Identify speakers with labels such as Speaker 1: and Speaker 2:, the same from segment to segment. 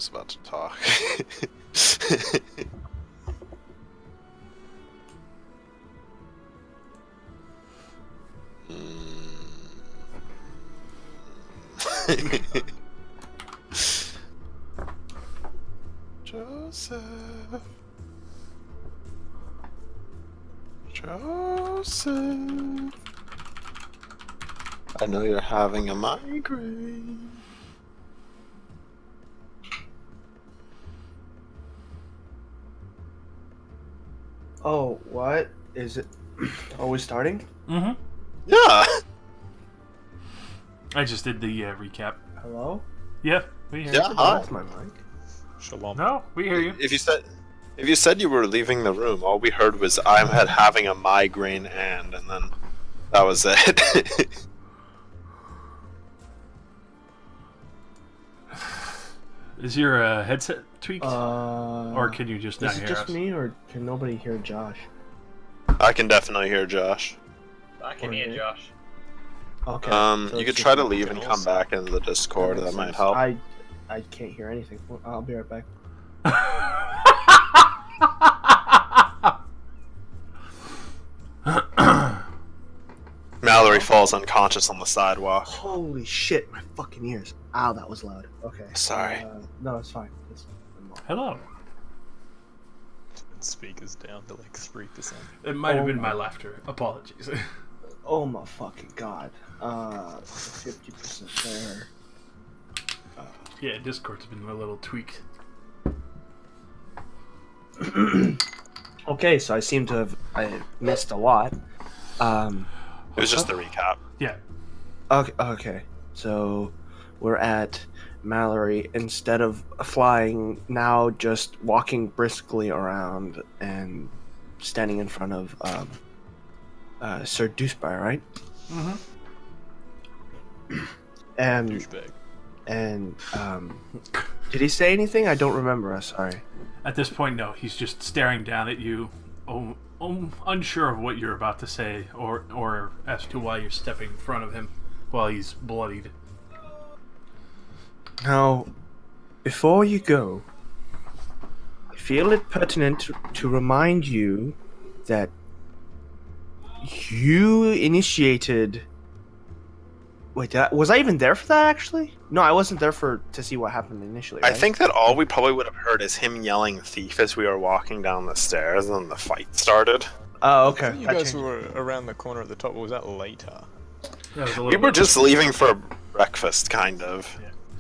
Speaker 1: was about to talk. Joseph. Joseph. I know you're having a migraine.
Speaker 2: Oh, what? Is it... Are we starting?
Speaker 3: Mm-hmm.
Speaker 1: Yeah.
Speaker 3: I just did the recap.
Speaker 2: Hello?
Speaker 3: Yeah, we hear
Speaker 1: Yeah.
Speaker 3: you.
Speaker 1: Hi.
Speaker 2: That's my mic.
Speaker 4: Shalom.
Speaker 3: No, we hear you.
Speaker 1: If you said you were leaving the room, all we heard was I'm having a migraine and then that was it.
Speaker 3: Is your headset tweaked? Or can you just not
Speaker 2: Is it
Speaker 3: hear
Speaker 2: just
Speaker 3: us?
Speaker 2: me, or can nobody hear Josh?
Speaker 1: I can definitely hear Josh.
Speaker 5: I can hear Josh.
Speaker 2: Okay.
Speaker 1: You
Speaker 2: it's
Speaker 1: could
Speaker 2: just
Speaker 1: try to
Speaker 2: me.
Speaker 1: leave and come back into the Discord.
Speaker 2: makes
Speaker 1: That might
Speaker 2: sense.
Speaker 1: help.
Speaker 2: I can't hear anything. Well, I'll be right back.
Speaker 1: Mallory falls unconscious on the sidewalk.
Speaker 2: Holy shit, my fucking ears. Ow, that was loud. Okay.
Speaker 1: Sorry.
Speaker 2: No, it's fine. It's fine.
Speaker 3: Hello.
Speaker 4: Speakers down to like 3%.
Speaker 3: It might have
Speaker 2: Oh
Speaker 3: been
Speaker 2: my-
Speaker 3: my laughter. Apologies.
Speaker 2: Oh my fucking god. 50% there.
Speaker 3: Yeah, Discord's been a little tweaked.
Speaker 2: Okay, so I seem to have missed a lot.
Speaker 1: It was just the recap.
Speaker 3: Yeah.
Speaker 2: Okay. So we're at Mallory. Instead of flying, now just walking briskly around and standing in front of Sir Deucebury, right?
Speaker 3: Mm-hmm.
Speaker 4: Douchebag.
Speaker 2: And did he say anything? I don't remember. Sorry.
Speaker 3: At this point, no. He's just staring down at you, unsure of what you're about to say, or as to why you're stepping in front of him while he's bloodied.
Speaker 2: Now, before you go, I feel it pertinent to remind you that you initiated. Wait, was I even there for that? Actually, no, I wasn't there to see what happened initially.
Speaker 1: I
Speaker 2: right?
Speaker 1: think that all we probably would have heard is him yelling thief as we were walking down the stairs, and then the fight started.
Speaker 2: Oh,
Speaker 4: I
Speaker 2: okay.
Speaker 4: thought you
Speaker 2: That
Speaker 4: guys
Speaker 2: changed.
Speaker 4: were around the corner at the top, or was that later?
Speaker 3: That was a
Speaker 1: We
Speaker 3: little
Speaker 1: were
Speaker 3: bit-
Speaker 1: just leaving for breakfast, kind of.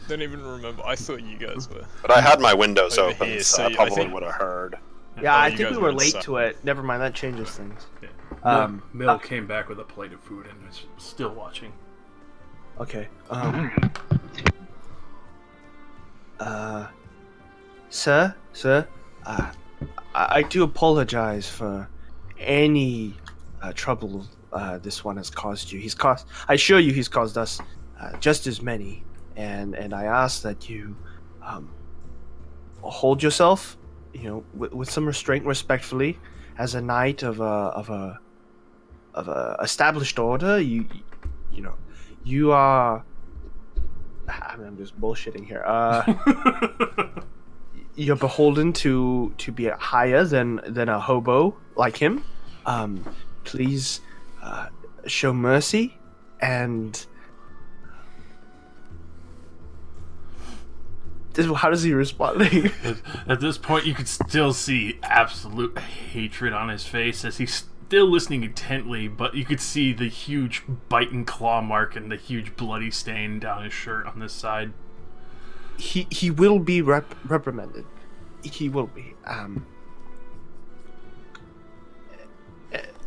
Speaker 4: Don't even remember. I thought you guys were.
Speaker 1: But I had my windows
Speaker 4: Over
Speaker 1: open,
Speaker 4: here,
Speaker 1: so
Speaker 4: so
Speaker 1: I
Speaker 4: I
Speaker 1: probably
Speaker 4: think-
Speaker 1: would have heard.
Speaker 2: Yeah,
Speaker 4: Oh,
Speaker 2: I
Speaker 4: you
Speaker 2: think
Speaker 4: guys
Speaker 2: we were
Speaker 4: were
Speaker 2: late
Speaker 4: inside.
Speaker 2: to it. Never mind, that changes things.
Speaker 3: Yeah. Mill came back with a plate of food and was still watching.
Speaker 2: Okay. Sir, I do apologize for any trouble this one has caused you. I assure you, he's caused us just as many, and I ask that you hold yourself, with some restraint, respectfully, as a knight of a established order. You are. I mean, I'm just bullshitting here. You're beholden to be higher than a hobo like him. Please show mercy and. How does he respond?
Speaker 3: At this point, you could still see absolute hatred on his face as he's still listening intently, but you could see the huge bite and claw mark and the huge bloody stain down his shirt on this side.
Speaker 2: He will be reprimanded. He will be.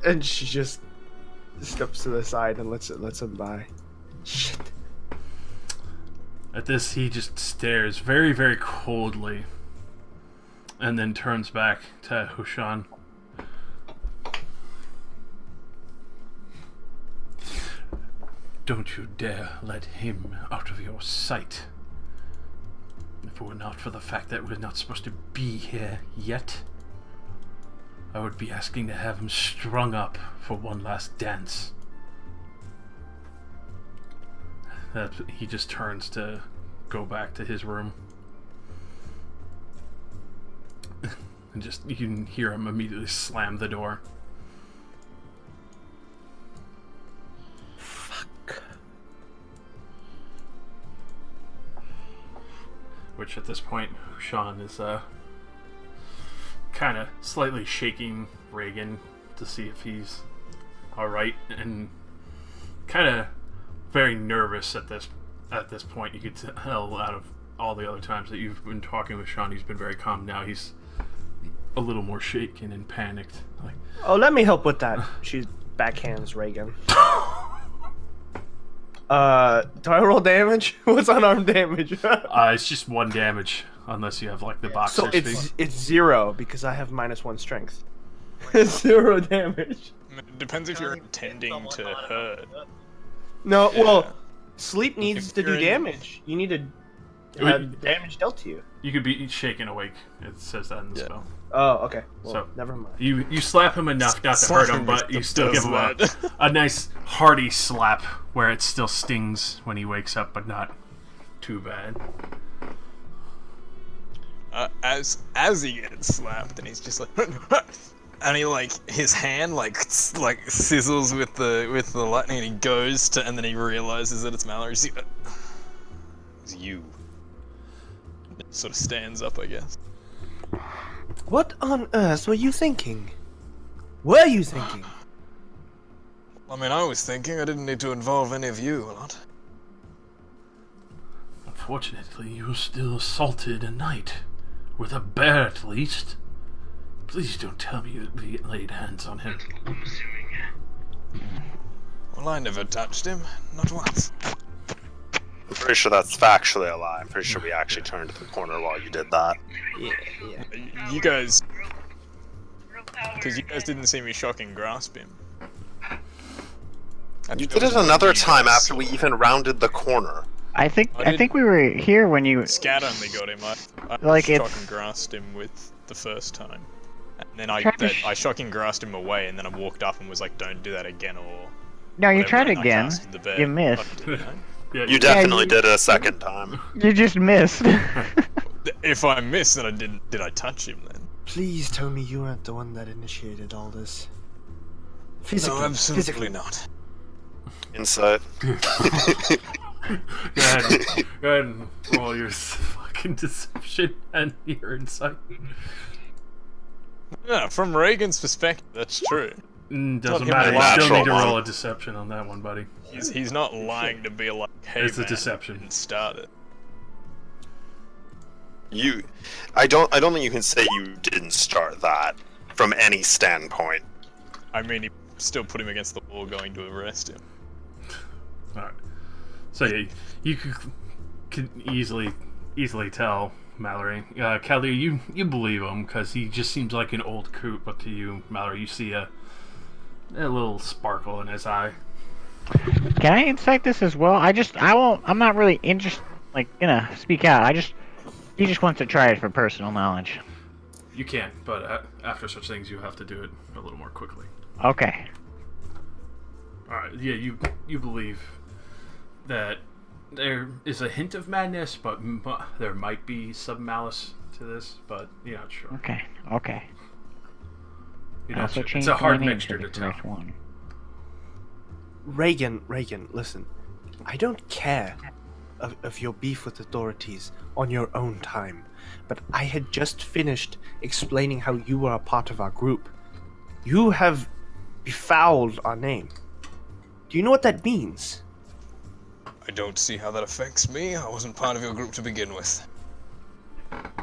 Speaker 2: And she just steps to the side and lets him by. Shit.
Speaker 3: At this, he just stares very, very coldly and then turns back to Hushan. Don't you dare let him out of your sight. If it were not for the fact that we're not supposed to be here yet, I would be asking to have him strung up for one last dance. He just turns to go back to his room. And just, you can hear him immediately slam the door.
Speaker 2: Fuck.
Speaker 3: Which at this point, Sean is kind of slightly shaking Reagan to see if he's alright, and kind of very nervous at this point. You could tell out of all the other times that you've been talking with Sean, he's been very calm. Now he's a little more shaken and panicked. Like,
Speaker 2: Oh, let me help with that. She backhands Reagan. Do I roll damage? What's unarmed damage?
Speaker 3: it's just 1 damage, unless you have like the boxer
Speaker 2: So
Speaker 3: speed.
Speaker 2: it's 0 because I have -1 strength. 0 damage.
Speaker 4: It depends if you're intending to hurt.
Speaker 2: No,
Speaker 4: Yeah.
Speaker 2: well, sleep needs
Speaker 4: If
Speaker 2: to do
Speaker 4: you're in-
Speaker 2: damage. You need to have damage dealt to you.
Speaker 3: You could be shaken awake. It says that in the
Speaker 4: Yeah.
Speaker 3: spell.
Speaker 2: Oh, okay. Well,
Speaker 3: So-
Speaker 2: never mind.
Speaker 3: You slap him enough not to hurt him, but you still give him
Speaker 4: that.
Speaker 3: a nice hearty slap where it still stings when he wakes up, but not too bad.
Speaker 4: As he gets slapped, and he's just like, and he like his hand like sizzles with the lightning, and he goes to, and then he realizes that it's Mallory. It's you. Sort of stands up, I guess.
Speaker 2: What on earth were you thinking? Were you thinking?
Speaker 4: I mean, I was thinking I didn't need to involve any of you a lot.
Speaker 3: Unfortunately, you still assaulted a knight. With a bear, at least. Please don't tell me you laid hands on him.
Speaker 4: Well, I never touched him, not once.
Speaker 1: I'm pretty sure that's factually a lie. I'm pretty sure we actually turned the corner while you did that.
Speaker 2: Yeah.
Speaker 4: You guys, because you guys didn't see me shock and grasp him.
Speaker 1: You did it another time after we even rounded the corner.
Speaker 6: I think
Speaker 4: I
Speaker 6: we were here when you.
Speaker 4: Scat only got him. I
Speaker 6: Like,
Speaker 4: shock
Speaker 6: it's-
Speaker 4: and grasped him with the first time, and then
Speaker 6: Tried to
Speaker 4: I shock and grasped him away, and then I walked up and was like, "Don't do that again," or
Speaker 6: No, you
Speaker 4: whatever,
Speaker 6: tried
Speaker 4: and I
Speaker 6: again.
Speaker 4: casted the bear.
Speaker 6: You missed.
Speaker 4: Oh, did I?
Speaker 3: Yeah,
Speaker 1: You definitely
Speaker 6: you-
Speaker 1: did it a second time.
Speaker 6: You just missed.
Speaker 4: If I missed, then I didn't. Did I touch him then?
Speaker 2: Please tell me you weren't the one that initiated all this.
Speaker 4: No, absolutely not.
Speaker 1: Insight.
Speaker 3: Go ahead and roll your fucking deception and your insight.
Speaker 4: Yeah, from Reagan's perspective, that's true.
Speaker 3: Doesn't
Speaker 4: him
Speaker 3: matter. You
Speaker 1: lying.
Speaker 3: still need to
Speaker 1: Natural
Speaker 3: roll
Speaker 1: one.
Speaker 3: a deception on that one, buddy.
Speaker 4: He's not lying to be like, "Hey,
Speaker 3: It's a
Speaker 4: man,
Speaker 3: deception.
Speaker 4: I didn't start it."
Speaker 1: I don't think you can say you didn't start that from any standpoint.
Speaker 4: I mean, he still put him against the wall, going to arrest him.
Speaker 3: Alright. So yeah, you could easily tell Mallory. Kelly, you believe him because he just seems like an old coot, but to you, Mallory, you see a little sparkle in his eye.
Speaker 6: Can I insight this as well? I'm not really interested, gonna speak out. He just wants to try it for personal knowledge.
Speaker 3: You can, but after such things, you have to do it a little more quickly.
Speaker 6: Okay.
Speaker 3: Alright, yeah, you believe that there is a hint of madness, but there might be some malice to this, but you're not sure.
Speaker 6: Okay.
Speaker 3: You're
Speaker 6: I
Speaker 3: not
Speaker 6: also
Speaker 3: sure.
Speaker 6: changed
Speaker 3: It's a hard
Speaker 6: my name
Speaker 3: mixture
Speaker 6: to
Speaker 3: to
Speaker 6: the
Speaker 3: tell.
Speaker 6: correct one.
Speaker 2: Reagan, listen. I don't care of your beef with authorities on your own time, but I had just finished explaining how you are a part of our group. You have befouled our name. Do you know what that means?
Speaker 4: I don't see how that affects me. I wasn't part of your group to begin with.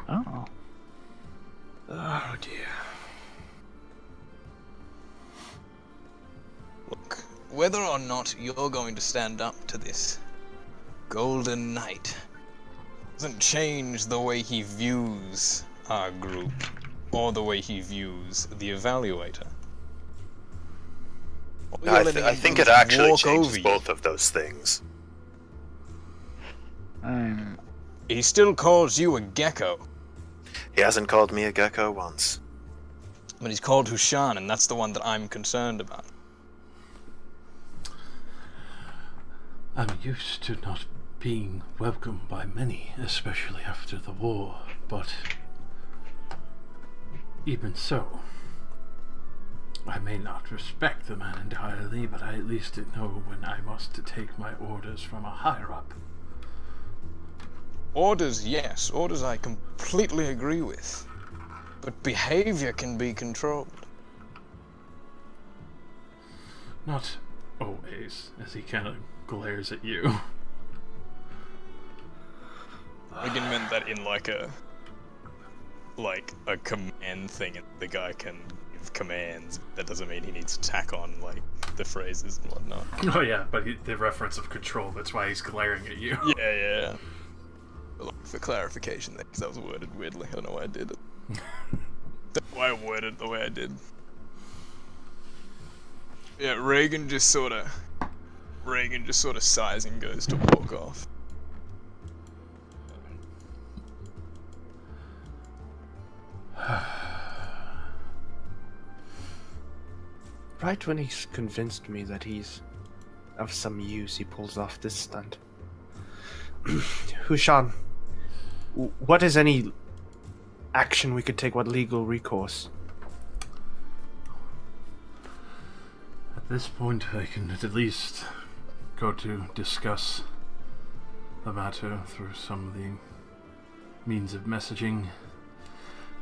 Speaker 6: Oh.
Speaker 2: Oh dear.
Speaker 4: Look, whether or not you're going to stand up to this Golden Knight doesn't change the way he views our group or the way he views the Evaluator. All you're
Speaker 1: I
Speaker 4: letting him
Speaker 1: think
Speaker 4: do
Speaker 1: it
Speaker 4: is
Speaker 1: actually
Speaker 4: walk
Speaker 1: changes
Speaker 4: over you.
Speaker 1: both of those things.
Speaker 4: He still calls you a gecko,
Speaker 1: He hasn't called me a gecko once.
Speaker 4: but he's called Hushan, and that's the one that I'm concerned about.
Speaker 3: I'm used to not being welcomed by many, especially after the war, but Even so, I may not respect the man entirely, but I at least know when I must take my orders from a higher-up.
Speaker 4: Orders, yes. Orders I completely agree with. But behavior can be controlled.
Speaker 3: Not always, as he kind of glares at you.
Speaker 4: Regan meant that in like a command thing, and the guy can give commands. That doesn't mean he needs to tack on like the phrases and whatnot.
Speaker 3: Oh yeah, but the reference of control, that's why he's glaring at you.
Speaker 4: Yeah. For clarification there, because that was worded weirdly. I don't know why I did it. That's why I worded it the way I did. Yeah, Reagan just sort of sighs and goes to walk off.
Speaker 2: Right when he's convinced me that he's of some use, he pulls off this stunt. Hushan, what is any action we could take? What legal recourse?
Speaker 3: At this point, I can at least go to discuss the matter through some of the means of messaging.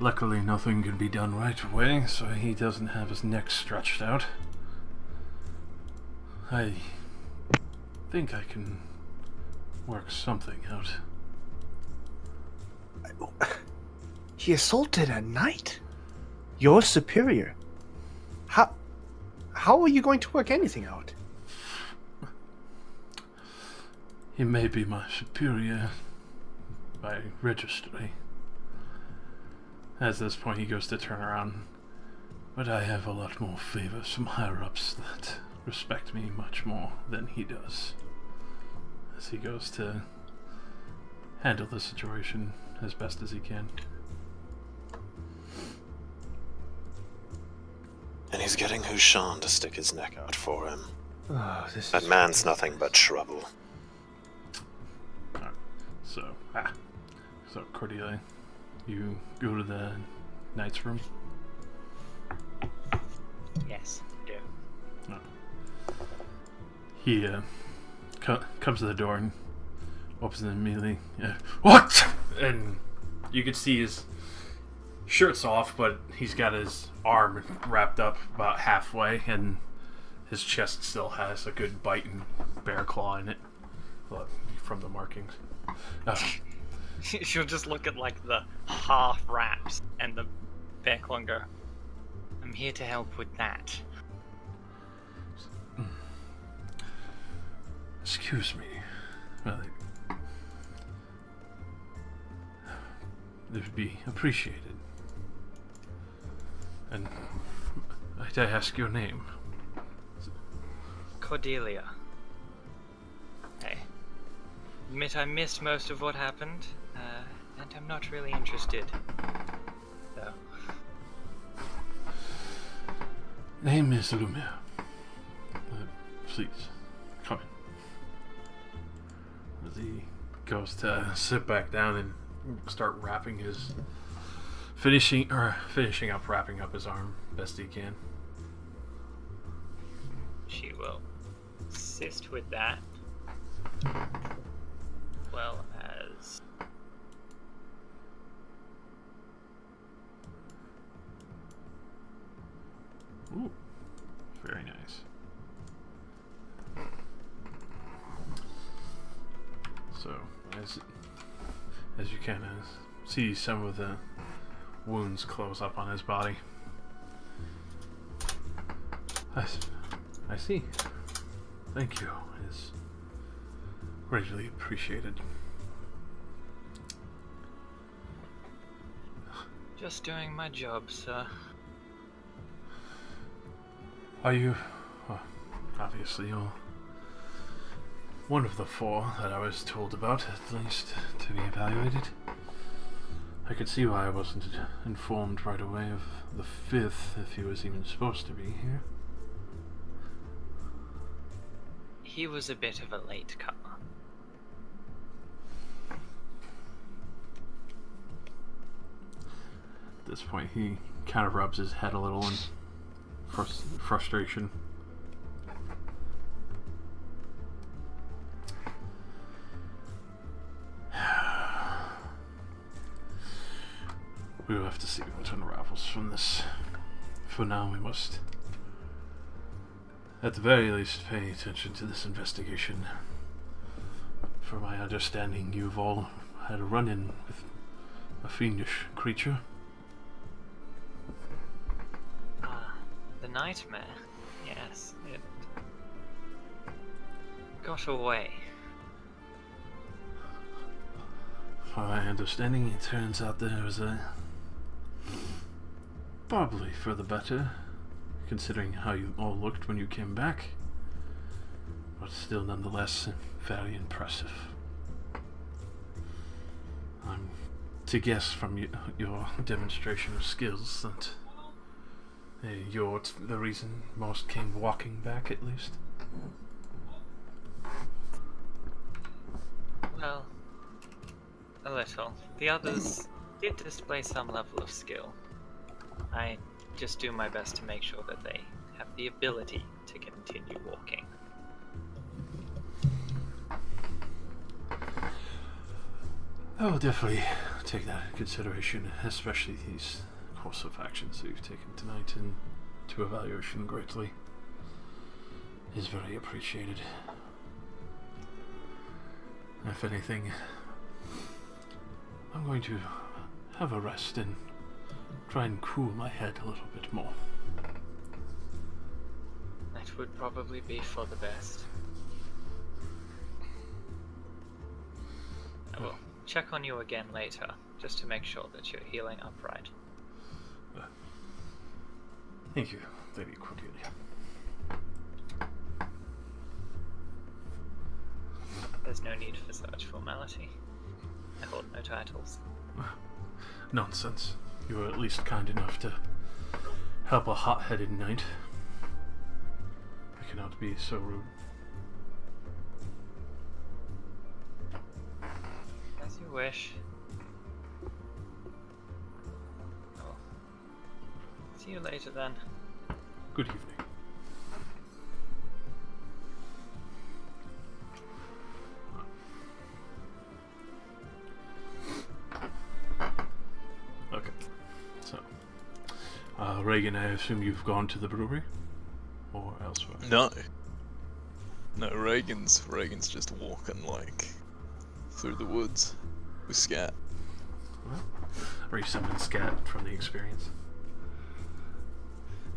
Speaker 3: Luckily, nothing can be done right away, so he doesn't have his neck stretched out. I think I can work something out.
Speaker 2: He assaulted a knight? Your superior? How are you going to work anything out?
Speaker 3: He may be my superior by registry. At this point, he goes to turn around. But I have a lot more favors from higher-ups that respect me much more than he does. As he goes to handle the situation as best as he can.
Speaker 1: And he's getting Hushan to stick his neck out for him.
Speaker 2: Oh,
Speaker 1: That man's nothing but trouble.
Speaker 3: Alright, so Cordelia, you go to the knight's room.
Speaker 6: Yes, I do.
Speaker 3: He comes to the door and opens it immediately. What? And you can see his shirt's off, but he's got his arm wrapped up about halfway, and his chest still has a good bite and bear claw in it, from the markings.
Speaker 5: She'll just look at like the half wraps and the bear claw and go, I'm here to help with that.
Speaker 3: Excuse me. Well, it would be appreciated. And might I ask your name?
Speaker 5: Cordelia. Hey. Admit I missed most of what happened, and I'm not really interested. So.
Speaker 3: Name is Lumiere. Please, come in. As he goes to sit back down and start finishing up wrapping up his arm best he can.
Speaker 5: She will assist with that. Well as...
Speaker 3: Ooh, very nice. So, as you kind of see some of the wounds close up on his body. I see. Thank you. It's greatly appreciated.
Speaker 5: Just doing my job, sir.
Speaker 3: Are you... Well, obviously you're one of the 4 that I was told about, at least, to be evaluated. I could see why I wasn't informed right away of the 5th, if he was even supposed to be here.
Speaker 5: He was a bit of a late comer.
Speaker 3: this point. He kind of rubs his head a little in frustration. We will have to see what unravels from this. For now, we must, at the very least, pay attention to this investigation. From my understanding, you've all had a run-in with a fiendish creature.
Speaker 5: The nightmare. Yes, it got away.
Speaker 3: From my understanding, it turns out there was probably for the better, considering how you all looked when you came back. But still, nonetheless, very impressive. I'm to guess from your demonstration of skills that you're the reason most came walking back, at least.
Speaker 5: Well, a little. The others did display some level of skill. I just do my best to make sure that they have the ability to continue walking.
Speaker 3: I will definitely take that into consideration, especially these course of actions that you've taken tonight into evaluation greatly. Is very appreciated. If anything, I'm going to have a rest and try and cool my head a little bit more.
Speaker 5: That would probably be for the best. I will check on you again later, just to make sure that you're healing up right.
Speaker 3: Thank you, Lady Cordelia.
Speaker 5: There's no need for such formality. I hold no titles.
Speaker 3: Nonsense. You were at least kind enough to help a hot-headed knight. I cannot be so rude.
Speaker 5: As you wish. Oh. See you later then.
Speaker 3: Good evening. Okay. So, Reagan, I assume you've gone to the brewery? Or elsewhere?
Speaker 4: No. No, Reagan's just walking, like, through the woods with Scat.
Speaker 3: Or you summoned Scat from the experience.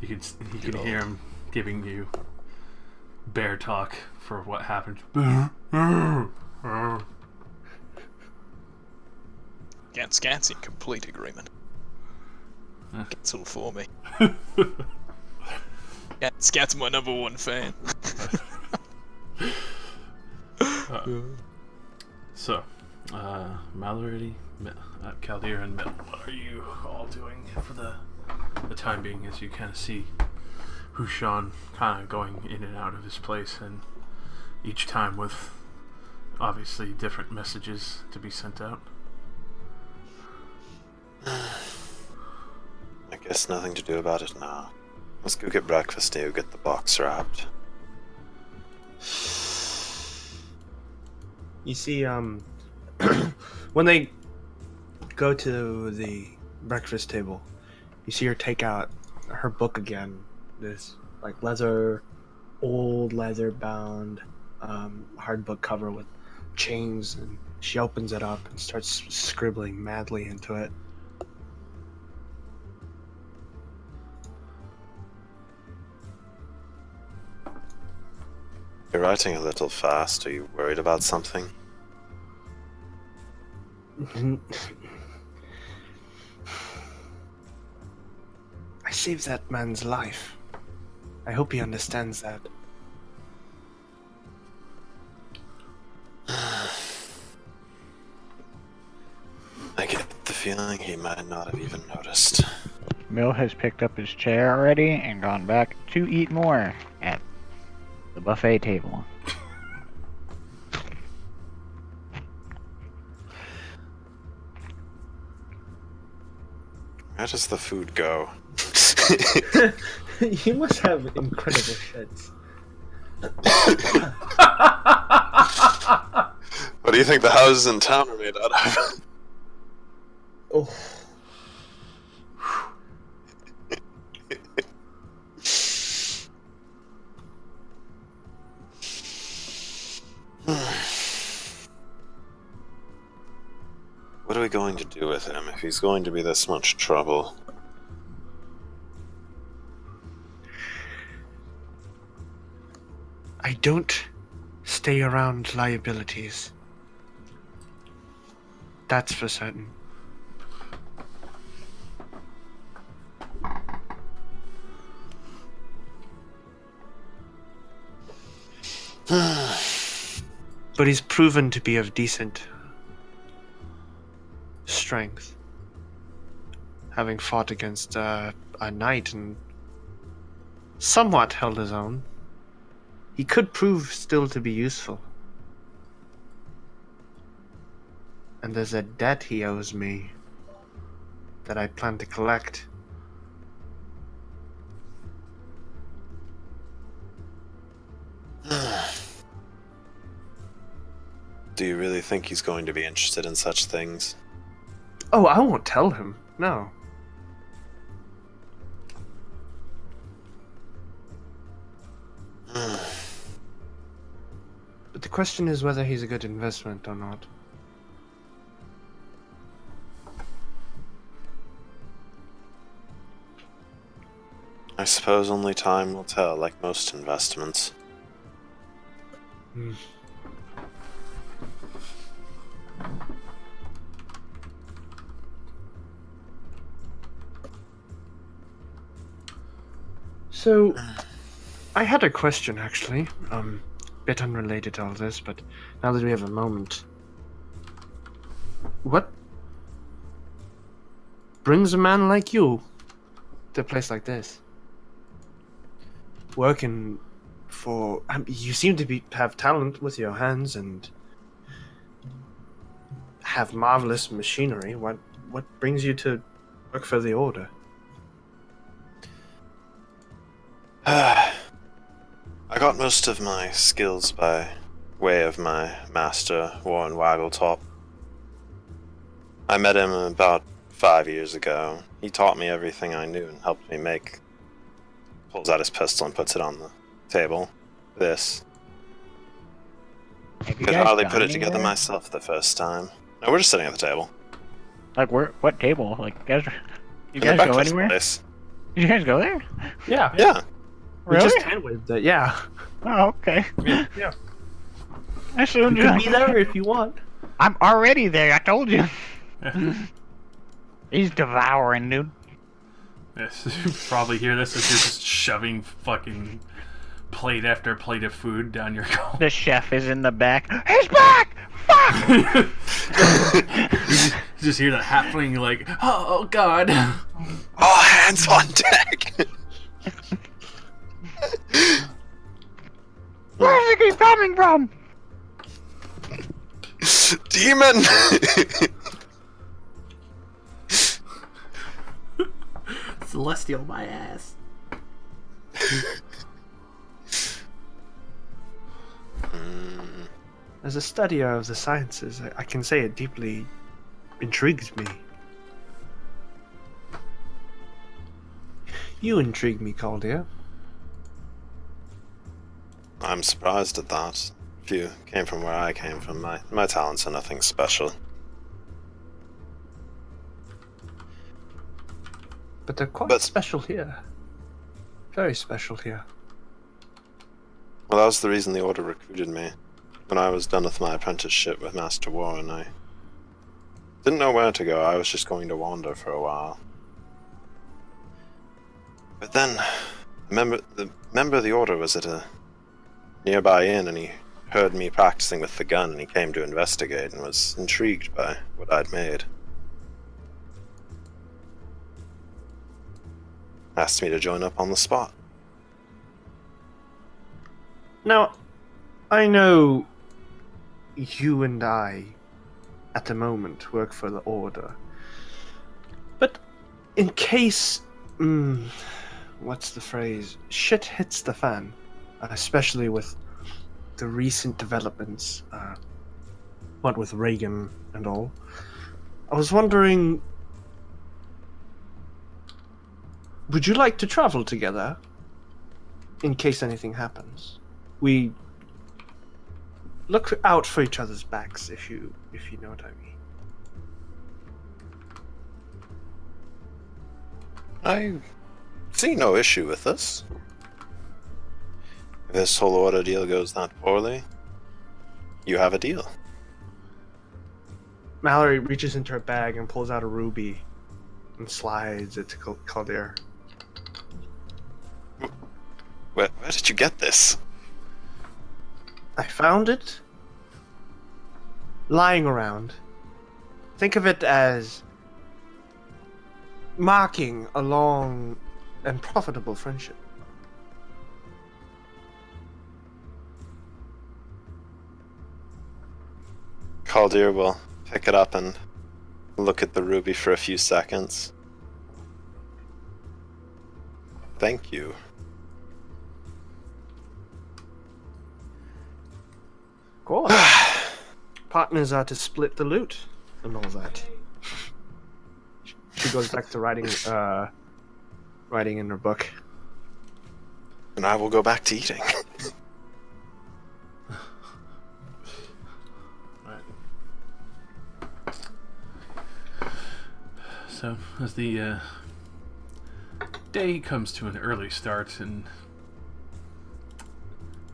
Speaker 3: You can hear him giving you bear talk for what happened.
Speaker 4: Scat's in complete agreement. It's all for me. Scat's my #1 fan.
Speaker 3: So, Mallory, Caldera, and Mill, what are you all doing for the time being, as you kind of see Hushan kind of going in and out of his place, and each time with obviously different messages to be sent out?
Speaker 1: I guess nothing to do about it now. Let's go get breakfast, Dave. Get the box wrapped.
Speaker 2: You see, when they go to the breakfast table, you see her take out her book again. This like old leather bound, hard book cover with chains, and she opens it up and starts scribbling madly into it.
Speaker 1: You're writing a little fast. Are you worried about something?
Speaker 2: I saved that man's life. I hope he understands that.
Speaker 1: I get the feeling he might not have even noticed.
Speaker 6: Mill has picked up his chair already and gone back to eat more at the buffet table.
Speaker 1: Where does the food go?
Speaker 2: You must have incredible shits.
Speaker 1: What do you think the houses in town are made out of?
Speaker 2: Oh.
Speaker 1: What are we going to do with him if he's going to be this much trouble?
Speaker 2: I don't stay around liabilities. That's for certain. But he's proven to be of decent strength, having fought against a knight and somewhat held his own. He could prove still to be useful. And there's a debt he owes me that I plan to collect.
Speaker 1: Do you really think he's going to be interested in such things?
Speaker 2: Oh, I won't tell him. No. But the question is whether he's a good investment or not.
Speaker 1: I suppose only time will tell, like most investments.
Speaker 2: Hmm. So, I had a question actually, bit unrelated to all this, but now that we have a moment, what brings a man like you to a place like this? Working for, you seem to have talent with your hands and have marvelous machinery. What brings you to work for the Order?
Speaker 1: I got most of my skills by way of my master, Warren Waggletop. I met him about 5 years ago. He taught me everything I knew and helped me make... Pulls out his pistol and puts it on the table. This.
Speaker 6: Have you
Speaker 1: Could
Speaker 6: guys
Speaker 1: hardly
Speaker 6: gone
Speaker 1: put it together
Speaker 6: anywhere?
Speaker 1: myself the first time. No, we're just sitting at the table.
Speaker 6: Like, what table? Like, you
Speaker 1: In the
Speaker 6: guys go
Speaker 1: breakfast
Speaker 6: anywhere?
Speaker 1: place.
Speaker 6: Did you guys go there?
Speaker 2: Yeah.
Speaker 1: Yeah.
Speaker 2: We
Speaker 6: Really?
Speaker 2: just handwaved it, yeah.
Speaker 6: Oh, okay.
Speaker 2: Yeah.
Speaker 6: I assumed
Speaker 2: You can be there if you want.
Speaker 6: I'm already there. I told you. He's devouring, dude.
Speaker 3: Yes, you probably hear this as you're just shoving fucking plate after plate of food down your gullet.
Speaker 6: The chef is in the back. He's back! Fuck!
Speaker 3: You just hear the halfling like, oh god.
Speaker 1: All hands on deck!
Speaker 6: Where does it keep coming from?
Speaker 1: Demon!
Speaker 7: Celestial, my ass.
Speaker 2: As a studier of the sciences, I can say it deeply intrigues me. You intrigue me, Caldia.
Speaker 1: I'm surprised at that. If you came from where I came from, my talents are nothing special.
Speaker 2: But they're quite
Speaker 1: But-
Speaker 2: special here. Very special here.
Speaker 1: Well, that was the reason the Order recruited me. When I was done with my apprenticeship with Master Warren, I didn't know where to go. I was just going to wander for a while. But then, the member of the Order was at a nearby inn, and he heard me practicing with the gun, and he came to investigate and was intrigued by what I'd made. Asked me to join up on the spot.
Speaker 2: Now, I know you and I, at the moment, work for the Order. But in case, what's the phrase? Shit hits the fan, especially with the recent developments, what with Reagan and all. I was wondering, would you like to travel together in case anything happens? We look out for each other's backs, if you know what I mean.
Speaker 1: I see no issue with this. If this whole order deal goes that poorly, you have a deal.
Speaker 2: Mallory reaches into her bag and pulls out a ruby and slides it to Caldir.
Speaker 1: Where did you get this?
Speaker 2: I found it lying around. Think of it as marking a long and profitable friendship.
Speaker 1: Caldir will pick it up and look at the ruby for a few seconds. Thank you.
Speaker 2: Of course. Partners are to split the loot and all that. She goes back to writing in her book.
Speaker 1: And I will go back to eating.
Speaker 3: So, as the day comes to an early start, and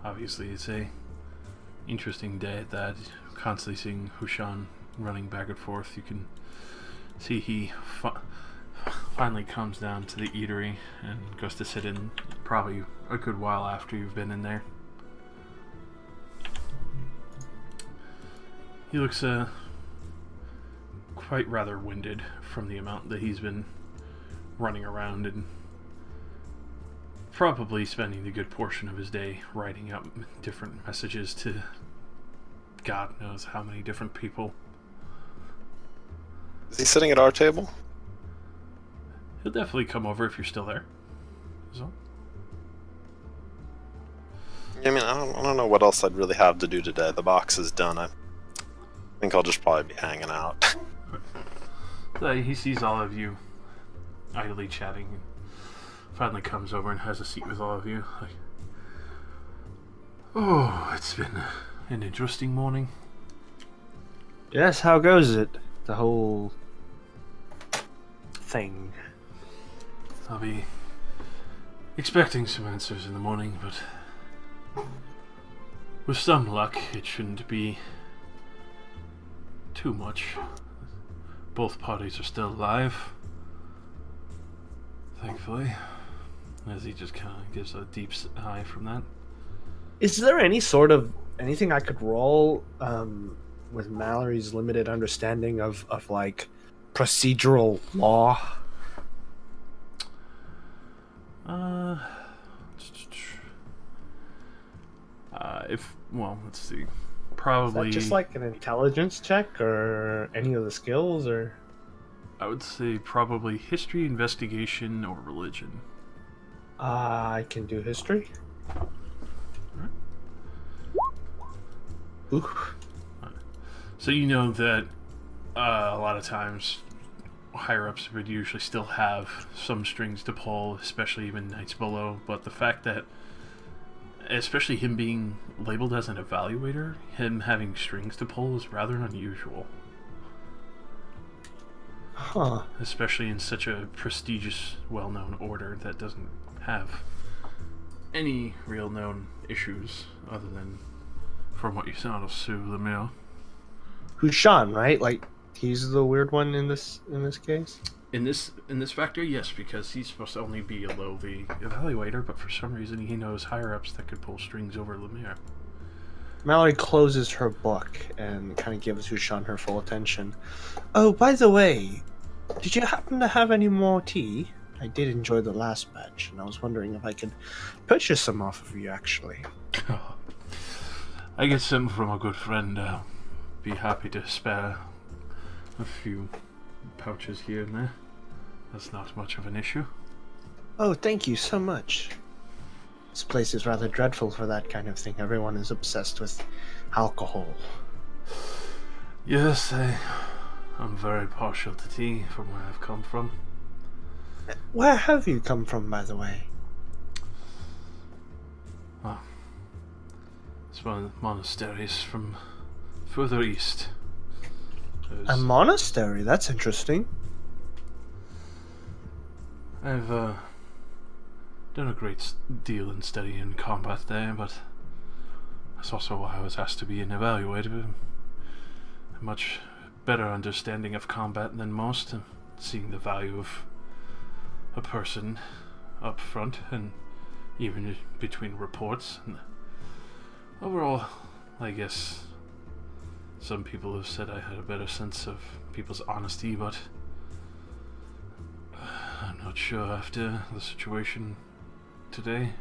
Speaker 3: obviously it's a interesting day at that, constantly seeing Hushan running back and forth, you can see he finally comes down to the eatery and goes to sit in probably a good while after you've been in there. He looks quite rather winded from the amount that he's been running around and probably spending a good portion of his day writing up different messages to God knows how many different people.
Speaker 1: Is he sitting at our table?
Speaker 3: He'll definitely come over if you're still there. So.
Speaker 1: I mean, I don't know what else I'd really have to do today. The box is done. I think I'll just probably be hanging out.
Speaker 3: So he sees all of you idly chatting and finally comes over and has a seat with all of you. Like, oh, it's been an interesting morning.
Speaker 2: Yes, how goes it? The whole thing.
Speaker 3: I'll be expecting some answers in the morning, but with some luck, it shouldn't be too much. Both parties are still alive, thankfully, as he just kind of gives a deep sigh from that.
Speaker 2: Is there any sort of anything I could roll with Mallory's limited understanding of like procedural law?
Speaker 3: Let's see. Probably
Speaker 2: Is that just like an intelligence check or any of the skills, or?
Speaker 3: I would say probably history, investigation, or religion.
Speaker 2: I can do history.
Speaker 3: Alright.
Speaker 2: Ooh.
Speaker 3: So you know that a lot of times higher-ups would usually still have some strings to pull, especially even Knights Below, but the fact that, especially him being labeled as an evaluator, him having strings to pull is rather unusual.
Speaker 2: Huh.
Speaker 3: Especially in such a prestigious, well-known order that doesn't have any real known issues other than, from what you saw of Sue Lemire.
Speaker 2: Hushan, right? Like he's the weird one in this case.
Speaker 3: In this factor, yes, because he's supposed to only be a lowly evaluator, but for some reason he knows higher-ups that could pull strings over Lemire.
Speaker 2: Mallory closes her book and kind of gives Hushan her full attention. Oh, by the way, did you happen to have any more tea? I did enjoy the last batch, and I was wondering if I could purchase some off of you, actually.
Speaker 3: I get some from a good friend. Be happy to spare a few pouches here and there. That's not much of an issue.
Speaker 2: Oh, thank you so much. This place is rather dreadful for that kind of thing. Everyone is obsessed with alcohol.
Speaker 3: Yes, I'm very partial to tea from where I've come from.
Speaker 2: Where have you come from, by the way?
Speaker 3: Oh, it's one of the monasteries from further east.
Speaker 2: A monastery? That's interesting.
Speaker 3: I've done a great deal in studying combat there, but that's also why I was asked to be an evaluator. A much better understanding of combat than most, and seeing the value of a person up front, and even between reports. And overall, I guess some people have said I had a better sense of people's honesty, but I'm not sure after the situation today.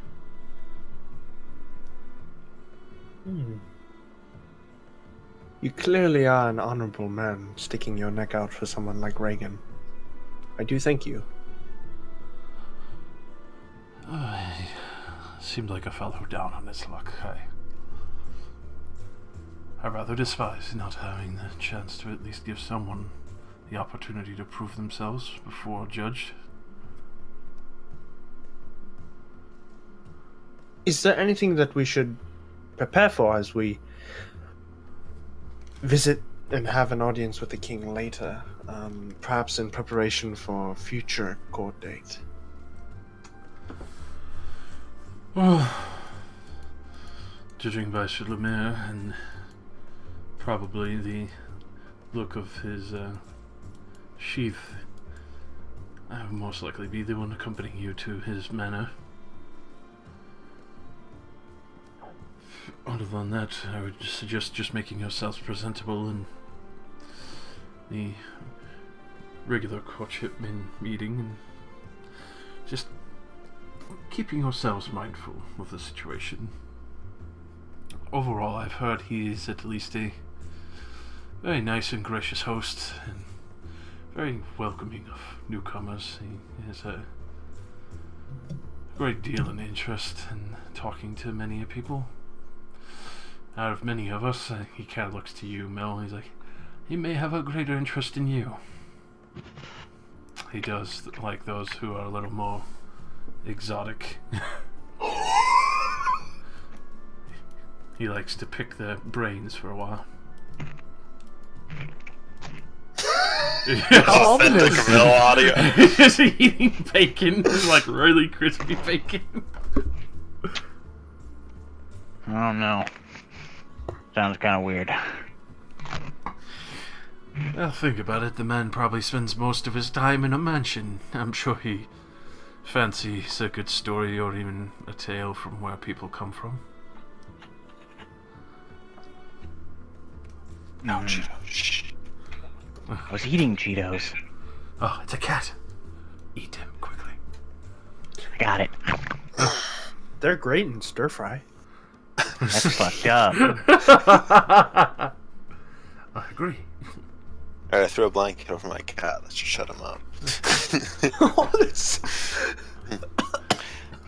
Speaker 2: You clearly are an honorable man, sticking your neck out for someone like Reagan. I do thank you.
Speaker 3: Seemed like a fellow down on his luck. I rather despise not having the chance to at least give someone the opportunity to prove themselves before judged.
Speaker 2: Is there anything that we should prepare for as we visit and have an audience with the king later? Perhaps in preparation for future court date?
Speaker 3: Well, judging by Sir Lemire and probably the look of his sheath, I would most likely be the one accompanying you to his manor. Other than that, I would suggest just making yourselves presentable in the regular courtship meeting, and just keeping yourselves mindful of the situation. Overall, I've heard he is at least a very nice and gracious host, and very welcoming of newcomers. He has a great deal of interest in talking to many people. Out of many of us, he kind of looks to you, Mel. He's like, he may have a greater interest in you. He does like those who are a little more exotic. He likes to pick their brains for a while.
Speaker 1: Authentic Mel audio.
Speaker 3: Just eating bacon, like really crispy bacon.
Speaker 6: I don't know. Sounds kind of weird.
Speaker 3: Well, think about it. The man probably spends most of his time in a mansion. I'm sure he fancies a good story or even a tale from where people come from.
Speaker 1: No, Cheeto. Shh.
Speaker 6: I was eating Cheetos.
Speaker 3: Oh, it's a cat. Eat him quickly.
Speaker 6: I got it.
Speaker 2: They're great in stir fry.
Speaker 6: That's fucked up.
Speaker 3: I agree.
Speaker 1: Alright, I threw a blanket over my cat. That should shut him up.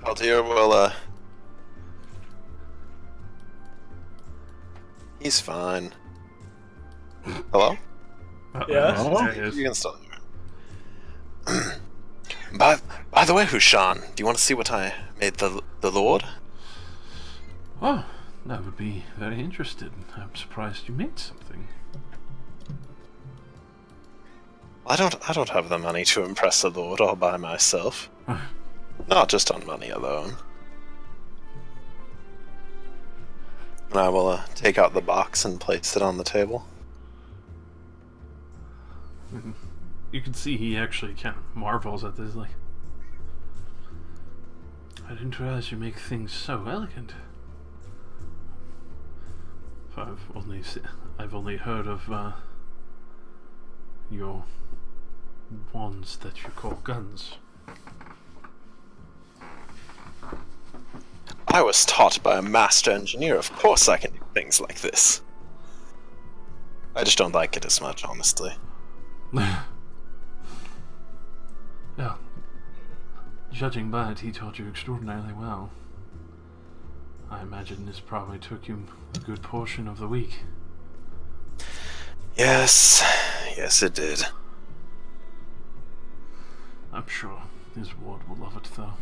Speaker 1: Well, dear, well, he's fine. Hello?
Speaker 2: Yes?
Speaker 6: Oh.
Speaker 3: There he is.
Speaker 1: You can still hear him. By the way, Hushan, do you want to see what I made the Lord?
Speaker 3: Oh, that would be very interested. I'm surprised you made something.
Speaker 1: I don't have the money to impress the Lord all by myself. Not just on money alone. And I will take out the box and place it on the table.
Speaker 3: You can see he actually kind of marvels at this, like, I didn't realize you make things so elegant. I've only heard of your wands that you call guns.
Speaker 1: I was taught by a master engineer. Of course I can do things like this. I just don't like it as much, honestly.
Speaker 3: Yeah. Judging by it, he taught you extraordinarily well. I imagine this probably took you a good portion of the week.
Speaker 1: Yes, yes, it did.
Speaker 3: I'm sure his ward will love it, though.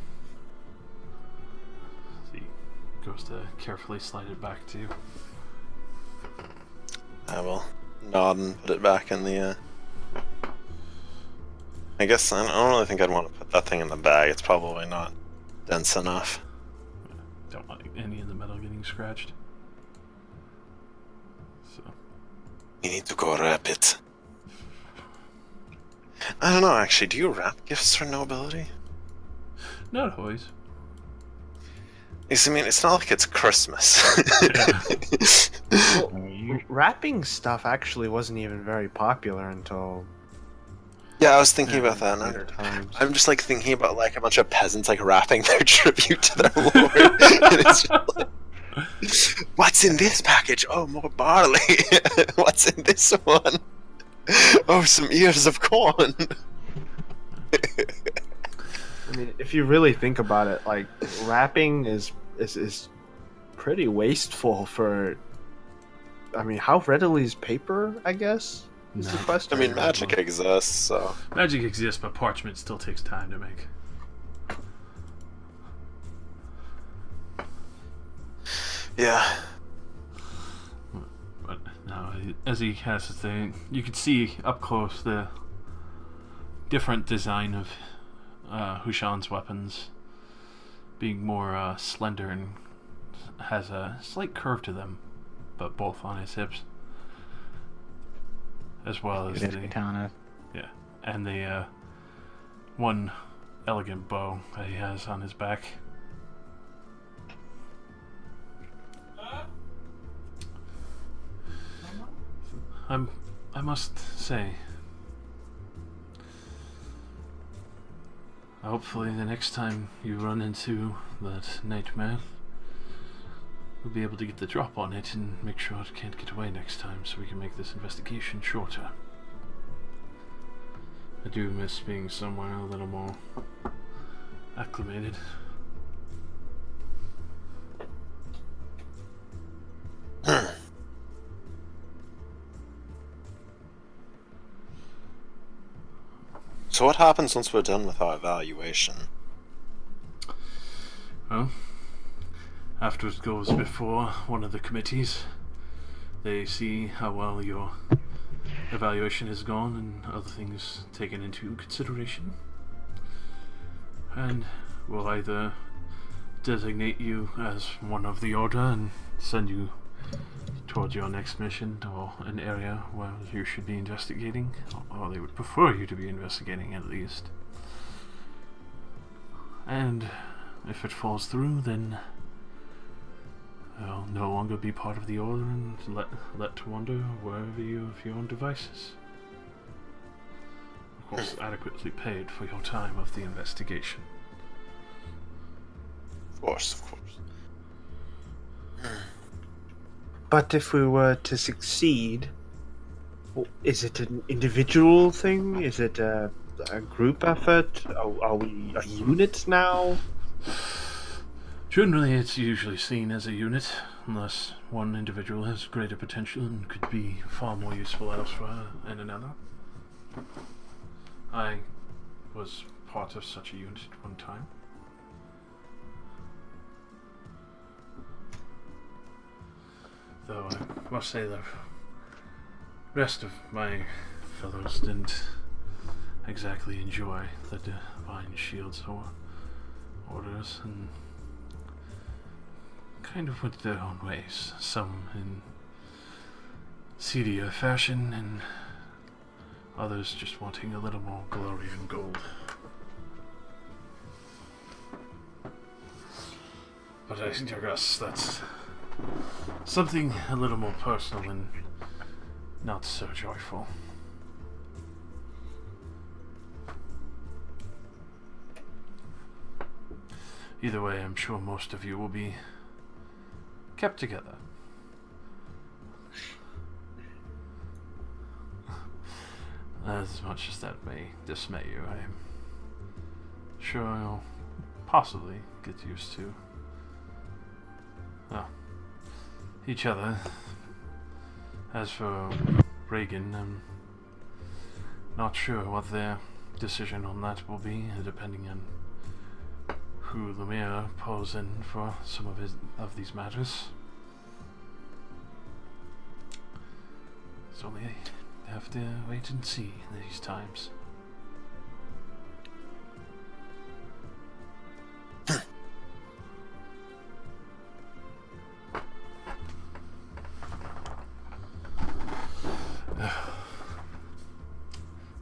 Speaker 3: He goes to carefully slide it back to you.
Speaker 1: I will nod and put it back in the. I guess I don't really think I'd want to put that thing in the bag. It's probably not dense enough.
Speaker 3: Don't want any of the metal getting scratched. So.
Speaker 1: You need to go wrap it. I don't know, actually. Do you wrap gifts for nobility?
Speaker 3: Not always.
Speaker 1: Yes, I mean, it's not like it's Christmas.
Speaker 2: Well, wrapping stuff actually wasn't even very popular until
Speaker 1: Yeah, I was thinking about that.
Speaker 2: later times.
Speaker 1: I'm just like thinking about like a bunch of peasants like wrapping their tribute to their lord. And it's just like, what's in this package? Oh, more barley. What's in this one? Oh, some ears of corn.
Speaker 2: I mean, if you really think about it, like wrapping is pretty wasteful for. I mean, how readily is paper? I guess is the
Speaker 3: No.
Speaker 1: I
Speaker 2: question.
Speaker 1: mean, magic exists, so
Speaker 3: Magic exists, but parchment still takes time to make.
Speaker 1: yeah.
Speaker 3: But now, as he has his thing, you can see up close the different design of Hushan's weapons being more slender and has a slight curve to them, but both on his hips, as well as
Speaker 6: It is
Speaker 3: the
Speaker 6: katana.
Speaker 3: and the one elegant bow that he has on his back. I must say, hopefully the next time you run into that nightmare, we'll be able to get the drop on it and make sure it can't get away next time, so we can make this investigation shorter. I do miss being somewhere a little more acclimated.
Speaker 1: So what happens once we're done with our evaluation?
Speaker 3: Well, after it goes before one of the committees, they see how well your evaluation has gone and other things taken into consideration. And we'll either designate you as one of the Order and send you towards your next mission or an area where you should be investigating, or they would prefer you to be investigating at least. And if it falls through, then you'll no longer be part of the Order and let to wander wherever you have your own devices. Of course, adequately paid for your time of the investigation.
Speaker 1: Of course, of course.
Speaker 2: But if we were to succeed, is it an individual thing? Is it a group effort? Are we a unit now?
Speaker 3: Generally, it's usually seen as a unit, unless one individual has greater potential and could be far more useful elsewhere than another. I was part of such a unit at one time. Though I must say the rest of my fellows didn't exactly enjoy the Divine Shields or orders, and kind of went their own ways. Some in seedier fashion, and others just wanting a little more glory and gold. But I guess that's something a little more personal and not so joyful. Either way, I'm sure most of you will be kept together. As much as that may dismay you, sure you'll possibly get used to each other. As for Reagan, I'm not sure what their decision on that will be, depending on who Lumiere pulls in for some of these matters. So we have to wait and see these times.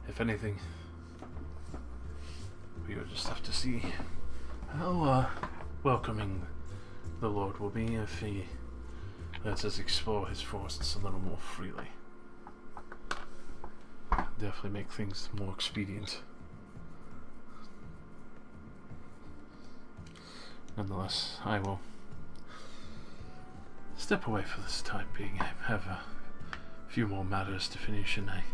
Speaker 3: If anything, we will just have to see how welcoming the Lord will be if he lets us explore his forests a little more freely. Definitely make things more expedient. Nonetheless, I will step away for this time being. I have a few more matters to finish, and I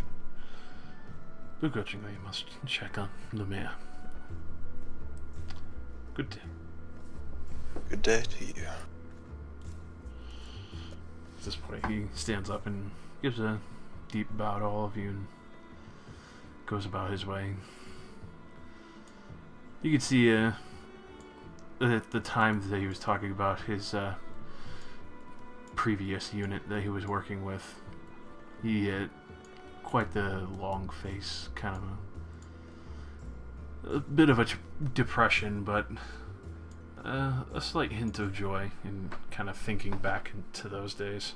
Speaker 3: begrudgingly must check on Lumiere. Good day.
Speaker 1: Good day to you.
Speaker 3: At this point, he stands up and gives a deep bow to all of you and goes about his way. You can see at the time that he was talking about his previous unit that he was working with, he had quite the long face, kind of a bit of a depression, but a slight hint of joy in kind of thinking back into those days.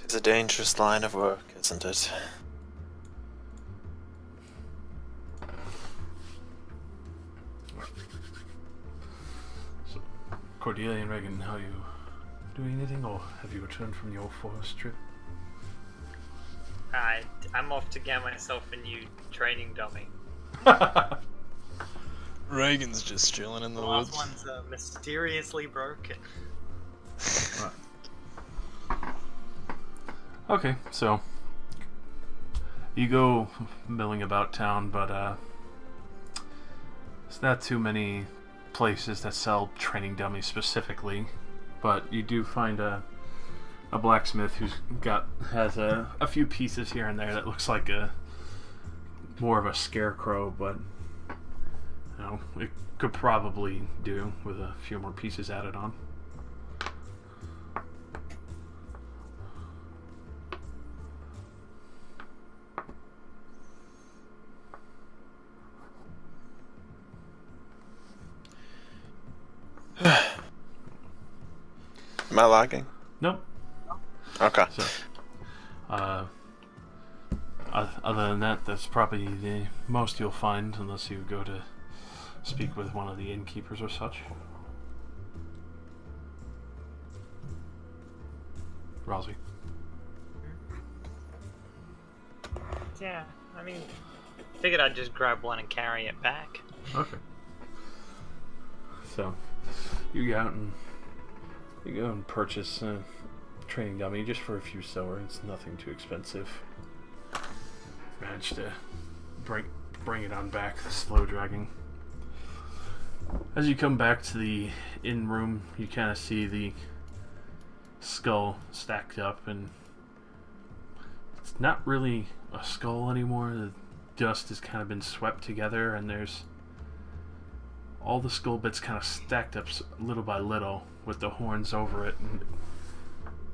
Speaker 1: It's a dangerous line of work, isn't it?
Speaker 3: So, Cordelia and Reagan, how are you doing anything, or have you returned from your forest trip?
Speaker 5: I'm off to get myself a new training dummy.
Speaker 4: Reagan's just chilling in the
Speaker 5: The
Speaker 4: woods.
Speaker 5: last one's mysteriously broken.
Speaker 3: Right. Okay, so you go milling about town, but there's not too many places that sell training dummies specifically. But you do find a blacksmith has a few pieces here and there that looks like more of a scarecrow, but you know, it could probably do with a few more pieces added on.
Speaker 1: Am I lagging?
Speaker 3: Nope.
Speaker 1: Okay.
Speaker 3: So, other than that, that's probably the most you'll find, unless you go to speak with one of the innkeepers or such. Rosy.
Speaker 5: Yeah, I mean, figured I'd just grab one and carry it back.
Speaker 3: Okay. So, you go out and purchase a training dummy just for a few silver. It's nothing too expensive. Managed to bring it on back, slow dragging. As you come back to the inn room, you kind of see the skull stacked up, and it's not really a skull anymore. The dust has kind of been swept together, and there's all the skull bits kind of stacked up little by little with the horns over it, and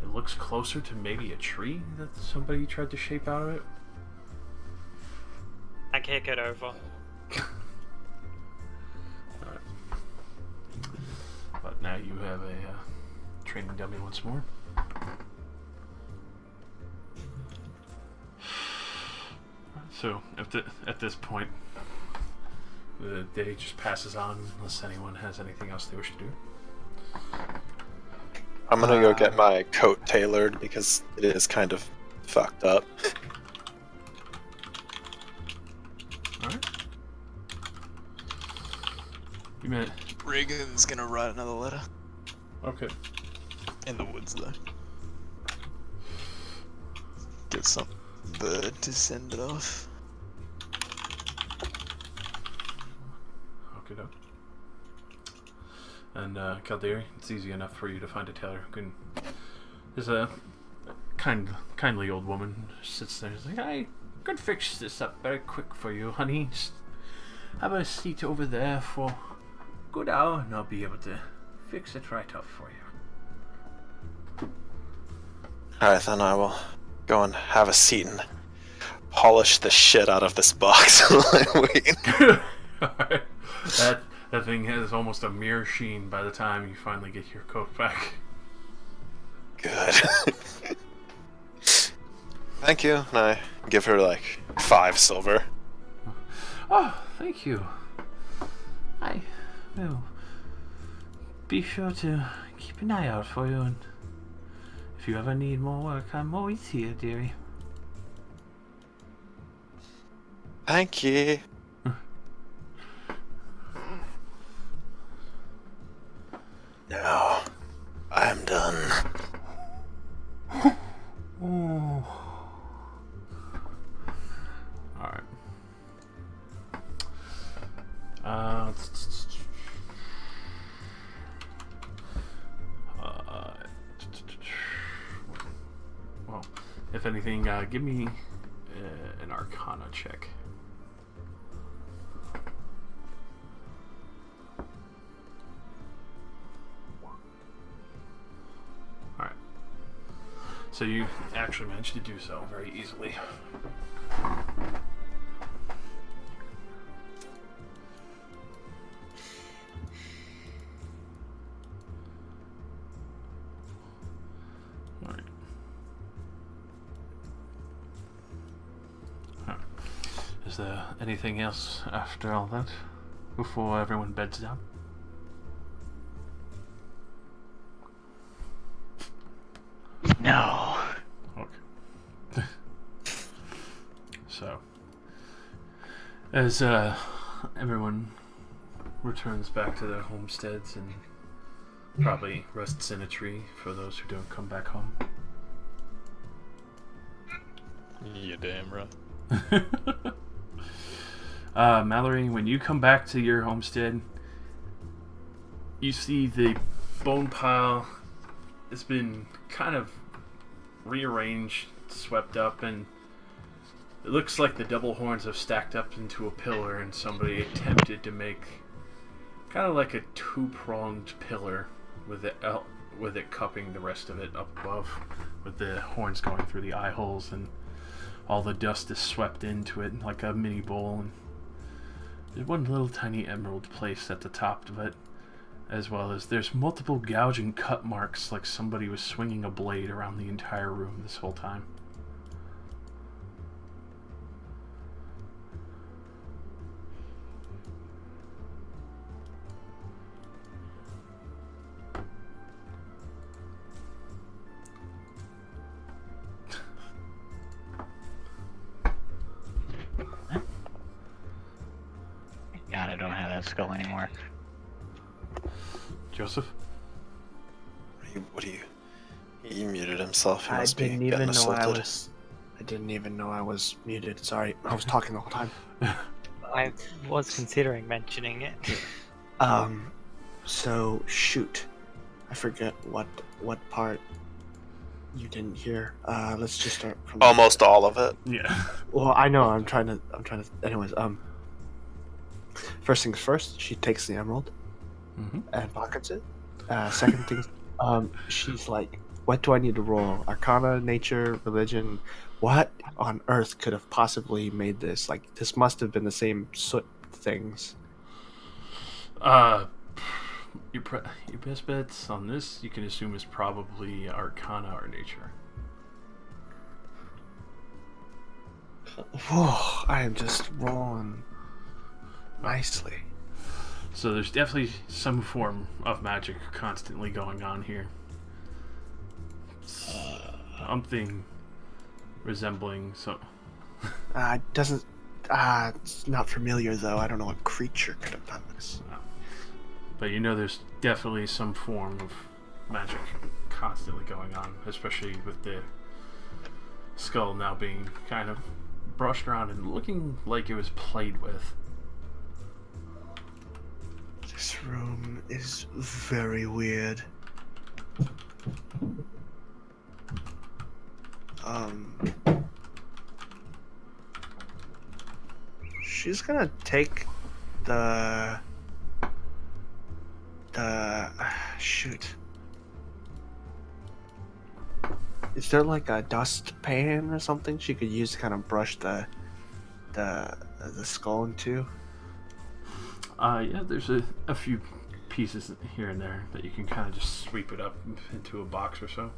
Speaker 3: it looks closer to maybe a tree that somebody tried to shape out of it.
Speaker 5: I kick it over.
Speaker 3: Alright. But now you have a training dummy once more. So at this point, the day just passes on unless anyone has anything else they wish to do.
Speaker 1: I'm gonna go get my coat tailored because it is kind of fucked up.
Speaker 3: Alright. You meant
Speaker 4: Reagan's gonna write another letter.
Speaker 3: okay.
Speaker 4: In the woods, though. Get some bird to send it off.
Speaker 3: Okay, doke. And Calderi, it's easy enough for you to find a tailor who can. There's a kindly old woman who sits there. She's like, I could fix this up very quick for you, honey. Just have a seat over there for a good hour, and I'll be able to fix it right up for you.
Speaker 1: Alright, then I will go and have a seat and polish the shit out of this box while I wait.
Speaker 3: Alright. That thing has almost a mirror sheen by the time you finally get your coat back.
Speaker 1: Good. Thank you. And I give her like 5 silver.
Speaker 3: Oh, thank you. I will be sure to keep an eye out for you, and if you ever need more work, I'm always here, dearie.
Speaker 1: Thank you. Now, I'm done.
Speaker 3: Oh. Alright. Well, if anything, give me an Arcana check. Alright. So you actually managed to do so very easily. Alright. Alright. Is there anything else after all that? Before everyone beds down?
Speaker 6: No.
Speaker 3: Okay. So, as everyone returns back to their homesteads and probably rests in a tree for those who don't come back home.
Speaker 4: You damn right.
Speaker 3: Mallory, when you come back to your homestead, you see the bone pile has been kind of rearranged, swept up, and it looks like the double horns have stacked up into a pillar, and somebody attempted to make kind of like a 2-pronged pillar with it cupping the rest of it up above, with the horns going through the eye holes, and all the dust is swept into it like a mini bowl. And there's one little tiny emerald placed at the top of it, as well as there's multiple gouge and cut marks like somebody was swinging a blade around the entire room this whole time.
Speaker 6: God, I don't have that skull anymore.
Speaker 3: Joseph?
Speaker 1: What do you? He muted himself. He
Speaker 2: I
Speaker 1: must be
Speaker 2: didn't even
Speaker 1: getting
Speaker 2: know I
Speaker 1: assaulted.
Speaker 2: was. I didn't even know I was muted. Sorry, I was talking the whole time.
Speaker 5: I was considering mentioning it.
Speaker 2: So shoot, I forget what part you didn't hear. Let's just start from.
Speaker 1: Almost all of it.
Speaker 3: Yeah.
Speaker 2: Well, I know. I'm trying to. Anyways, first things first. She takes the emerald
Speaker 3: Mm-hmm.
Speaker 2: and pockets it. Second thing, she's like, "What do I need to roll? Arcana, nature, religion? What on earth could have possibly made this? Like, this must have been the same soot things."
Speaker 3: Your best bets on this, you can assume, is probably Arcana or nature.
Speaker 2: Whoa! I am just rolling nicely.
Speaker 3: So there's definitely some form of magic constantly going on here. Something resembling so.
Speaker 2: Doesn't. It's not familiar though. I don't know what creature could have done this.
Speaker 3: But you know there's definitely some form of magic constantly going on, especially with the skull now being kind of brushed around and looking like it was played with.
Speaker 2: This room is very weird. She's gonna take the shoot. Is there like a dust pan or something she could use to kind of brush the skull into?
Speaker 3: Yeah, there's a few pieces here and there that you can kind of just sweep it up into a box or so.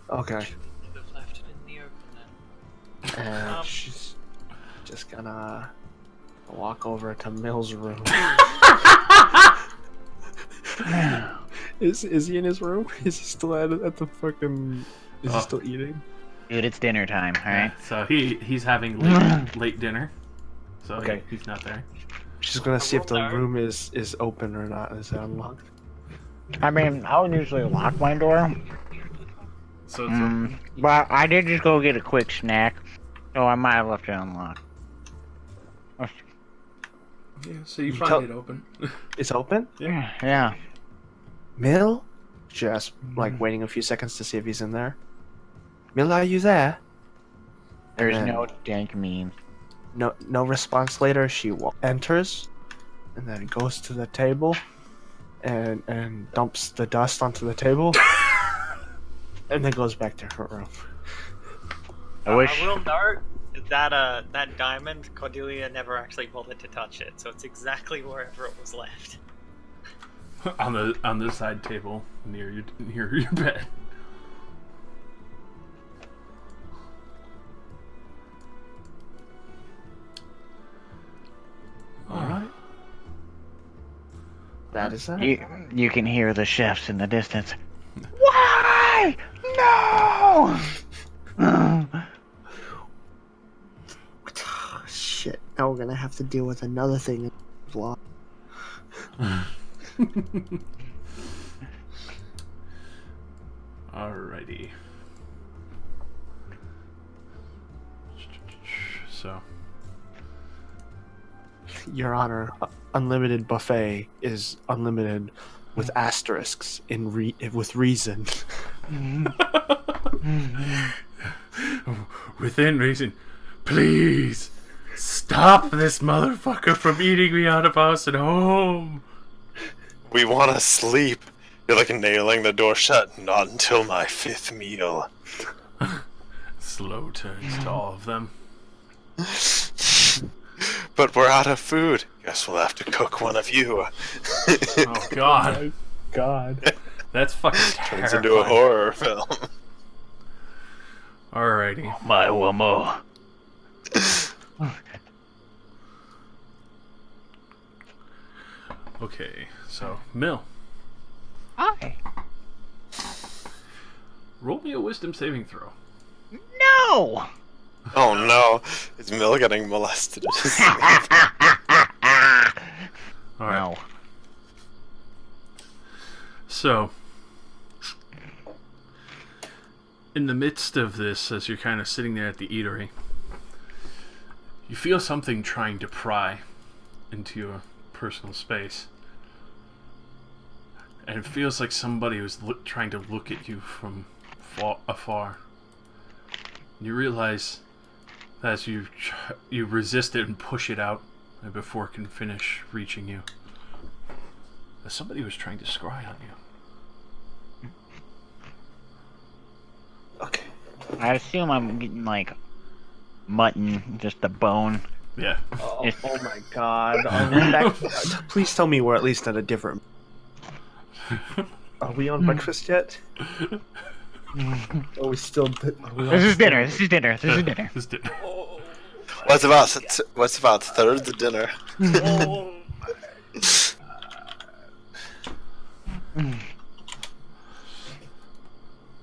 Speaker 2: Okay.
Speaker 5: Should have left it in the open then.
Speaker 2: She's just gonna walk over to Mill's room. Is he in his room? Is he still at the fucking? Is he still eating?
Speaker 6: Dude, it's dinner time, alright?
Speaker 3: So he's having late dinner. So
Speaker 2: Okay.
Speaker 3: he's not there.
Speaker 2: She's gonna see if the
Speaker 5: Roll
Speaker 2: room is open or not. Is it unlocked?
Speaker 6: I mean, I would usually lock my door.
Speaker 3: So it's
Speaker 6: But I did just go get a quick snack, so I might have left it unlocked.
Speaker 3: yeah, so you
Speaker 2: You
Speaker 3: find
Speaker 2: tell-
Speaker 3: it open.
Speaker 2: It's open.
Speaker 6: Yeah.
Speaker 2: Mill? Just like waiting a few seconds to see if he's in there. Mill, are you there?
Speaker 6: There's
Speaker 2: And then
Speaker 6: no dank meme.
Speaker 2: no response later. She enters, and then goes to the table, and dumps the dust onto the table, and then goes back to her room.
Speaker 6: I wish.
Speaker 5: I will note that that diamond, Cordelia never actually bothered to touch it, so it's exactly wherever it was left.
Speaker 3: on the side table near your bed. All right.
Speaker 2: That is that.
Speaker 6: You can hear the chefs in the distance. Why? No!
Speaker 2: Shit. Now we're gonna have to deal with another thing in the vlog.
Speaker 3: Alrighty. So,
Speaker 2: Your Honor, unlimited buffet is unlimited with asterisks with reason.
Speaker 3: within reason, please stop this motherfucker from eating me out of house and home.
Speaker 1: We want to sleep. You're like nailing the door shut. Not until my 5th meal.
Speaker 3: Slow turns to all of them.
Speaker 1: But we're out of food. Guess we'll have to cook one of you.
Speaker 3: Oh God,
Speaker 2: God.
Speaker 3: that's fucking
Speaker 1: Turns into a
Speaker 3: terrifying.
Speaker 1: horror film.
Speaker 3: Alrighty.
Speaker 6: My womo.
Speaker 3: Okay, so Mill,
Speaker 6: Hi.
Speaker 3: roll me a wisdom saving throw.
Speaker 6: No!
Speaker 1: Oh no. Is Mill getting molested?
Speaker 3: All right.
Speaker 6: No.
Speaker 3: So, in the midst of this, as you're kind of sitting there at the eatery, you feel something trying to pry into your personal space. And it feels like somebody was trying to look at you from afar. You realize that as you resist it and push it out, and before it can finish reaching you, that somebody was trying to scry on you.
Speaker 2: Okay.
Speaker 6: I assume I'm getting like mutton, just the bone.
Speaker 3: Yeah.
Speaker 2: Oh,
Speaker 6: Yes.
Speaker 2: oh my God. Are we back? Please tell me we're at least at a different. Are we on breakfast yet? Are we still?
Speaker 6: This is dinner. This is dinner. This is dinner.
Speaker 3: This did-
Speaker 1: What's about third dinner?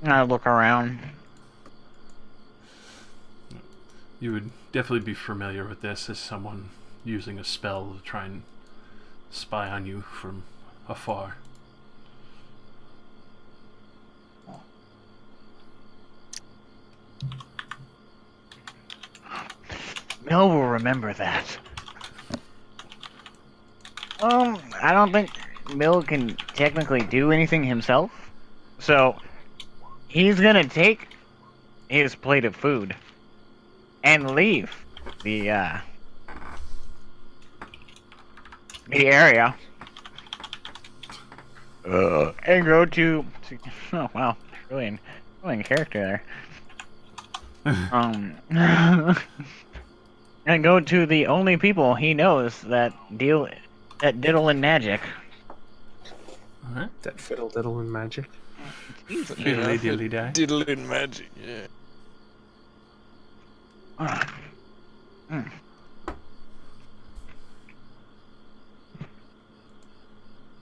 Speaker 6: I look around.
Speaker 3: You would definitely be familiar with this as someone using a spell to try and spy on you from afar.
Speaker 6: Mel will remember that. I don't think Mill can technically do anything himself. So he's gonna take his plate of food and leave the area. And go to oh wow, really in character there. And go to the only people he knows that diddle in magic.
Speaker 3: Alright.
Speaker 2: That fiddle diddle and magic.
Speaker 3: Diddly diddly die.
Speaker 4: Diddle in magic, yeah.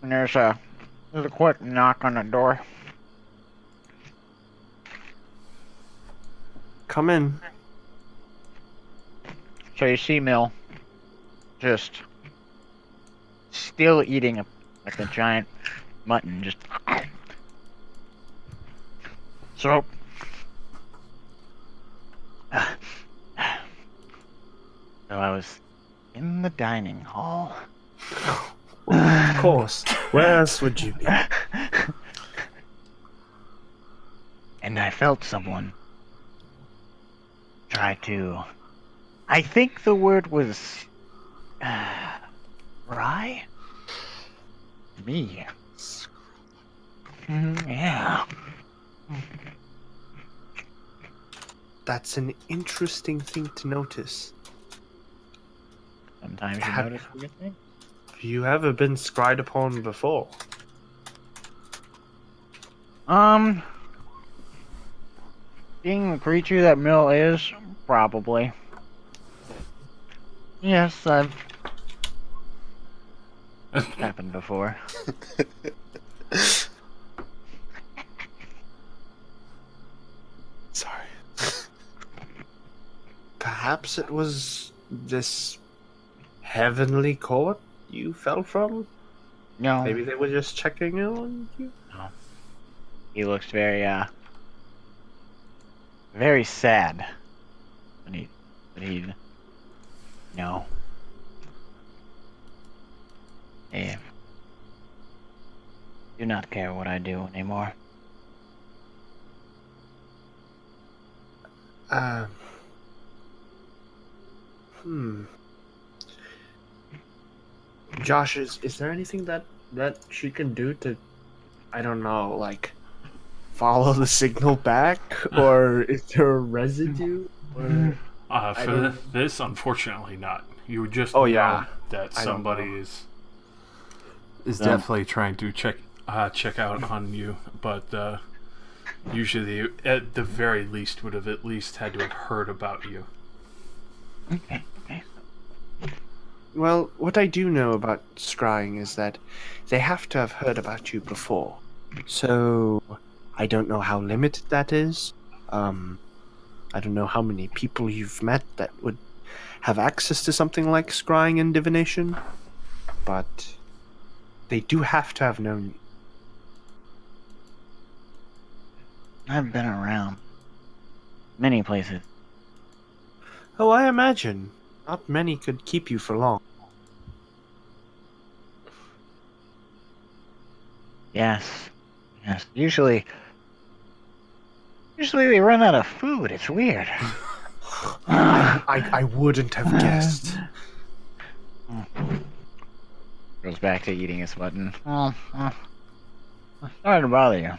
Speaker 6: And there's a quick knock on the door.
Speaker 2: Come in.
Speaker 6: So you see Mill just still eating like a giant mutton, just so I was in the dining hall.
Speaker 2: Of course. Where else would you be?
Speaker 6: And I felt someone try to. I think the word was rye? Me. Yeah.
Speaker 2: That's an interesting thing to notice.
Speaker 6: Sometimes you
Speaker 2: Have-
Speaker 6: notice weird things.
Speaker 2: Have you ever been scryed upon before?
Speaker 6: Being the creature that Mill is, probably. Yes, I've happened before.
Speaker 2: Sorry. Perhaps it was this heavenly court you fell from?
Speaker 6: No,
Speaker 2: Maybe they were just checking in on you?
Speaker 6: he looks very sad. But no. I do not care what I do anymore.
Speaker 2: Josh, is there anything that she can do to, I don't know, like, follow the signal back? Or is there a residue? Or...
Speaker 3: For
Speaker 2: don't-
Speaker 3: this, unfortunately not. You would just
Speaker 2: Oh,
Speaker 3: know
Speaker 2: yeah.
Speaker 3: that
Speaker 2: I don't
Speaker 3: somebody
Speaker 2: know.
Speaker 3: is
Speaker 6: Yeah.
Speaker 3: definitely trying to check out on you, but usually at the very least would have at least had to have heard about you.
Speaker 6: Okay.
Speaker 2: Well, what I do know about scrying is that they have to have heard about you before. So, I don't know how limited that is. I don't know how many people you've met that would have access to something like scrying and divination. But they do have to have known you.
Speaker 6: I've been around many places.
Speaker 2: Oh, I imagine. Not many could keep you for long.
Speaker 6: Yes. Usually we run out of food. It's weird.
Speaker 2: I wouldn't have guessed.
Speaker 6: Goes back to eating his mutton. Sorry to bother you.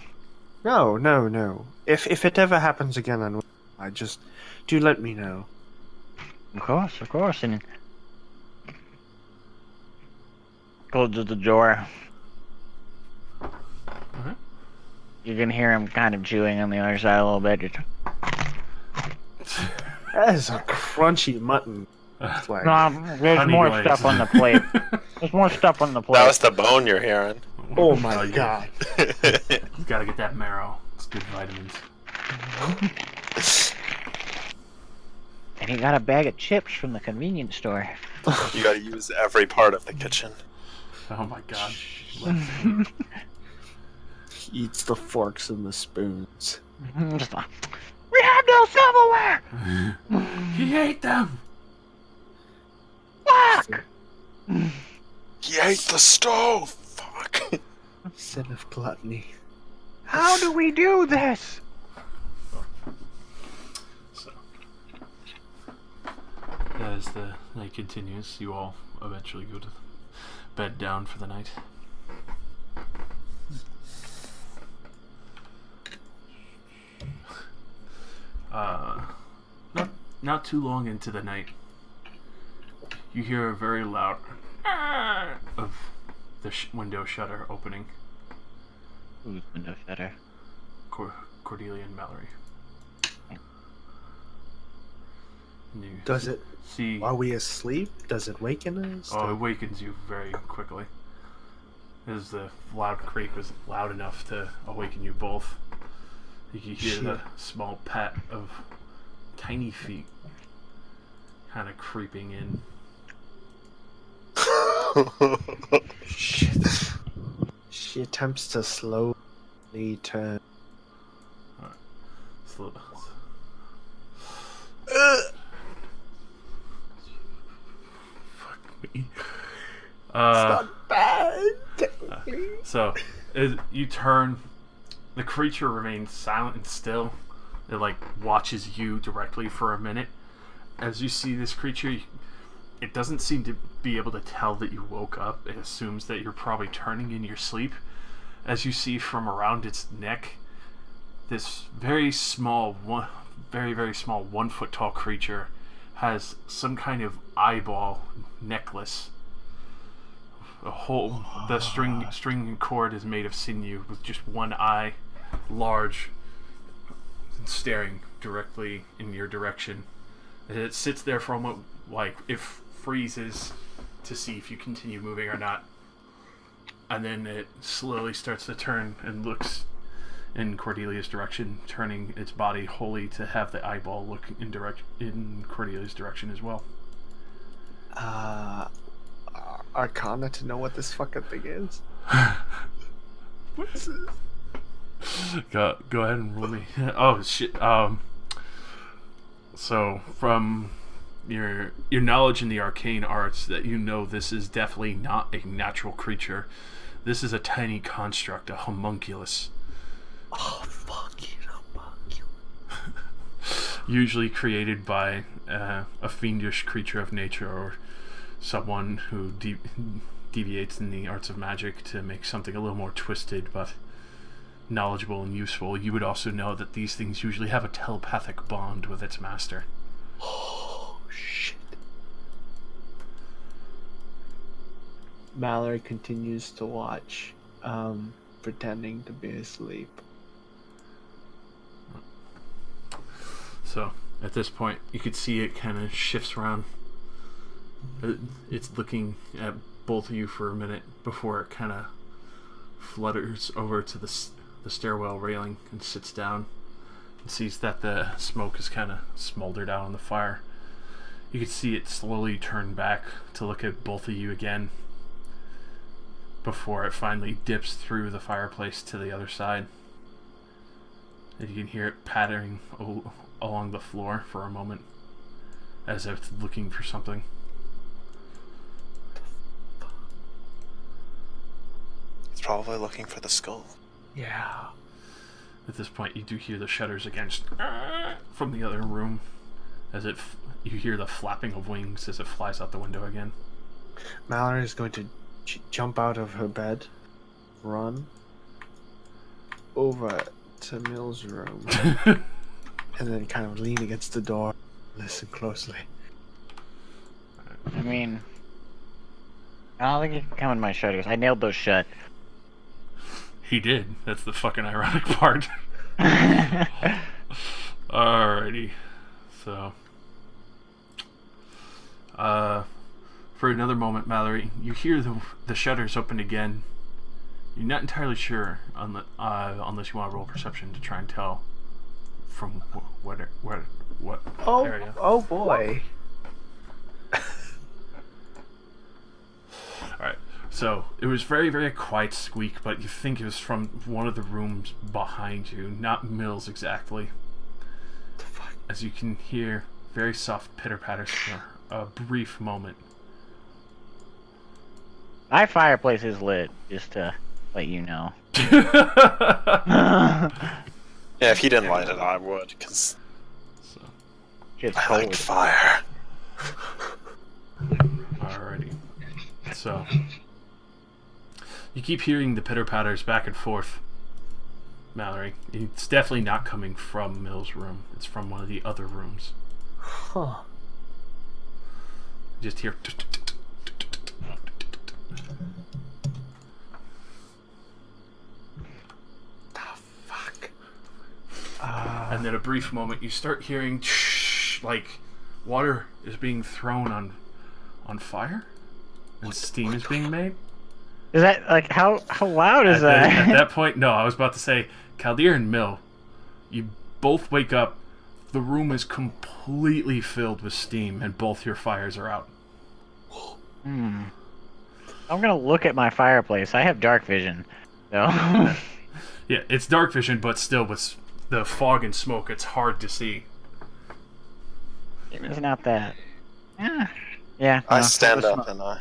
Speaker 2: No. If it ever happens again, I just do let me know.
Speaker 6: Of course, and closes the door.
Speaker 3: Alright.
Speaker 6: You can hear him kind of chewing on the other side a little bit.
Speaker 2: That is a crunchy mutton flag.
Speaker 6: No, there's
Speaker 3: Honey
Speaker 6: more
Speaker 3: glaze.
Speaker 6: stuff on the plate. There's more stuff on the plate.
Speaker 1: That was the bone you're hearing.
Speaker 2: Oh my
Speaker 3: Tell you.
Speaker 2: god.
Speaker 3: You gotta get that marrow. It's good vitamins.
Speaker 6: And he got a bag of chips from the convenience store.
Speaker 1: You gotta use every part of the kitchen.
Speaker 3: Oh my god.
Speaker 2: He eats the forks and the spoons.
Speaker 6: Just like, we have no silverware!
Speaker 3: He ate them!
Speaker 6: Fuck!
Speaker 1: He ate the stove! Fuck.
Speaker 2: Sin of gluttony.
Speaker 6: How do we do this?
Speaker 3: So, as the night continues, you all eventually go to bed down for the night. Not too long into the night, you hear a very loud of the window shutter opening.
Speaker 6: Who's window shutter?
Speaker 3: Cordelia and Mallory. And you
Speaker 2: Does it,
Speaker 3: see?
Speaker 2: while we asleep, does it waken us?
Speaker 3: Oh, it awakens you very quickly. As the loud creak was loud enough to awaken you both. You can hear the small pat of tiny feet kind of creeping in.
Speaker 2: Shit. She attempts to slowly turn.
Speaker 3: Slow. Fuck me.
Speaker 2: It's not bad.
Speaker 3: So, as you turn, the creature remains silent and still. It watches you directly for a minute. As you see this creature, it doesn't seem to be able to tell that you woke up. It assumes that you're probably turning in your sleep. As you see from around its neck, this very small, very small 1 foot tall creature has some kind of eyeball necklace. The string cord is made of sinew with just one eye, large, staring directly in your direction. It sits there for a moment, it freezes to see if you continue moving or not, and then it slowly starts to turn and looks in Cordelia's direction, turning its body wholly to have the eyeball look in Cordelia's direction as well.
Speaker 2: Arcana to know what this fucking thing is. What is this?
Speaker 3: Go ahead and roll me. Oh shit. So from your knowledge in the arcane arts, that you know this is definitely not a natural creature. This is a tiny construct, a homunculus.
Speaker 2: Oh, fucking homunculus.
Speaker 3: Usually created by a fiendish creature of nature or someone who deviates in the arts of magic to make something a little more twisted but knowledgeable and useful. You would also know that these things usually have a telepathic bond with its master.
Speaker 2: Oh, shit. Mallory continues to watch, pretending to be asleep.
Speaker 3: So, at this point, you could see it kind of shifts around. It's looking at both of you for a minute before it kind of flutters over to the stairwell railing and sits down and sees that the smoke is kind of smoldered out on the fire. You can see it slowly turn back to look at both of you again before it finally dips through the fireplace to the other side. And you can hear it pattering along the floor for a moment as if it's looking for something.
Speaker 1: It's probably looking for the skull.
Speaker 2: Yeah.
Speaker 3: At this point, you do hear the shutters again from the other room, as you hear the flapping of wings as it flies out the window again.
Speaker 2: Mallory is going to jump out of her bed, run over to Mill's room, and then kind of lean against the door, listen closely.
Speaker 6: I mean, I don't think you can come in my shutters. I nailed those shut.
Speaker 3: He did. That's the fucking ironic part. Alrighty. So, for another moment, Mallory, you hear the shutters open again. You're not entirely sure unless you want to roll perception to try and tell from what area.
Speaker 2: Oh boy.
Speaker 3: Alright, so it was very, very quiet squeak, but you think it was from one of the rooms behind you, not Mills exactly.
Speaker 2: The fuck?
Speaker 3: As you can hear very soft pitter-patters for a brief moment.
Speaker 6: My fireplace is lit, just to let you know.
Speaker 1: Yeah, if he didn't light it, I would, because
Speaker 6: Shit's
Speaker 1: I
Speaker 6: cold.
Speaker 1: like fire.
Speaker 3: Alrighty. So you keep hearing the pitter patters back and forth, Mallory. It's definitely not coming from Mill's room. It's from one of the other rooms.
Speaker 2: Huh.
Speaker 3: You just hear.
Speaker 2: Fuck.
Speaker 3: And then a brief moment, you start hearing like water is being thrown on fire, and steam is being made.
Speaker 6: Is that like how loud is
Speaker 3: At
Speaker 6: that?
Speaker 3: that point, no, I was about to say, Chaldeer and Mill, you both wake up. The room is completely filled with steam, and both your fires are out.
Speaker 6: I'm gonna look at my fireplace. I have dark vision, so.
Speaker 3: Yeah, it's dark vision, but still, with the fog and smoke, it's hard to see.
Speaker 6: It's not that. Yeah.
Speaker 1: I
Speaker 6: no,
Speaker 1: stand
Speaker 6: the
Speaker 1: up
Speaker 6: smoke-
Speaker 1: and I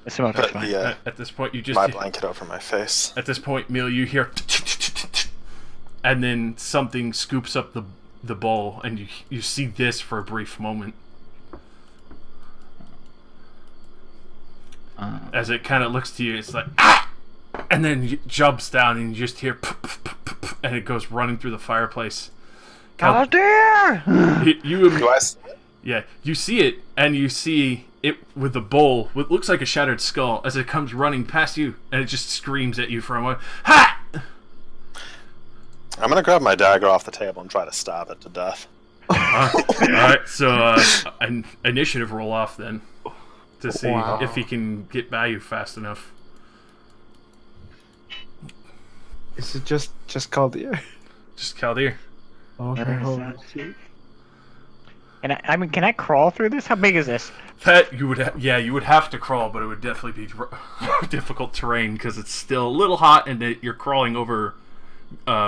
Speaker 6: The smoke is
Speaker 1: put
Speaker 6: fine.
Speaker 3: At this point, you just
Speaker 1: my blanket over my face.
Speaker 3: At this point, Mill, you hear, and then something scoops up the bowl, and you see this for a brief moment. As it kind of looks to you, it's like, ah! And then it jumps down, and you just hear, and it goes running through the fireplace.
Speaker 6: Oh dear!
Speaker 3: You
Speaker 1: Do I see it?
Speaker 3: Yeah, you see it, and you see it with the bowl, what looks like a shattered skull, as it comes running past you, and it just screams at you for a moment. Ha!
Speaker 1: I'm gonna grab my dagger off the table and try to stab it to death.
Speaker 3: Alright, so an initiative roll off then, to see
Speaker 2: Wow.
Speaker 3: if he can get by you fast enough.
Speaker 2: Is it just called the
Speaker 3: Just Chaldeer.
Speaker 2: Okay, hold
Speaker 6: Where
Speaker 2: on.
Speaker 6: Can I crawl through this? How big is this?
Speaker 3: That you would, you would have to crawl, but it would definitely be difficult terrain because it's still a little hot, and you're crawling over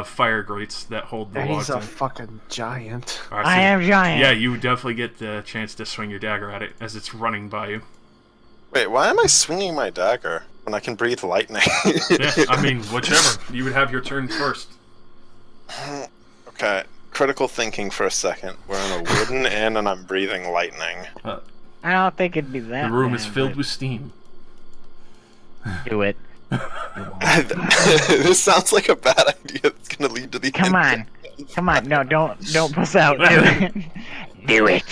Speaker 3: fire grates that hold the
Speaker 2: And
Speaker 3: logs
Speaker 2: he's a
Speaker 3: in.
Speaker 2: fucking giant.
Speaker 3: Alright,
Speaker 6: I am giant.
Speaker 3: Yeah, you would definitely get the chance to swing your dagger at it as it's running by you.
Speaker 1: Wait, why am I swinging my dagger when I can breathe lightning?
Speaker 3: Yeah, I mean, whichever. You would have your turn first.
Speaker 1: Okay, critical thinking for a second. We're in a wooden inn and I'm breathing lightning.
Speaker 6: I don't think it'd be that.
Speaker 3: The room is
Speaker 6: bad,
Speaker 3: filled
Speaker 6: but
Speaker 3: with steam.
Speaker 6: Do it.
Speaker 1: This sounds like a bad idea that's gonna lead to the
Speaker 6: Come
Speaker 1: end.
Speaker 6: on. Come on. No, don't puss out. Do it. Do it.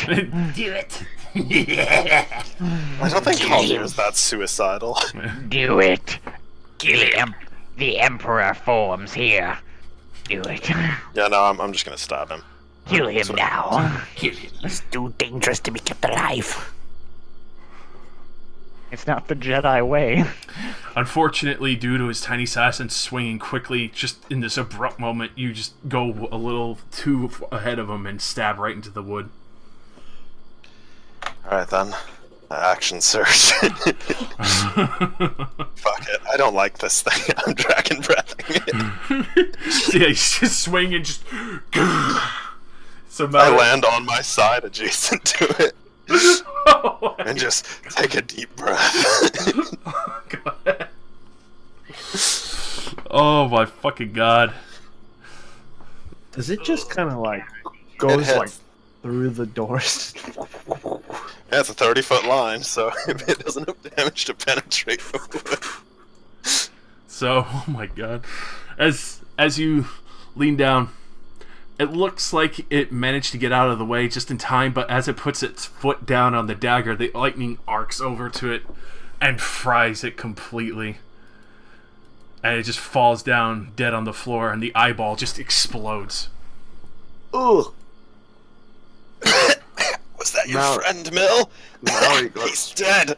Speaker 7: Do it.
Speaker 1: I don't think Haldir is that suicidal.
Speaker 6: Do it. The Emperor forms here. Do it.
Speaker 1: Yeah, no, I'm just gonna stab him.
Speaker 6: Kill him now.
Speaker 7: Kill him.
Speaker 8: It's too dangerous to be kept alive.
Speaker 6: It's not the Jedi way.
Speaker 3: Unfortunately, due to his tiny size and swinging quickly, just in this abrupt moment, you just go a little too ahead of him and stab right into the wood.
Speaker 1: Alright then. Action surge. Fuck it. I don't like this thing. I'm dragon breathing it.
Speaker 3: So yeah, he's just swinging, just. So
Speaker 1: I
Speaker 3: Mallory,
Speaker 1: land on my side adjacent to it. And just take a deep breath.
Speaker 3: God. Oh my fucking god.
Speaker 2: Does it just kind of like
Speaker 1: It
Speaker 2: goes
Speaker 1: hits.
Speaker 2: like through the doors?
Speaker 1: Yeah, it's a 30-foot line, so if it doesn't have damage to penetrate the wood.
Speaker 3: So, oh my god. As you lean down, it looks like it managed to get out of the way just in time, but as it puts its foot down on the dagger, the lightning arcs over to it and fries it completely. And it just falls down dead on the floor, and the eyeball just explodes.
Speaker 2: Ugh.
Speaker 1: Was that your
Speaker 2: Mallory.
Speaker 1: friend, Mill?
Speaker 2: Mallory goes
Speaker 1: He's dead.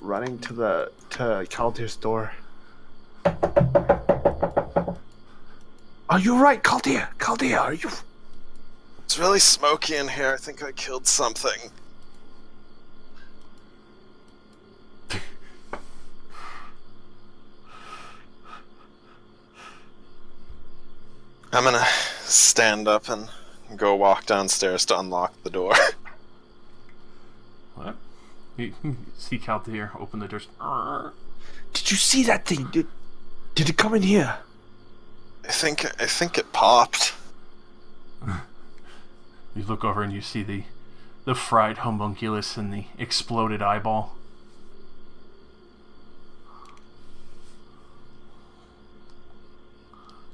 Speaker 2: running to Caldier's door. Are you right, Caldier? Caldier, are you?
Speaker 1: It's really smoky in here. I think I killed something. I'm gonna stand up and go walk downstairs to unlock the door.
Speaker 3: What? You see Chaldeer open the doors.
Speaker 2: Did you see that thing, dude? Did it come in here?
Speaker 1: I think it popped.
Speaker 3: You look over and you see the fried homunculus and the exploded eyeball.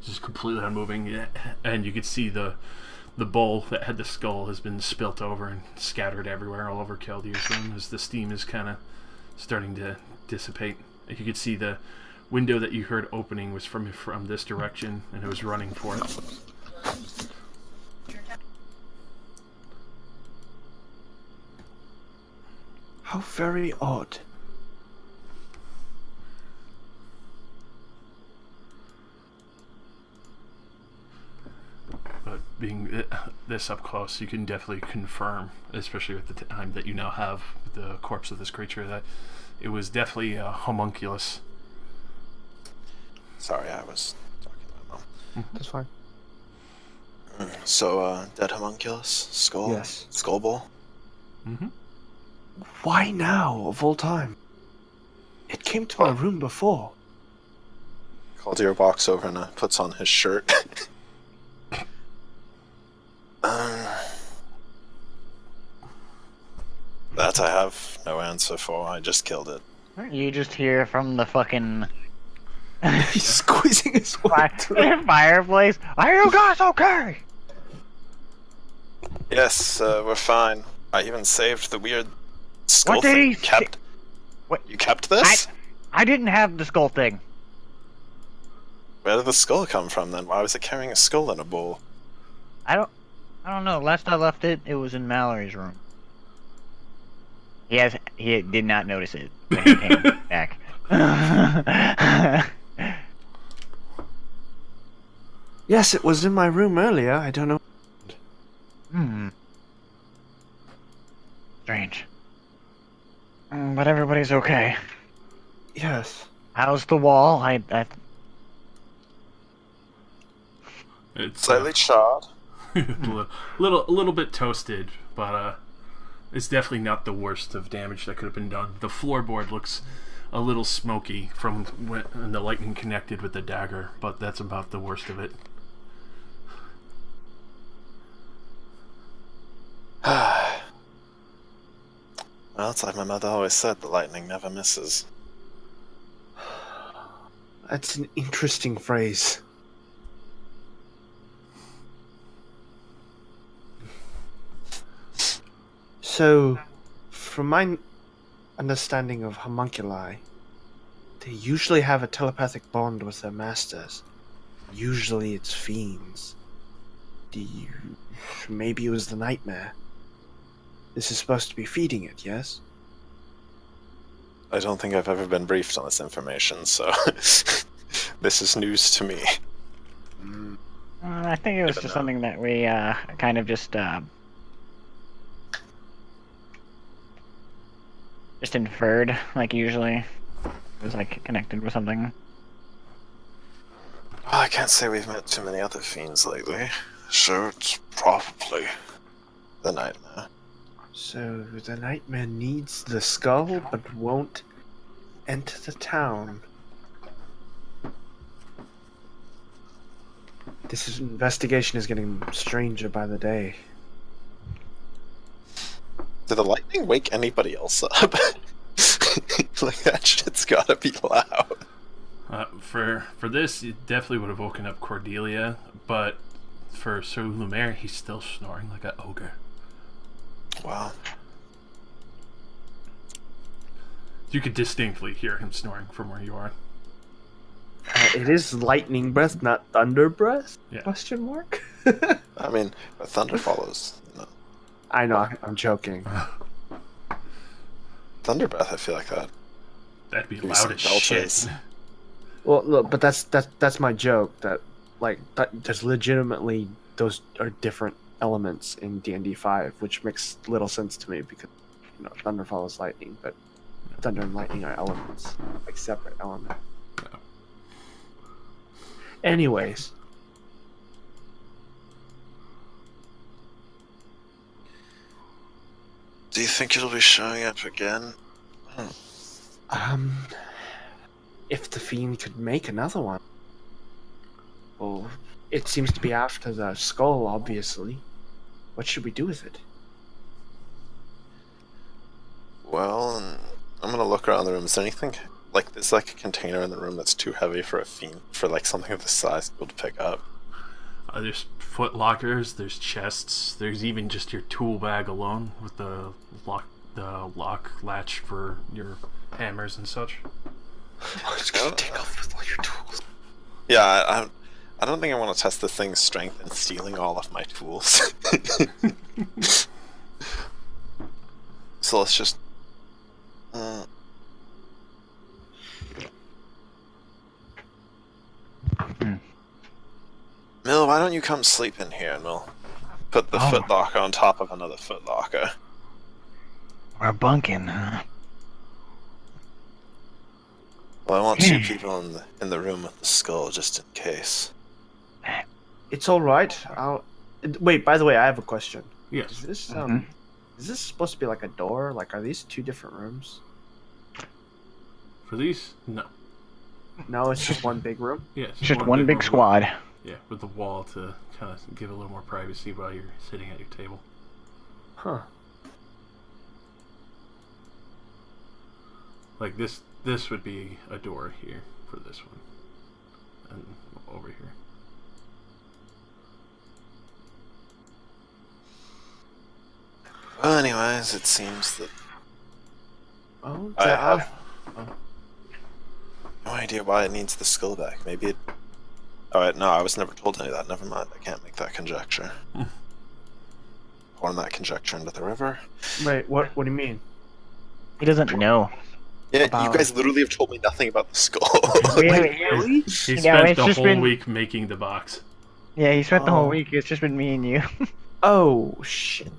Speaker 3: Just completely unmoving, and you can see the bowl that had the skull has been spilt over and scattered everywhere all over Caldier's room as the steam is kind of starting to dissipate. You could see the window that you heard opening was from this direction, and it was running for it.
Speaker 2: How very odd.
Speaker 3: But being this up close, you can definitely confirm, especially at the time that you now have the corpse of this creature, that it was definitely a homunculus.
Speaker 1: Sorry, I was talking to my mom.
Speaker 2: That's fine.
Speaker 1: So, dead homunculus? Skull?
Speaker 2: Yes.
Speaker 1: Skull bowl?
Speaker 3: Mm-hmm.
Speaker 2: Why now, of all time? It came to my room before.
Speaker 1: Caldier walks over and puts on his shirt. That I have no answer for. I just killed it.
Speaker 6: You just hear from the fucking
Speaker 2: He's squeezing his way through.
Speaker 6: fireplace. Are you guys okay?
Speaker 1: Yes, we're fine. I even saved the weird skull
Speaker 6: What did
Speaker 1: thing.
Speaker 6: he
Speaker 1: Kept.
Speaker 6: What?
Speaker 1: You kept this?
Speaker 6: I didn't have the skull thing.
Speaker 1: Where did the skull come from then? Why was it carrying a skull in a bowl?
Speaker 6: I don't know. Last I left it, it was in Mallory's room. He did not notice it when he came back.
Speaker 2: Yes, it was in my room earlier. I don't know.
Speaker 6: Strange. But everybody's okay.
Speaker 2: Yes.
Speaker 6: How's the wall?
Speaker 3: It's
Speaker 1: Slightly charred.
Speaker 3: a little bit toasted, but it's definitely not the worst of damage that could have been done. The floorboard looks a little smoky from when the lightning connected with the dagger, but that's about the worst of it.
Speaker 1: Well, it's like my mother always said, the lightning never misses.
Speaker 2: That's an interesting phrase. So, from my understanding of homunculi, they usually have a telepathic bond with their masters. Usually it's fiends. Maybe it was the nightmare. This is supposed to be feeding it, yes?
Speaker 1: I don't think I've ever been briefed on this information, so this is news to me.
Speaker 6: I think it was just something that we kind of just inferred, like usually. It was like connected with something.
Speaker 1: Well, I can't say we've met too many other fiends lately. So it's probably the nightmare.
Speaker 2: So the nightmare needs the skull, but won't enter the town. Investigation is getting stranger by the day.
Speaker 1: Did the lightning wake anybody else up? Like, that shit's gotta be loud.
Speaker 3: For this, it definitely would have woken up Cordelia, but for Sir Lumiere, he's still snoring like an ogre.
Speaker 1: Wow.
Speaker 3: You could distinctly hear him snoring from where you are.
Speaker 2: It is lightning breath, not thunder breath?
Speaker 3: Yeah.
Speaker 2: Question mark?
Speaker 1: I mean, thunder follows. No.
Speaker 2: I know, I'm joking.
Speaker 1: Thunder breath, I feel like
Speaker 3: That'd be
Speaker 1: Give me
Speaker 3: loud
Speaker 1: some
Speaker 3: as
Speaker 1: belches.
Speaker 3: shit.
Speaker 2: Well, look, but that's my joke. That there's legitimately those are different elements in D&D 5, which makes little sense to me because thunder follows lightning, but thunder and lightning are elements, like separate elements.
Speaker 3: Yeah.
Speaker 2: Anyways,
Speaker 1: Do you think it'll be showing up again?
Speaker 2: if the fiend could make another one. Well, it seems to be after the skull, obviously. What should we do with it?
Speaker 1: Well, I'm gonna look around the room. Is there anything like there's like a container in the room that's too heavy for a fiend for like something of this size to be able to pick up?
Speaker 3: There's foot lockers, there's chests, there's even just your tool bag alone with the lock latch for your hammers and such.
Speaker 2: Oh, it's gonna take off with all your tools.
Speaker 1: Yeah, I don't think I want to test the thing's strength in stealing all of my tools. So let's just. Mill, why don't you come sleep in here and we'll put the footlocker on top of another footlocker.
Speaker 6: We're bunking, huh?
Speaker 1: Well, I want 2 people in the room with the skull just in case.
Speaker 2: It's all right. Wait. By the way, I have a question.
Speaker 3: Yes.
Speaker 2: Is this
Speaker 6: Mhm.
Speaker 2: is this supposed to be like a door? Like, are these 2 different rooms?
Speaker 3: For these? No.
Speaker 2: No, it's just one big room.
Speaker 3: Yeah, it's
Speaker 6: It's just one big
Speaker 3: room.
Speaker 6: squad.
Speaker 3: Yeah, with the wall to kind of give a little more privacy while you're sitting at your table.
Speaker 2: Huh.
Speaker 3: Like this would be a door here for this one. And over here.
Speaker 1: Well, anyways, it seems that
Speaker 2: Oh,
Speaker 1: I have no idea why it needs the skull back. Maybe it. Alright, no, I was never told any of that. Never mind, I can't make that conjecture. Pouring that conjecture into the river.
Speaker 2: Wait, what do you mean?
Speaker 6: He doesn't know.
Speaker 1: Yeah,
Speaker 2: About-
Speaker 1: you guys literally have told me nothing about the skull.
Speaker 3: He spent
Speaker 6: it's
Speaker 3: the
Speaker 6: just
Speaker 3: whole
Speaker 6: been-
Speaker 3: week making the box.
Speaker 6: Yeah, he spent the
Speaker 2: Oh.
Speaker 6: whole week. It's just been me and you.
Speaker 2: Oh shit.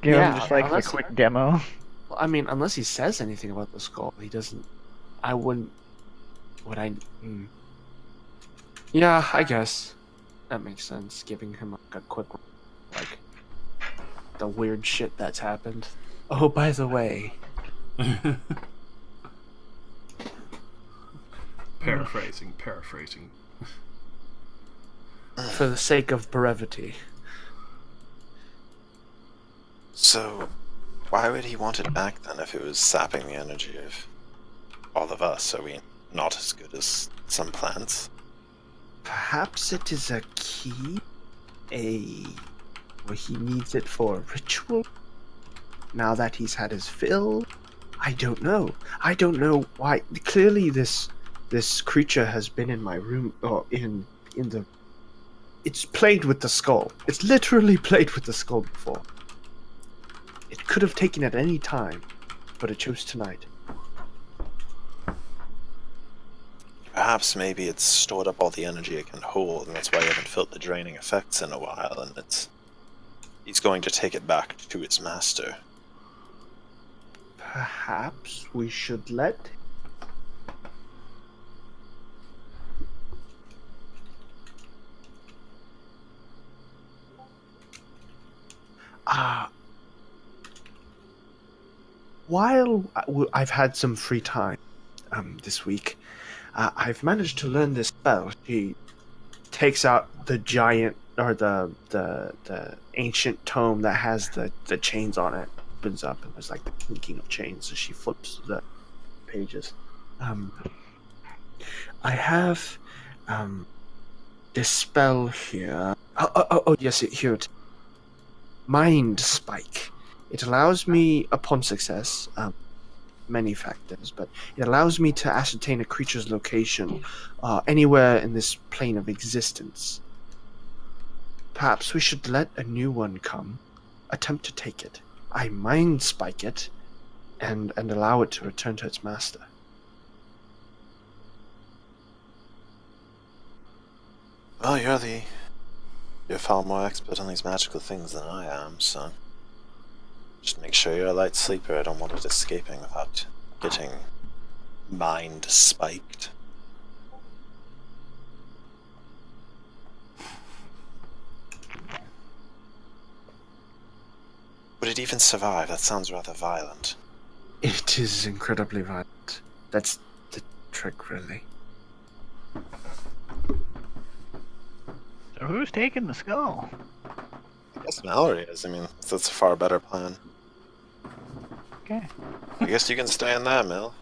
Speaker 6: Give
Speaker 2: Yeah,
Speaker 6: him just like a
Speaker 2: unless-
Speaker 6: quick demo.
Speaker 2: Well, I mean, unless he says anything about the skull, he doesn't. I wouldn't. Would I? Yeah, I guess that makes sense. Giving him like a quick, like, the weird shit that's happened. Oh, by the way,
Speaker 3: Paraphrasing.
Speaker 2: for the sake of brevity,
Speaker 1: So, why would he want it back then if it was sapping the energy of all of us? Are we not as good as some plants?
Speaker 2: perhaps it is a key. Or he needs it for a ritual. Now that he's had his fill, I don't know. I don't know why. Clearly, this creature has been in my room, or in the. It's played with the skull. It's literally played with the skull before. It could have taken at any time, but it chose tonight.
Speaker 1: Perhaps maybe it's stored up all the energy it can hold, and that's why you haven't felt the draining effects in a while, and he's going to take it back to its master.
Speaker 2: Perhaps we should let. While I've had some free time this week, I've managed to learn this spell. She takes out the giant, or the ancient tome that has the chains on it, opens up, and there's like the clinking of chains as she flips the pages. I have this spell here. Oh yes, here it. Mind Spike. It allows me, upon success, many factors, but it allows me to ascertain a creature's location anywhere in this plane of existence. Perhaps we should let a new one come, attempt to take it. I mind spike it, and allow it to return to its master.
Speaker 1: Well, you're far more expert on these magical things than I am, so just make sure you're a light sleeper. I don't want it escaping without getting mind spiked. Would it even survive? That sounds rather violent.
Speaker 2: It is incredibly violent. That's the trick, really.
Speaker 6: So who's taking the skull?
Speaker 1: I guess Mallory is. I mean, that's a far better plan.
Speaker 6: Okay.
Speaker 1: I guess you can stay in that, Mel.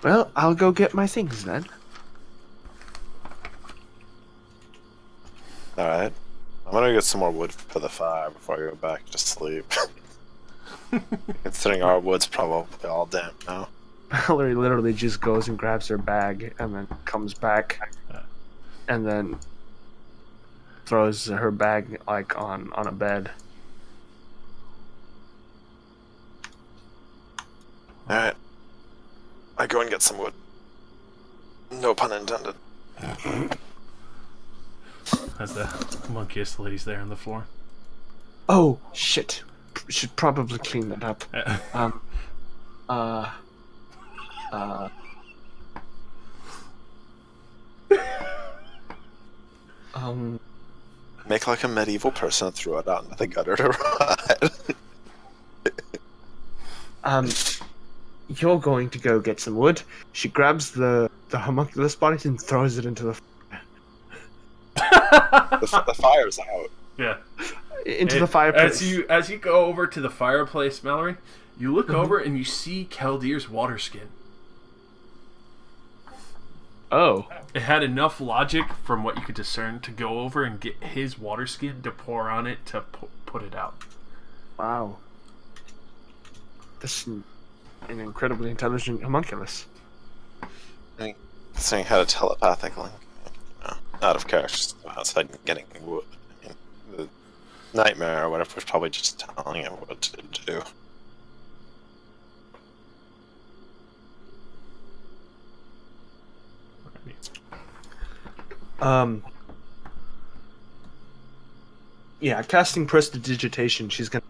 Speaker 2: Well, I'll go get my things then.
Speaker 1: Alright. I'm gonna get some more wood for the fire before I go back to sleep. Considering our wood's probably all damp now.
Speaker 2: Mallory literally just goes and grabs her bag and then comes back and then throws her bag like on a bed.
Speaker 1: Alright. I go and get some wood. No pun intended.
Speaker 3: As the monkiest lays there on the floor.
Speaker 2: Oh shit! Should probably clean that up.
Speaker 1: Make like a medieval person and throw it out into the gutter to rot.
Speaker 2: You're going to go get some wood. She grabs the homunculus body and throws it into the
Speaker 1: The fire's out.
Speaker 3: Yeah.
Speaker 2: the fireplace.
Speaker 3: As you go over to the fireplace, Mallory, you look over and you see Keldeer's water skin.
Speaker 2: Oh.
Speaker 3: It had enough logic from what you could discern to go over and get his water skin to pour on it to put it out.
Speaker 2: Wow. This is an incredibly intelligent homunculus.
Speaker 1: Saying had a telepathic link. Out of character, outside getting wood. I mean, the nightmare or whatever was probably just telling him what to do.
Speaker 2: Yeah, casting prestidigitation, she's gonna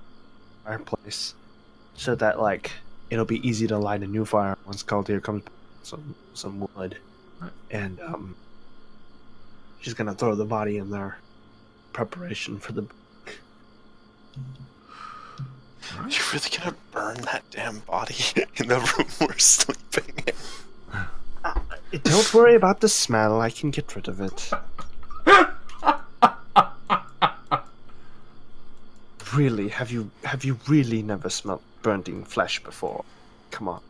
Speaker 2: fireplace so that like it'll be easy to light a new fire once Kaldir comes back with some wood. And she's gonna throw the body in there. Preparation for the
Speaker 1: You really gonna burn that damn body in the room we're sleeping in?
Speaker 2: Don't worry about the smell, I can get rid of it. Really, have you really never smelled burning flesh before? Come on.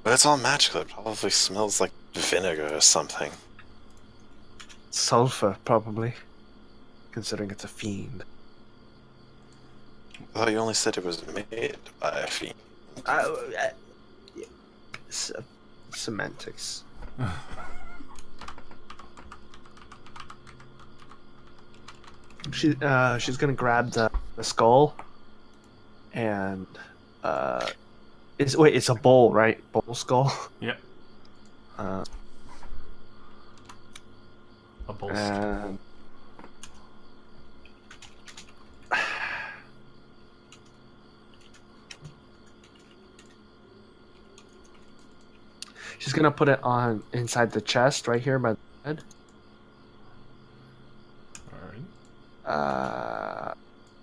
Speaker 1: But it's all magical. It probably smells like vinegar or something.
Speaker 2: Sulfur, probably. Considering it's a fiend.
Speaker 1: Well, you only said it was made by a fiend.
Speaker 2: Semantics. She's gonna grab the skull and it's a bowl, right? Bowl skull.
Speaker 3: Yep. A bowl.
Speaker 2: And she's gonna put it on inside the chest right here by the bed.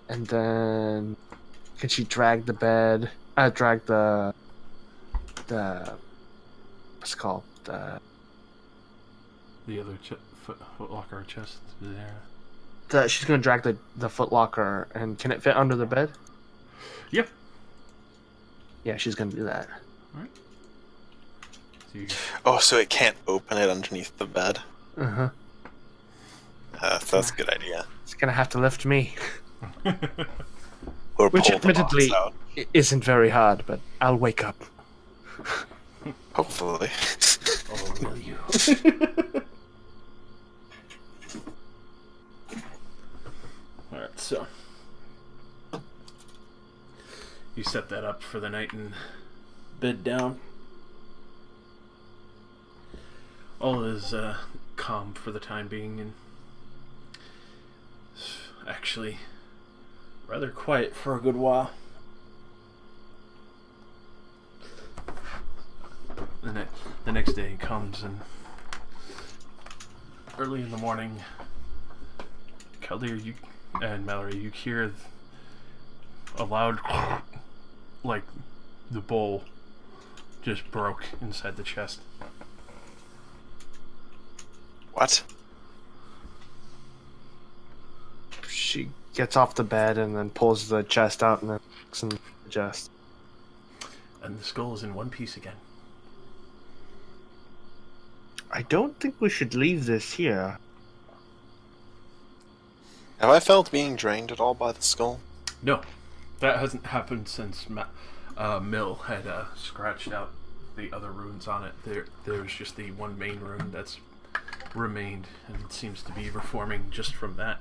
Speaker 2: And then can she drag the bed? Drag the what's it called?
Speaker 3: The other footlocker chest there.
Speaker 2: She's gonna drag the footlocker, and can it fit under the bed?
Speaker 3: Yep.
Speaker 2: Yeah, she's gonna do that.
Speaker 3: Alright.
Speaker 1: Oh, so it can't open it underneath the bed?
Speaker 2: Uh-huh.
Speaker 1: That's a good idea.
Speaker 2: It's gonna have to lift me.
Speaker 1: Or
Speaker 2: Which
Speaker 1: pull the box
Speaker 2: admittedly
Speaker 1: out.
Speaker 2: isn't very hard, but I'll wake up.
Speaker 1: Hopefully.
Speaker 3: Oh, will you? Alright, so you set that up for the night and bed down. All is calm for the time being, and actually rather quiet for a good while. the next day comes, and early in the morning, Kaldir, you and Mallory, you hear a loud, like the bowl just broke inside the chest.
Speaker 1: What?
Speaker 2: She gets off the bed and then pulls the chest out and then looks in the chest.
Speaker 3: And the skull is in one piece again.
Speaker 2: I don't think we should leave this here.
Speaker 1: Have I felt being drained at all by the skull?
Speaker 3: No, that hasn't happened since Mill had scratched out the other runes on it. There's just the one main rune that's remained, and it seems to be reforming just from that.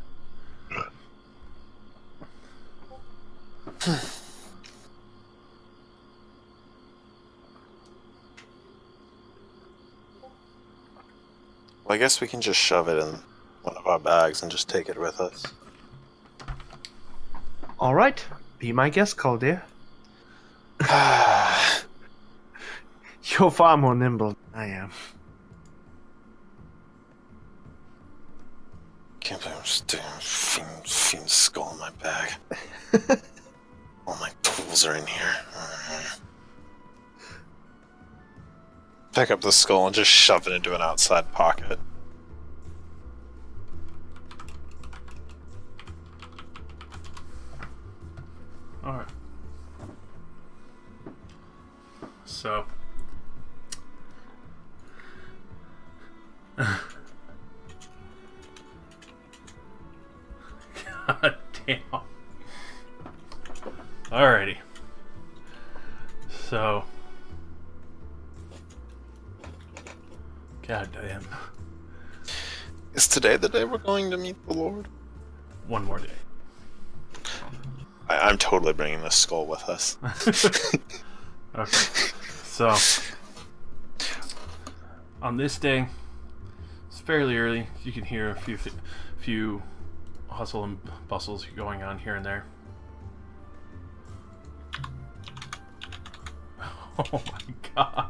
Speaker 1: Well, I guess we can just shove it in one of our bags and just take it with us.
Speaker 2: Alright, be my guest, Kaldir. You're far more nimble than I am.
Speaker 1: Can't believe I'm just doing a fiend skull in my bag. All my tools are in here. Pick up the skull and just shove it into an outside pocket.
Speaker 3: Alright. So. God damn. Alrighty. So. God damn.
Speaker 1: Is today the day we're going to meet the Lord?
Speaker 3: One more day.
Speaker 1: I'm totally bringing this skull with us.
Speaker 3: Okay. So, on this day, it's fairly early. You can hear a few hustle and bustles going on here and there. Oh my god.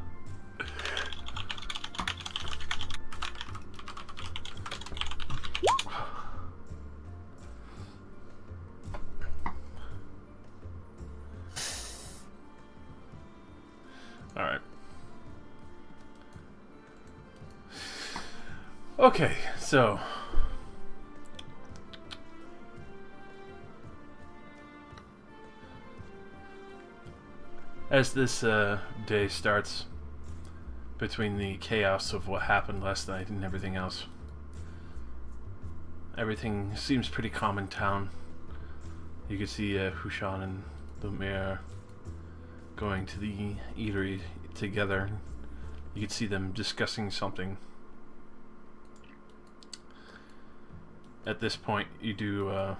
Speaker 3: Alright. Okay, so as this day starts, between the chaos of what happened last night and everything else, everything seems pretty calm in town. You can see Hushan and Lumiere going to the eatery together. You can see them discussing something. At this point, you do,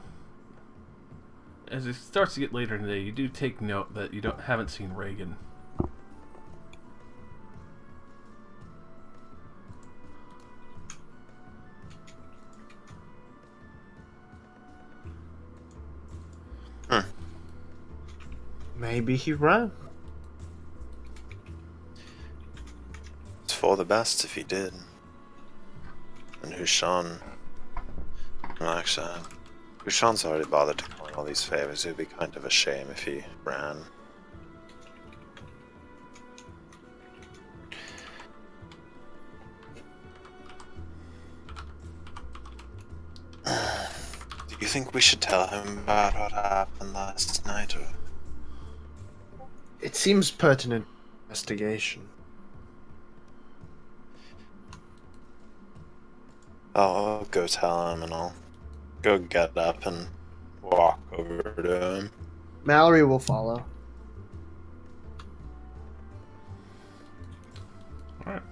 Speaker 3: as it starts to get later in the day, you do take note that you haven't seen Reagan.
Speaker 2: Maybe he ran.
Speaker 1: It's for the best if he did. And Hushan... Well, actually, Hushan's already bothered to call all these favors. It would be kind of a shame if he ran. Do you think we should tell him about what happened last night, or...?
Speaker 2: It seems pertinent investigation.
Speaker 1: I'll go tell him and I'll go get up and walk over to him.
Speaker 2: Mallory will follow.
Speaker 3: Alright.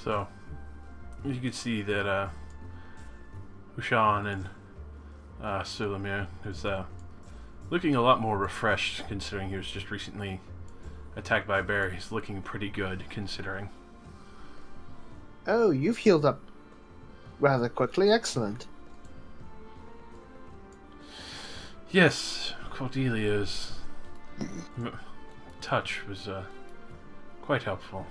Speaker 3: So, you can see that Hushan and Sulamir is looking a lot more refreshed, considering he was just recently attacked by a bear. He's looking pretty good, considering.
Speaker 2: Oh, you've healed up rather quickly. Excellent.
Speaker 3: Yes, Cordelia's touch was quite helpful.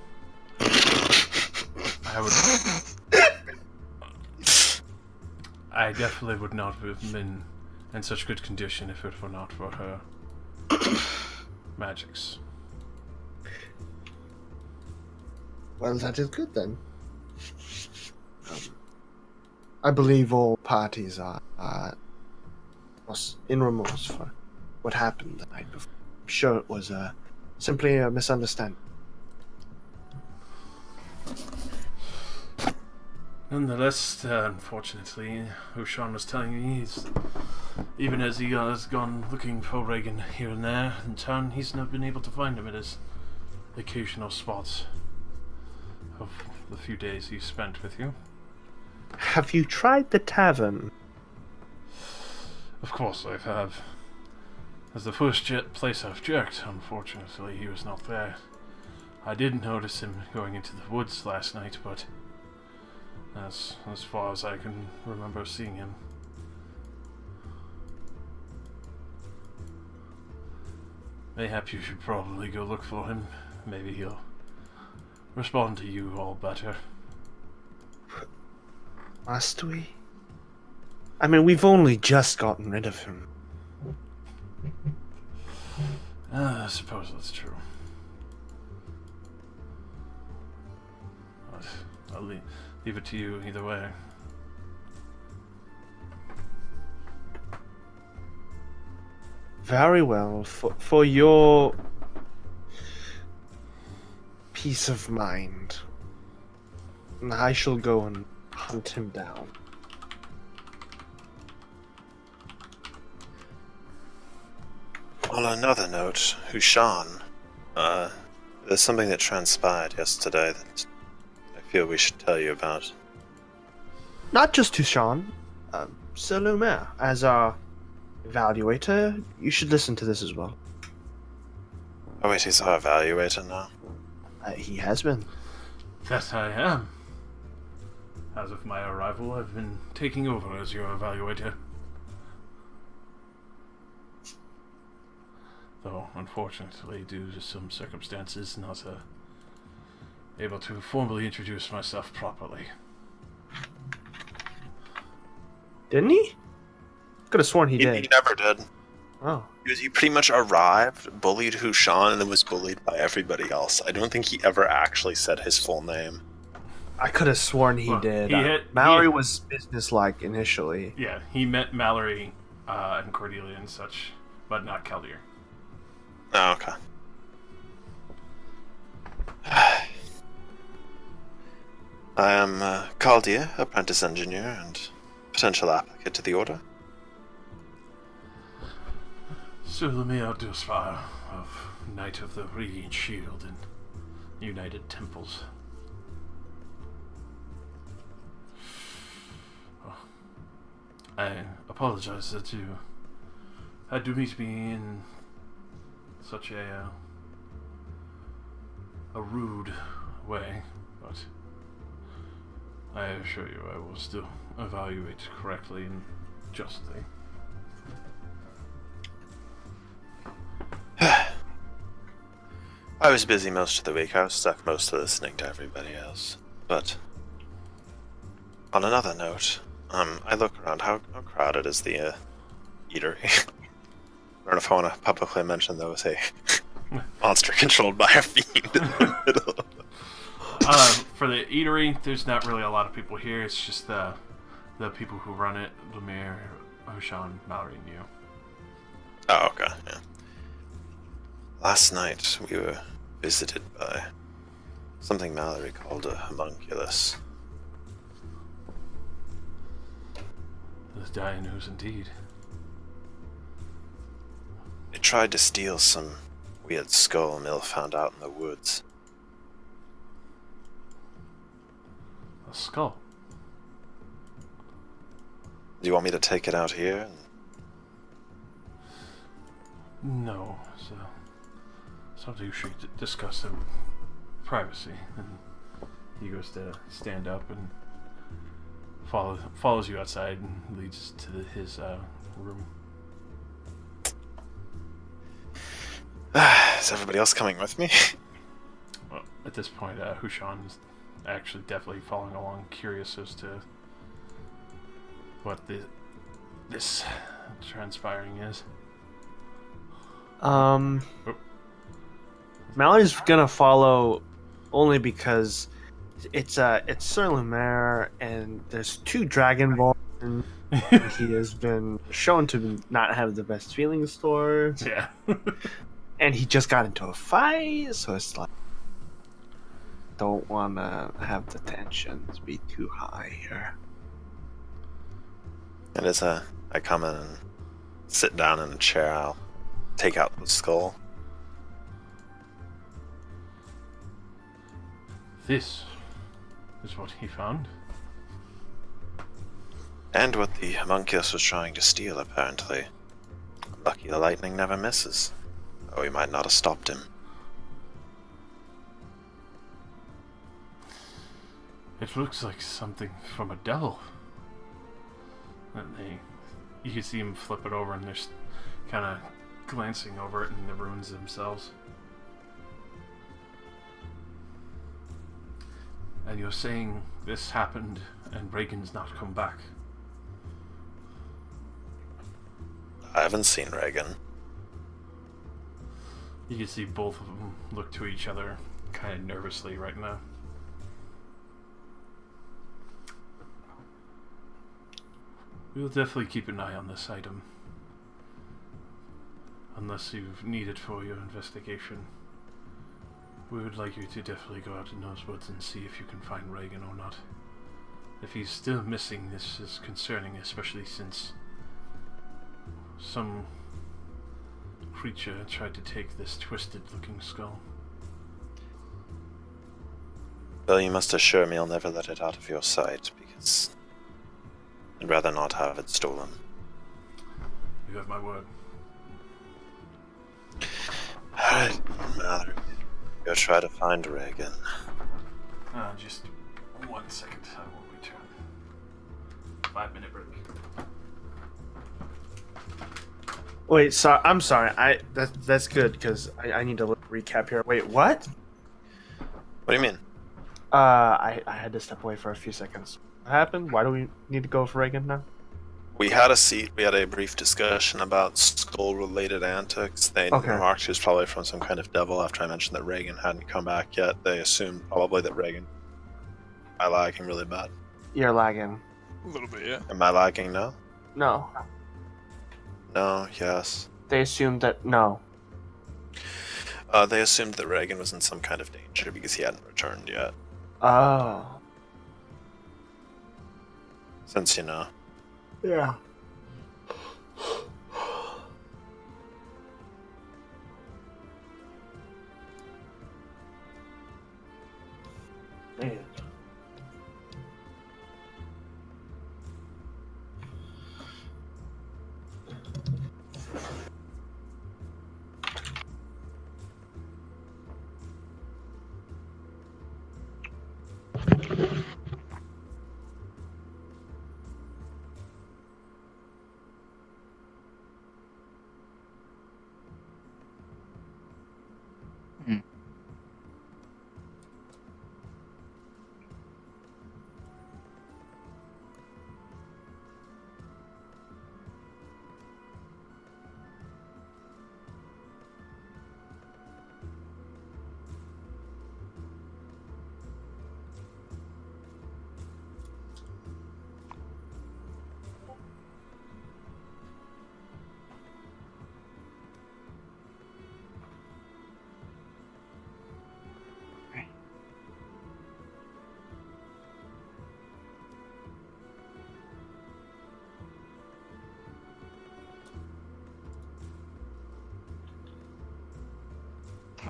Speaker 3: I definitely would not have been in such good condition if it were not for her magics.
Speaker 2: Well, that is good then. I believe all parties are in remorse for what happened the night before. I'm sure it was simply a misunderstanding.
Speaker 3: Nonetheless, unfortunately, Ushan was telling me even as he has gone looking for Reagan here and there in town, he's not been able to find him at his occasional spots of the few days he spent with you.
Speaker 2: Have you tried the tavern?
Speaker 3: Of course I have. As the first place I've checked, unfortunately, he was not there. I did notice him going into the woods last night, but as far as I can remember seeing him. Mayhap you should probably go look for him. Maybe he'll respond to you all better.
Speaker 2: Must we? I mean, we've only just gotten rid of him.
Speaker 3: I suppose that's true. But I'll leave it to you either way.
Speaker 2: Very well. For your peace of mind, I shall go and hunt him down.
Speaker 1: On another note, Hushan, there's something that transpired yesterday that I feel we should tell you about.
Speaker 2: Not just Tushan, Sir Lumer, as our evaluator, you should listen to this as well.
Speaker 1: Oh wait, he's our evaluator now?
Speaker 2: He has been.
Speaker 3: That I am. As of my arrival, I've been taking over as your evaluator. Though, unfortunately, due to some circumstances, not able to formally introduce myself properly.
Speaker 2: Didn't he? Could have sworn he
Speaker 1: He
Speaker 2: did.
Speaker 1: never did.
Speaker 2: Oh.
Speaker 1: He pretty much arrived, bullied Hushan, and then was bullied by everybody else. I don't think he ever actually said his full name.
Speaker 2: I could have sworn he
Speaker 3: Well,
Speaker 2: did.
Speaker 3: he
Speaker 2: Mallory was businesslike initially.
Speaker 3: Yeah, he met Mallory and Cordelia and such, but not Keldier.
Speaker 1: Oh, okay. I am Caldia, apprentice engineer and potential applicant to the order.
Speaker 3: Sir Lemire Duspire of Knight of the Radiant Shield and United Temples. I apologize that you had to meet me in such a rude way, but I assure you I will still evaluate correctly and justly.
Speaker 1: I was busy most of the week. I was stuck mostly listening to everybody else. But on another note, I look around. How crowded is the eatery? I don't know if I want to publicly mention there was a monster controlled by a fiend in the middle.
Speaker 3: For the eatery, there's not really a lot of people here. It's just the people who run it: Lemire, Hushan, Mallory, and you.
Speaker 1: Oh, okay. Yeah. Last night we were visited by something Mallory called a homunculus.
Speaker 3: The dire news indeed.
Speaker 1: It tried to steal some weird skull Mill found out in the woods.
Speaker 3: A skull.
Speaker 1: Do you want me to take it out here?
Speaker 3: No, so something you should discuss in privacy. And he goes to stand up and follows you outside and leads to his room.
Speaker 1: Is everybody else coming with me?
Speaker 3: Well, at this point, Hushan is actually definitely following along, curious as to what this transpiring is.
Speaker 2: Mallory's gonna follow only because it's Sir Lumiere, and there's 2 Dragonborn. He has been shown to not have the best feelings towards,
Speaker 3: Yeah.
Speaker 2: and he just got into a fight, so it's like don't want to have the tensions be too high here.
Speaker 1: And as I come in and sit down in a chair, I'll take out the skull.
Speaker 3: This is what he found.
Speaker 1: And what the homunculus was trying to steal, apparently. Lucky the lightning never misses. Or we might not have stopped him.
Speaker 3: It looks like something from a devil. And you can see him flip it over, and they're kind of glancing over it in the runes themselves. And you're saying this happened and Reagan's not come back.
Speaker 1: I haven't seen Reagan.
Speaker 3: You can see both of them look to each other kind of nervously right now. We'll definitely keep an eye on this item. Unless you need it for your investigation. We would like you to definitely go out in those woods and see if you can find Reagan or not. If he's still missing, this is concerning, especially since some creature tried to take this twisted-looking skull.
Speaker 1: Well, you must assure me I'll never let it out of your sight, because I'd rather not have it stolen.
Speaker 3: You have my word.
Speaker 1: Alright, Mallory. Go try to find Reagan.
Speaker 3: Just 1 second, I will return. 5-minute break.
Speaker 2: Wait, I'm sorry. That's good because I need to recap here. Wait, what?
Speaker 1: What do you mean?
Speaker 2: I had to step away for a few seconds. What happened? Why do we need to go for Reagan now?
Speaker 1: We had a brief discussion about skull-related antics. They
Speaker 2: Okay.
Speaker 1: remarked he was probably from some kind of devil after I mentioned that Reagan hadn't come back yet. They assumed probably that Reagan... Am I lagging really bad?
Speaker 2: You're lagging.
Speaker 4: A little bit, yeah.
Speaker 1: Am I lagging now?
Speaker 2: No.
Speaker 1: No, yes.
Speaker 2: They assumed that no.
Speaker 1: They assumed that Reagan was in some kind of danger because he hadn't returned yet.
Speaker 2: Oh.
Speaker 1: Since, you know.
Speaker 2: Yeah. Man.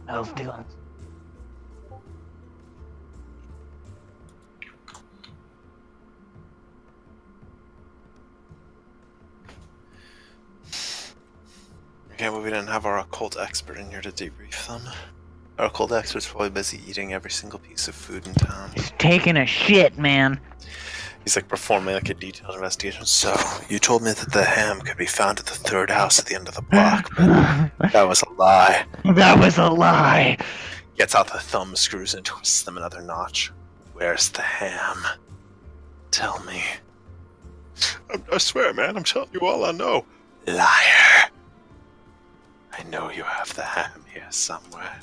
Speaker 6: Else doing.
Speaker 1: Okay, well, we didn't have our occult expert in here to debrief them. Our occult expert's probably busy eating every single piece of food in town.
Speaker 6: He's taking a shit, man.
Speaker 1: He's like performing like a detailed investigation. So, you told me that the ham could be found at the third house at the end of the block, but that was a lie.
Speaker 6: That was a lie.
Speaker 1: Gets out the thumb screws and twists them another notch. Where's the ham? Tell me. I swear, man, I'm telling you all I know. Liar. I know you have the ham here somewhere.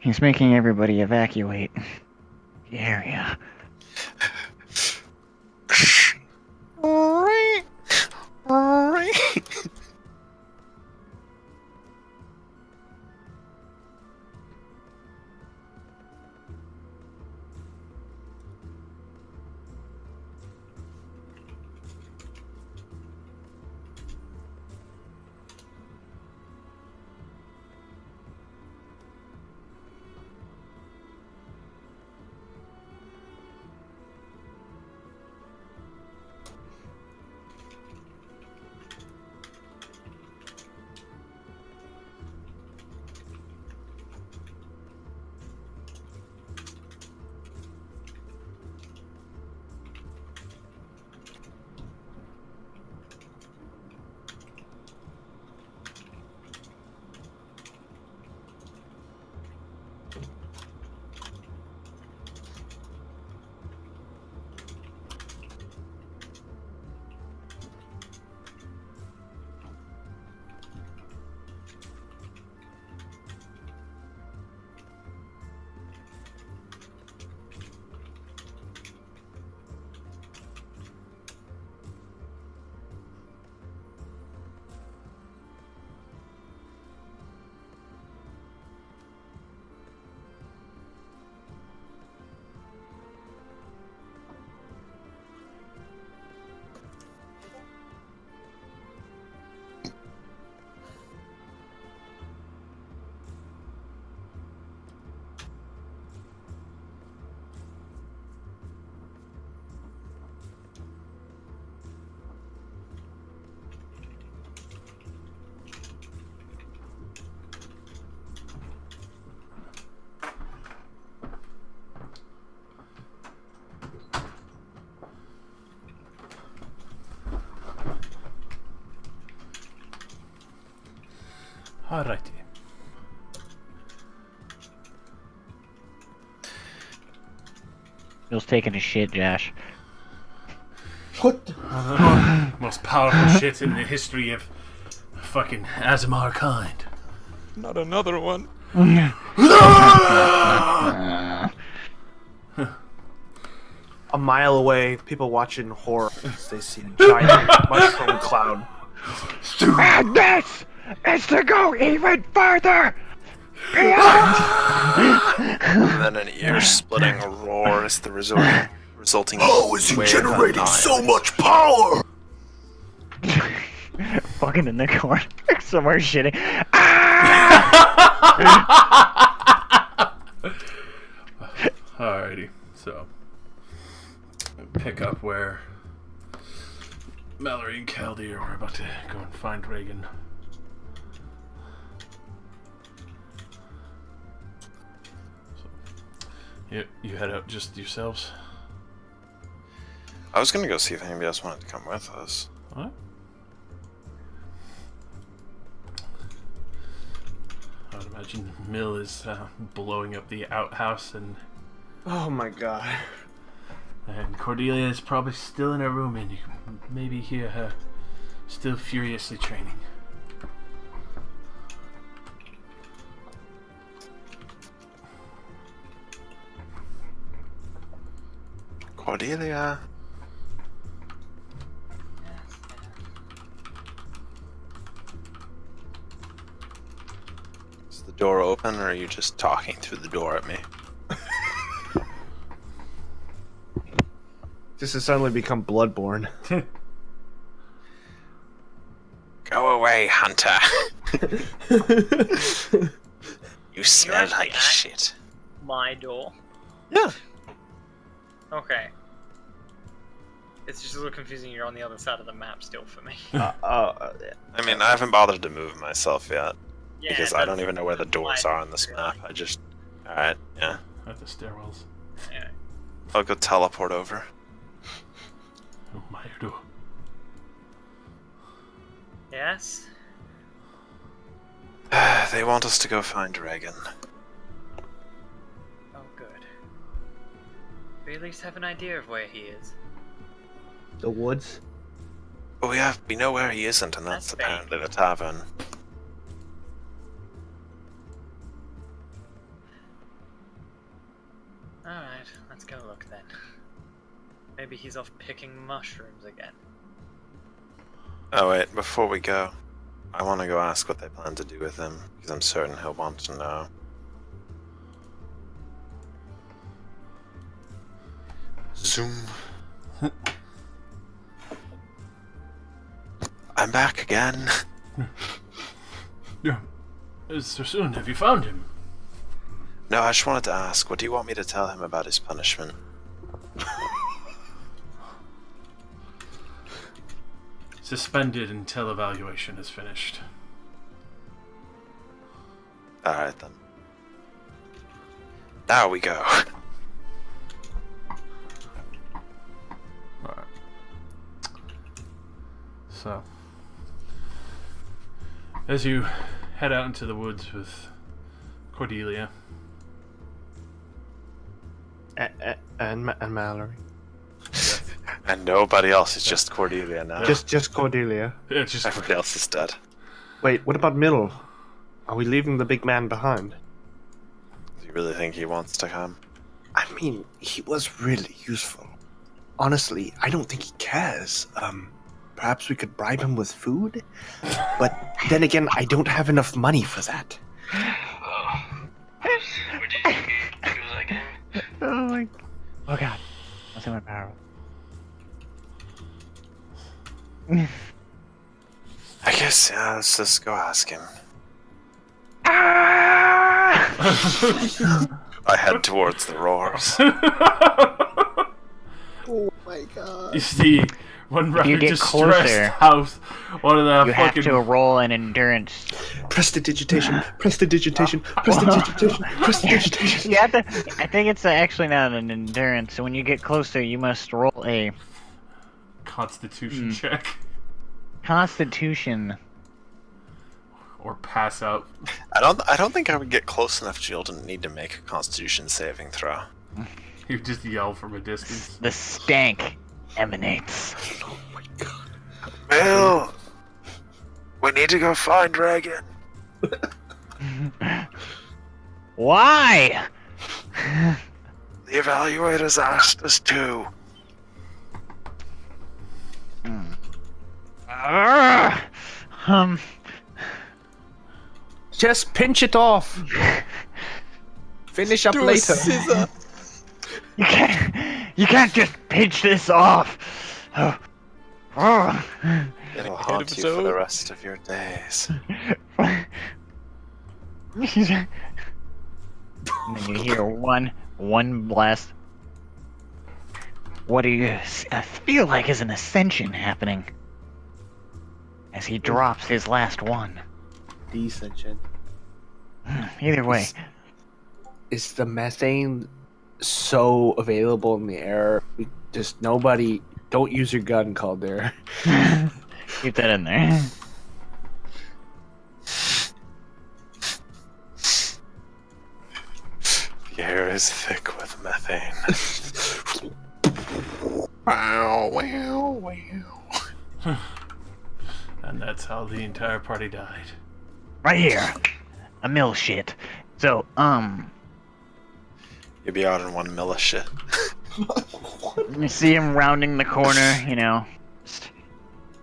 Speaker 6: He's making everybody evacuate the area.
Speaker 3: Alrighty.
Speaker 6: Bill's taking a shit, Josh.
Speaker 2: What?
Speaker 3: Most powerful shit in the history of fucking Azamar kind.
Speaker 4: Not another one.
Speaker 2: A mile away, people watching horror as they see a giant mushroom cloud.
Speaker 6: And this is to go even further!
Speaker 1: And then an ear-splitting roar is the resulting.
Speaker 9: How is he generating so much power?
Speaker 6: Fucking in the corner, somewhere shitting.
Speaker 3: Alrighty, so pick up where Mallory and Caldy are about to go and find Reagan. So, you head out just yourselves?
Speaker 1: I was gonna go see if anybody else wanted to come with us.
Speaker 3: What? I would imagine Mill is blowing up the outhouse, and
Speaker 2: Oh my god.
Speaker 3: Cordelia is probably still in her room, and you can maybe hear her still furiously training.
Speaker 1: Cordelia. Is the door open, or are you just talking through the door at me?
Speaker 2: This has suddenly become Bloodborne.
Speaker 1: Go away, Hunter. You smell
Speaker 5: actually
Speaker 1: like
Speaker 5: at-
Speaker 1: shit.
Speaker 5: My door.
Speaker 1: Yeah.
Speaker 5: Okay. It's just a little confusing. You're on the other side of the map still for me.
Speaker 1: I mean, I haven't bothered to move myself yet.
Speaker 5: Yeah,
Speaker 1: Because I don't even know where the doors
Speaker 5: my-
Speaker 1: are on this map. I just... Alright, yeah.
Speaker 3: At the stairwells.
Speaker 5: Yeah.
Speaker 1: I'll go teleport over.
Speaker 3: Oh, my door.
Speaker 5: Yes.
Speaker 1: They want us to go find Reagan.
Speaker 5: Oh, good. We at least have an idea of where he is.
Speaker 2: The woods?
Speaker 1: But we know where he isn't, and that's
Speaker 5: That's vague.
Speaker 1: apparently the tavern.
Speaker 5: Alright, let's go look then. Maybe he's off picking mushrooms again.
Speaker 1: Oh wait, before we go, I want to go ask what they plan to do with him, because I'm certain he'll want to know. Zoom. I'm back again.
Speaker 3: Yeah. So soon, have you found him?
Speaker 1: No, I just wanted to ask, what do you want me to tell him about his punishment?
Speaker 3: Suspended until evaluation is finished.
Speaker 1: Alright then. Now we go.
Speaker 3: Alright. So, as you head out into the woods with Cordelia,
Speaker 2: And Mallory.
Speaker 1: And nobody else, it's just Cordelia now.
Speaker 2: Just Cordelia.
Speaker 3: it's just
Speaker 1: Everybody else is dead.
Speaker 2: Wait, what about Middle? Are we leaving the big man behind?
Speaker 1: Do you really think he wants to come?
Speaker 2: I mean, he was really useful. Honestly, I don't think he cares. Perhaps we could bribe him with food? But then again, I don't have enough money for that.
Speaker 6: Oh my. Oh god. What's in my power?
Speaker 1: I guess, yeah, let's just go ask him. I head towards the roars.
Speaker 2: Oh my god.
Speaker 3: you see one rather
Speaker 6: you get
Speaker 3: distressed
Speaker 6: closer,
Speaker 3: house. One of the
Speaker 6: You have
Speaker 3: fucking
Speaker 6: to roll an endurance.
Speaker 2: Prestidigitation, prestidigitation, prestidigitation, prestidigitation.
Speaker 6: You have to. I think it's actually not an endurance. So when you get closer, you must roll a
Speaker 3: Constitution check
Speaker 6: Constitution.
Speaker 3: or pass out.
Speaker 1: I don't think I would get close enough, Jill, to need to make a Constitution saving throw.
Speaker 3: You just yell from a distance.
Speaker 6: The stank emanates.
Speaker 1: Bill, we need to go find Reagan.
Speaker 6: Why?
Speaker 1: The evaluators asked us to.
Speaker 6: Um.
Speaker 2: Just pinch it off. Finish up later.
Speaker 6: You can't just pinch this off. Oh.
Speaker 1: It'll haunt you for the rest of your days.
Speaker 6: And then you hear one blast. What do you feel like is an ascension happening as he drops his last one?
Speaker 2: Descension.
Speaker 6: Either way,
Speaker 2: Is the methane so available in the air? Just nobody. Don't use your gun, Calder.
Speaker 6: keep that in there.
Speaker 1: The air is thick with methane.
Speaker 3: And that's how the entire party died.
Speaker 6: Right here, a mill shit. So,
Speaker 1: You'll be out in 1 mil of shit.
Speaker 6: you see him rounding the corner, you know, just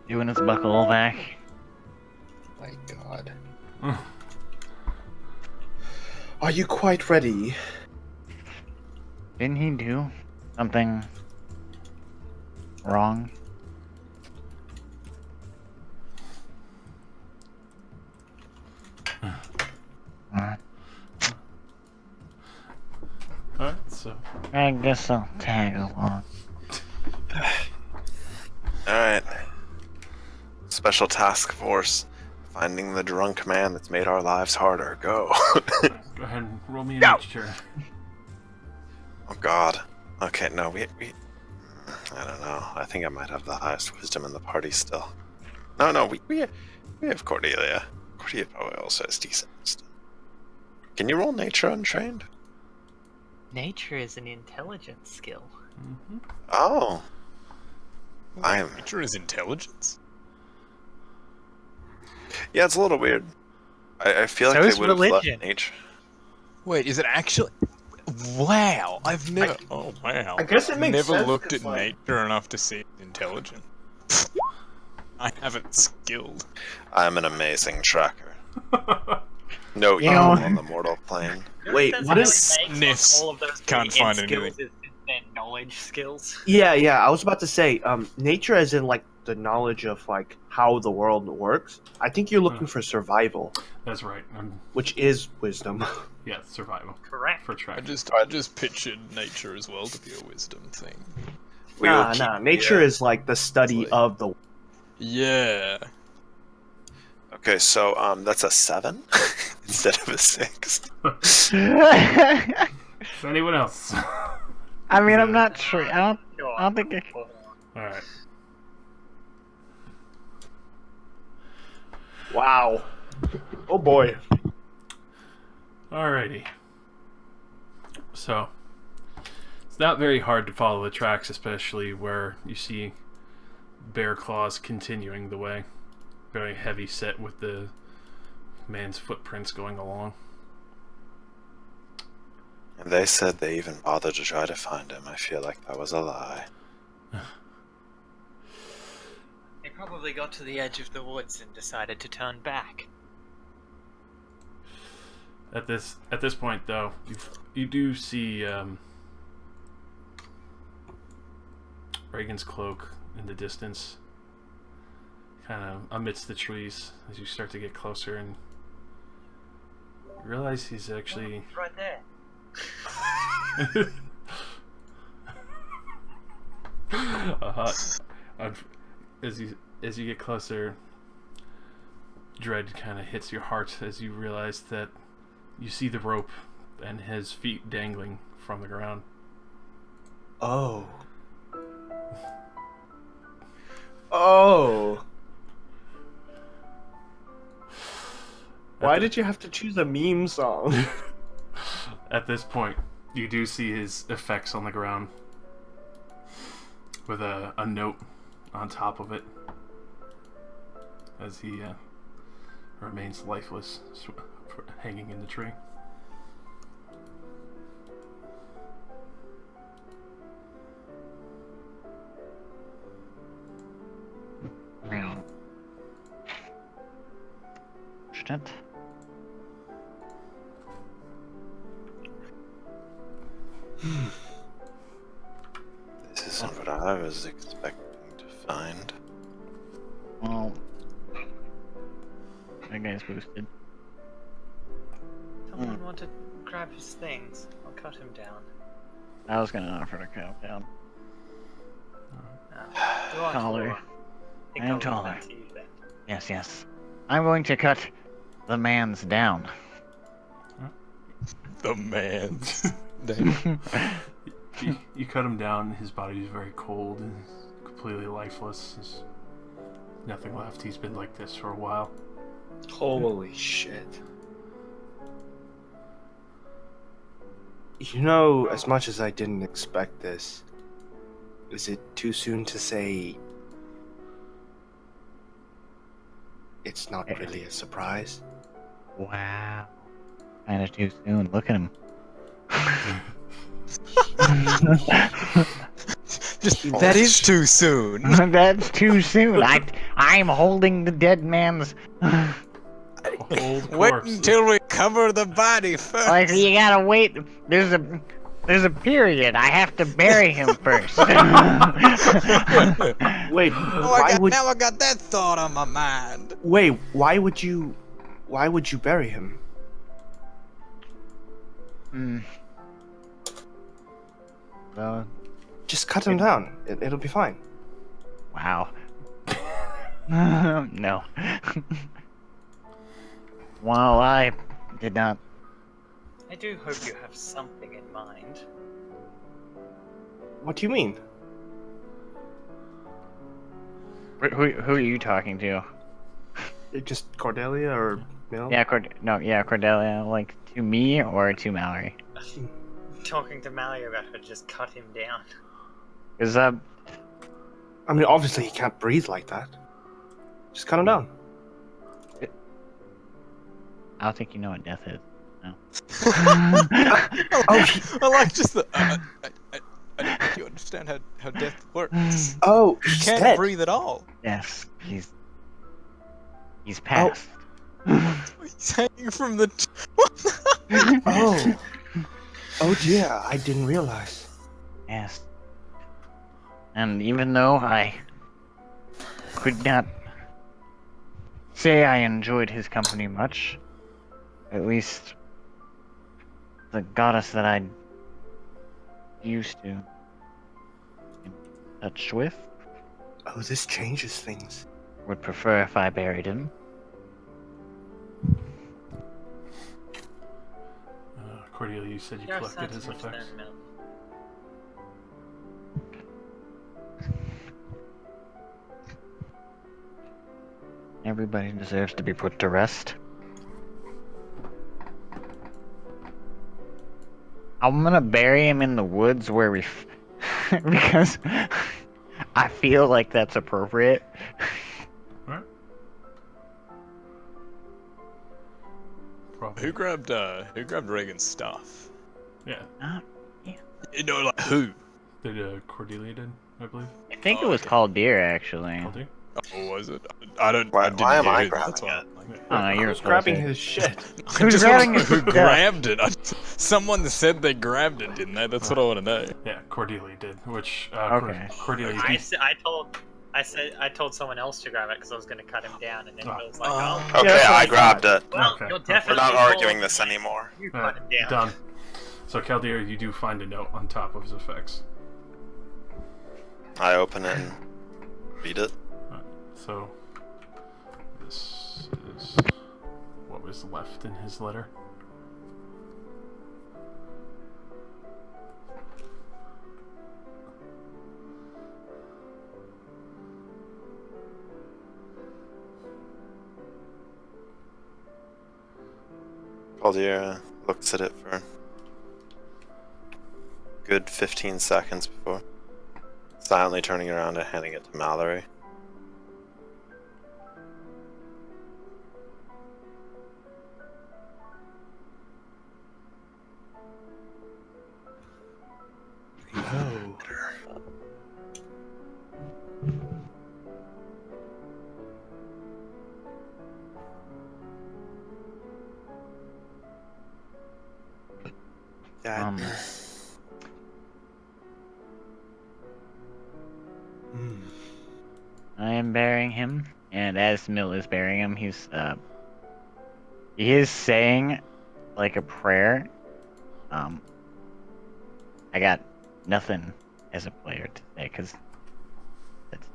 Speaker 6: doing his buckle back.
Speaker 2: My God. Are you quite ready?
Speaker 6: Didn't he do something wrong.
Speaker 3: Alright, so.
Speaker 6: I guess I'll tag along.
Speaker 1: Alright. Special task force. Finding the drunk man that's made our lives harder. Go.
Speaker 3: Go ahead and roll me a nature.
Speaker 1: Oh god. Okay, no, we I don't know. I think I might have the highest wisdom in the party still. No, we have Cordelia. Cordelia probably also has decent wisdom. Can you roll nature untrained?
Speaker 5: Nature is an intelligence skill.
Speaker 3: Mm-hmm.
Speaker 1: Oh. I am.
Speaker 4: Nature is intelligence?
Speaker 1: Yeah, it's a little weird. I feel
Speaker 5: So
Speaker 1: like
Speaker 5: is
Speaker 1: they would have left
Speaker 5: religion.
Speaker 1: nature.
Speaker 4: Wait, is it actually? Wow, I've never. Oh wow.
Speaker 2: I guess it makes
Speaker 4: never
Speaker 2: sense,
Speaker 4: looked
Speaker 2: 'cause,
Speaker 4: at
Speaker 2: like-
Speaker 4: nature enough to see it intelligent. I haven't skilled.
Speaker 1: I'm an amazing tracker. No
Speaker 6: You
Speaker 1: evil
Speaker 6: know-
Speaker 1: on the mortal plane.
Speaker 2: Wait, what is
Speaker 4: sniffs?
Speaker 5: All of those
Speaker 4: Can't
Speaker 5: being
Speaker 4: find
Speaker 5: skills
Speaker 4: anything.
Speaker 5: is their knowledge skills.
Speaker 2: Yeah, I was about to say, nature as in like the knowledge of like how the world works. I think you're looking for survival,
Speaker 3: That's right.
Speaker 2: which is wisdom.
Speaker 3: Yeah, survival.
Speaker 5: Correct.
Speaker 3: For track.
Speaker 4: I just pictured nature as well to be a wisdom thing.
Speaker 1: We will
Speaker 2: Nah,
Speaker 1: keep-
Speaker 2: nature
Speaker 1: yeah.
Speaker 2: is like the study
Speaker 4: It's like-
Speaker 2: of the.
Speaker 4: Yeah.
Speaker 1: Okay, so that's a 7 instead of a 6.
Speaker 3: Is anyone else?
Speaker 6: I mean, I'm not sure. I don't think I can.
Speaker 3: Alright.
Speaker 2: Wow. Oh boy.
Speaker 3: Alrighty. So, it's not very hard to follow the tracks, especially where you see Bear Claws continuing the way. Very heavy set with the man's footprints going along.
Speaker 1: And they said they even bothered to try to find him. I feel like that was a lie.
Speaker 5: They probably got to the edge of the woods and decided to turn back.
Speaker 3: At this point, though, you do see Reagan's cloak in the distance, kind of amidst the trees as you start to get closer, and you realize he's actually
Speaker 5: It's right there.
Speaker 3: as you get closer, dread kind of hits your heart as you realize that you see the rope and his feet dangling from the ground.
Speaker 2: Oh. Oh. Why did you have to choose a meme song?
Speaker 3: At this point, you do see his effects on the ground with a note on top of it as he remains lifeless, hanging in the tree.
Speaker 6: Shit.
Speaker 1: This isn't what I was expecting to find.
Speaker 6: Well, that guy's boosted.
Speaker 5: Someone want to grab his things. I'll cut him down.
Speaker 6: I was gonna offer to cut him down.
Speaker 5: Go on,
Speaker 6: Taller.
Speaker 5: Flora. think
Speaker 6: I am
Speaker 5: I'll leave
Speaker 6: taller.
Speaker 5: that to you then.
Speaker 6: Yes. I'm going to cut the man's down.
Speaker 4: The man's.
Speaker 3: You cut him down, his body is very cold and completely lifeless. There's nothing left. He's been like this for a while.
Speaker 2: Holy shit. You know, as much as I didn't expect this, is it too soon to say it's not really a surprise?
Speaker 6: Wow. Kinda too soon. Look at him.
Speaker 4: That is too soon.
Speaker 6: That's too soon. I'm holding the dead man's.
Speaker 3: Old
Speaker 4: Wait
Speaker 3: corpse.
Speaker 4: until we cover the body first.
Speaker 6: Like, you gotta wait. There's a There's a period. I have to bury him first.
Speaker 2: Wait,
Speaker 4: Now I got that thought on my mind.
Speaker 2: wait, why would you bury him?
Speaker 6: Well,
Speaker 2: Just cut him down. It'll be fine.
Speaker 6: wow. No. Well, I did not.
Speaker 5: I do hope you have something in mind.
Speaker 2: What do you mean?
Speaker 6: Who are you talking to?
Speaker 2: Just Cordelia or Mill?
Speaker 6: Yeah, Cordelia. Like, to me or to Mallory?
Speaker 5: Talking to Mallory about her, just cut him down.
Speaker 6: Because,
Speaker 2: I mean, obviously he can't breathe like that. Just cut him down.
Speaker 6: I don't think you know what death is. No.
Speaker 4: I like just the. I don't think you understand how death works.
Speaker 2: Oh,
Speaker 4: You
Speaker 2: he's
Speaker 4: can't
Speaker 2: dead.
Speaker 4: breathe at all.
Speaker 6: Yes, he's passed.
Speaker 4: He's hanging from the.
Speaker 2: Oh. Oh dear, I didn't realize.
Speaker 6: Yes. And even though I could not say I enjoyed his company much, at least the goddess that I used to in touch with
Speaker 2: Oh, this changes things.
Speaker 6: would prefer if I buried him.
Speaker 3: Cordelia, you said you
Speaker 5: Your
Speaker 3: collected his
Speaker 5: sentiment
Speaker 3: effects.
Speaker 5: then, Mel.
Speaker 6: Everybody deserves to be put to rest. I'm gonna bury him in the woods where we because I feel like that's appropriate.
Speaker 3: Alright. Probably.
Speaker 4: Who grabbed Reagan's stuff?
Speaker 3: Yeah.
Speaker 4: You know, like who?
Speaker 3: Did Cordelia did, I believe.
Speaker 6: I think it
Speaker 4: Oh,
Speaker 6: was
Speaker 4: okay.
Speaker 6: called deer actually.
Speaker 3: Called you?
Speaker 4: Oh, was it? I don't.
Speaker 1: Why-
Speaker 4: I didn't
Speaker 1: why am
Speaker 4: hear
Speaker 1: I
Speaker 4: it,
Speaker 1: grabbing
Speaker 4: that's why.
Speaker 1: it?
Speaker 6: Oh, you're
Speaker 2: Who's grabbing his shit?
Speaker 4: I
Speaker 6: Who's
Speaker 4: just
Speaker 6: grabbing
Speaker 4: wanna know who
Speaker 6: his stuff?
Speaker 4: grabbed it. Someone said they grabbed it, didn't they? That's what I want to know.
Speaker 3: Yeah, Cordelia did. Which
Speaker 6: Okay.
Speaker 3: Cordelia
Speaker 5: I
Speaker 3: did.
Speaker 5: said I told someone else to grab it because I was going to cut him down, and then
Speaker 3: Oh.
Speaker 5: he was like, "Oh,
Speaker 2: Yeah,
Speaker 1: Okay,
Speaker 2: that's what
Speaker 1: I
Speaker 2: I
Speaker 1: grabbed it.
Speaker 5: well,
Speaker 3: Okay.
Speaker 5: you're
Speaker 3: We're
Speaker 5: definitely."
Speaker 1: We're not arguing
Speaker 5: told
Speaker 1: this anymore.
Speaker 5: You
Speaker 3: Alright,
Speaker 5: cut him down.
Speaker 3: done. So Caldera, you do find a note on top of his effects.
Speaker 1: I open it and read it.
Speaker 3: So this is what was left in his letter.
Speaker 1: Caldera looks at it for a good 15 seconds before silently turning around and handing it to Mallory.
Speaker 2: No. That. Mm.
Speaker 6: I am burying him, and as Mill is burying him, he is saying like a prayer. I got nothing as a player to say because that's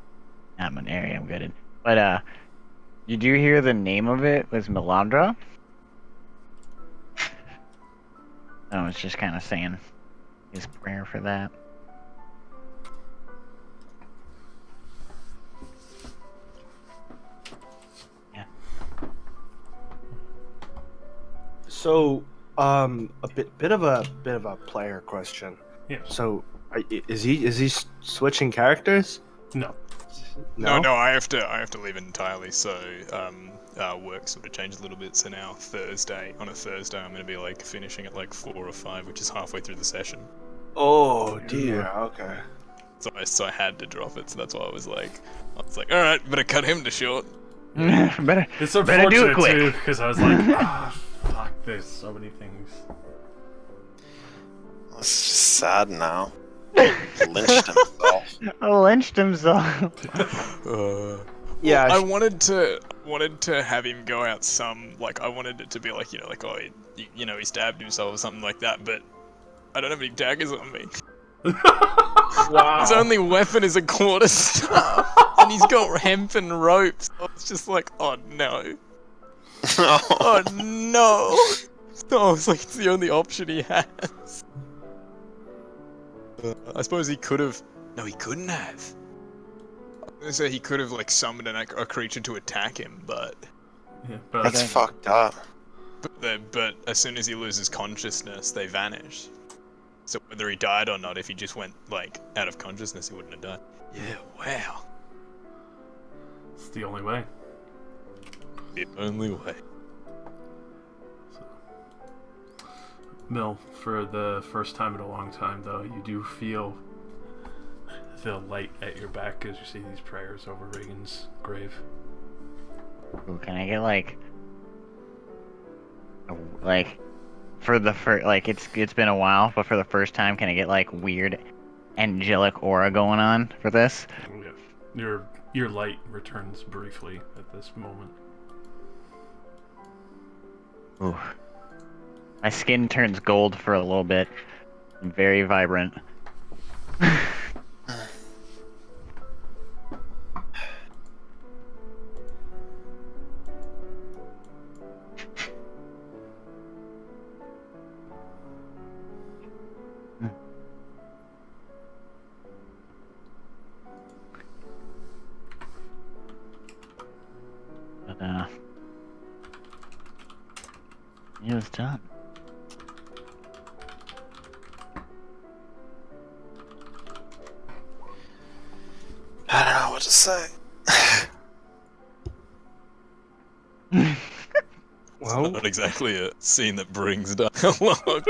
Speaker 6: not an area I'm good in. But you do hear the name of it was Melandra. I was just kind of saying his prayer for that.
Speaker 2: So, a bit of a player question.
Speaker 3: Yeah.
Speaker 2: So, is he switching characters?
Speaker 3: No.
Speaker 4: No, I have to leave entirely. So, work sort of changed a little bit. So now on a Thursday, I'm gonna be like finishing at like 4 or 5, which is halfway through the session.
Speaker 2: Oh dear. Okay.
Speaker 4: So I had to drop it. So that's why I was like, all right, better cut him to short.
Speaker 6: better
Speaker 3: It's
Speaker 6: better do it
Speaker 3: unfortunate
Speaker 6: quick.
Speaker 3: too, because I was like, fuck, there's so many things.
Speaker 1: Let's just sad now. Lynched himself.
Speaker 6: Lynched himself.
Speaker 2: Yeah,
Speaker 4: I wanted to have him go out some, like, I wanted it to be like, like, oh, he stabbed himself or something like that, but I don't have any daggers on me.
Speaker 2: wow.
Speaker 4: His only weapon is a quarterstaff, and he's got hemp and ropes. So it's just like, oh no. Oh no. So it's like, it's the only option he has. I suppose he could have. No, he couldn't have. I was gonna say he could have, like, summoned a creature to attack him, but.
Speaker 3: Yeah, but
Speaker 1: That's fucked up.
Speaker 4: But as soon as he loses consciousness, they vanish. So whether he died or not, if he just went, like, out of consciousness, he wouldn't have died. Yeah, wow.
Speaker 3: it's the only way.
Speaker 4: The only way.
Speaker 3: Mill, for the first time in a long time, though, you do feel the light at your back as you see these prayers over Reagan's grave.
Speaker 6: Ooh, can I get like for the first, like, it's been a while, but for the first time, can I get like weird angelic aura going on for this?
Speaker 3: Yeah. Your light returns briefly at this moment.
Speaker 6: Ooh. My skin turns gold for a little bit. I'm very vibrant. But, it was done.
Speaker 1: I don't know what to say.
Speaker 2: Well,
Speaker 4: Not exactly a scene that brings dialogue.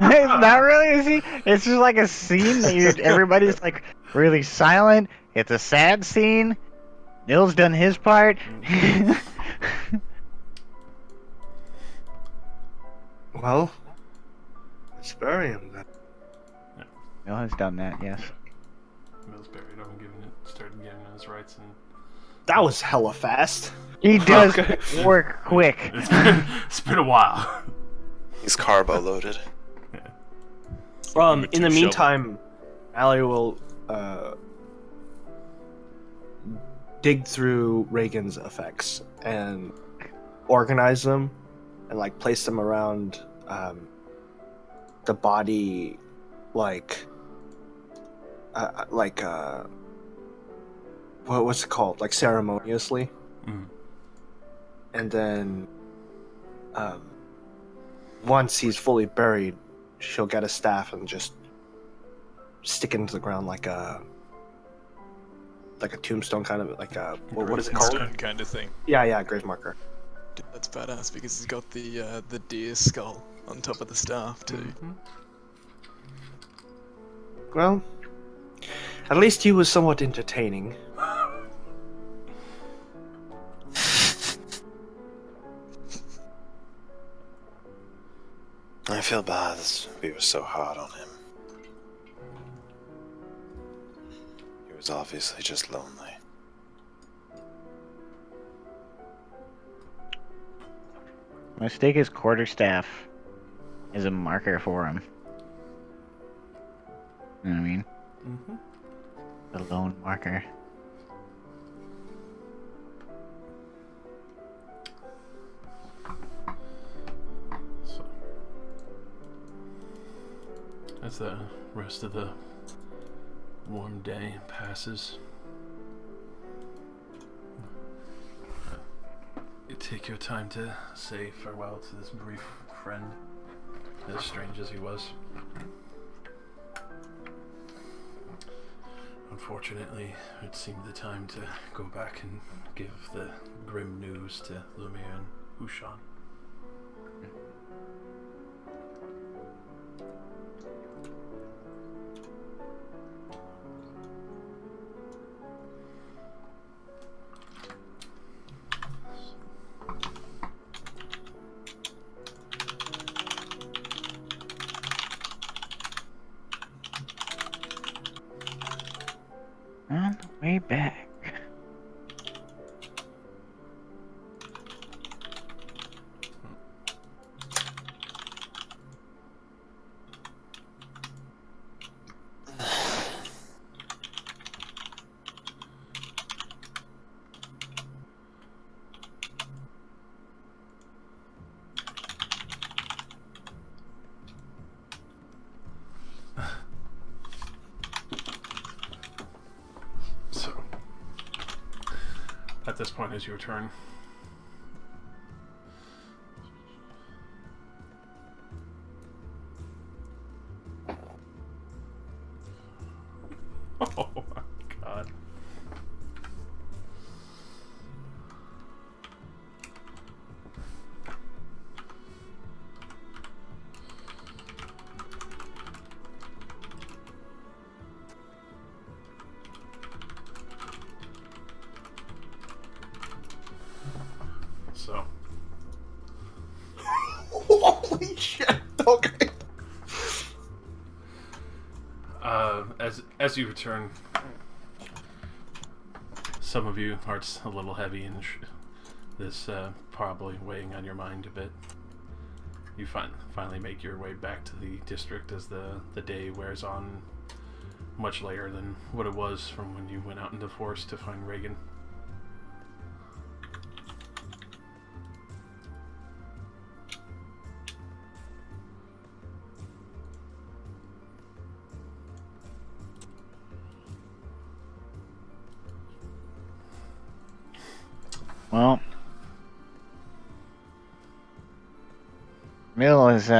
Speaker 6: It's not really a scene. It's just like a scene that everybody's like really silent. It's a sad scene. Nil's done his part.
Speaker 2: well, let's bury him then.
Speaker 6: Nil has done that, yes.
Speaker 3: Mill's buried. Started getting his rights, and
Speaker 2: That was hella fast.
Speaker 6: He does work quick.
Speaker 3: it's been a while.
Speaker 1: He's carbo loaded.
Speaker 2: In the meantime, Mallory will dig through Reagan's effects and organize them and like place them around the body, what's it called? Like ceremoniously.
Speaker 3: Mm.
Speaker 2: And then once he's fully buried, she'll get a staff and just stick it into the ground like a tombstone, kind of like a what is it called?
Speaker 4: Stone kind of thing.
Speaker 2: Yeah, grave marker.
Speaker 4: Dude, that's badass because he's got the deer skull on top of the staff too.
Speaker 3: Mm-hmm.
Speaker 2: Well, at least he was somewhat entertaining.
Speaker 1: I feel bad that we were so hard on him. He was obviously just lonely.
Speaker 6: I'm gonna stake his quarterstaff as a marker for him. You know what I mean?
Speaker 3: Mm-hmm.
Speaker 6: The lone marker.
Speaker 3: So, as the rest of the warm day passes, you take your time to say farewell to this brief friend, as strange as he was. Unfortunately, it seemed the time to go back and give the grim news to Lumiere and Ushan.
Speaker 6: back.
Speaker 3: So, at this point, is your turn. Oh my god. So,
Speaker 2: Holy shit! Okay.
Speaker 3: as you return, some of you heart's a little heavy, and this probably weighing on your mind a bit. You finally make your way back to the district as the day wears on, much later than what it was from when you went out into the forest to find Reagan.
Speaker 6: Well, Mill is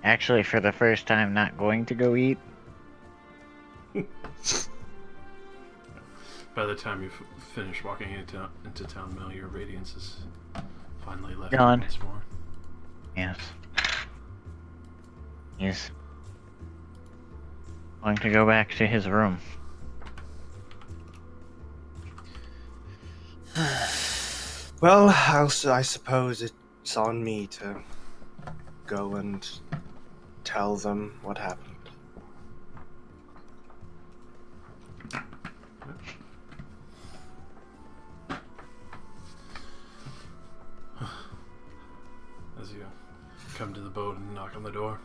Speaker 6: actually for the first time not going to go eat.
Speaker 3: By the time you finish walking into town, Mill, your radiance is finally left
Speaker 6: Gone.
Speaker 3: once more.
Speaker 6: Yes. He's going to go back to his room.
Speaker 2: Well, I suppose it's on me to go and tell them what happened.
Speaker 3: As you come to the boat and knock on the door.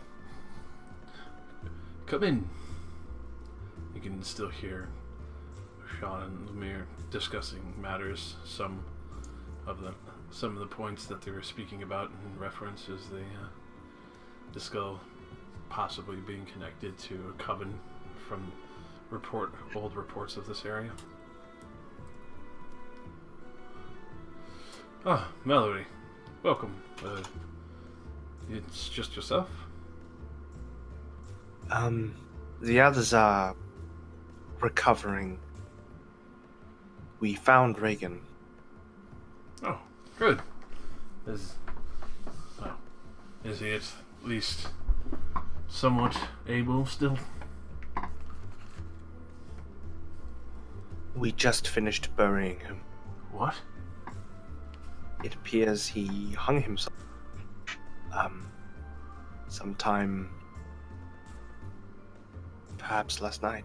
Speaker 3: Come in. You can still hear Sean and Lemire discussing matters. Some of the points that they were speaking about in reference is the skull possibly being connected to a coven from old reports of this area. Ah, Mallory, welcome. It's just yourself?
Speaker 2: The others are recovering. We found Reagan.
Speaker 3: Oh, good. Is he at least somewhat able still?
Speaker 2: We just finished burying him.
Speaker 3: What?
Speaker 2: It appears he hung himself. Sometime perhaps last night.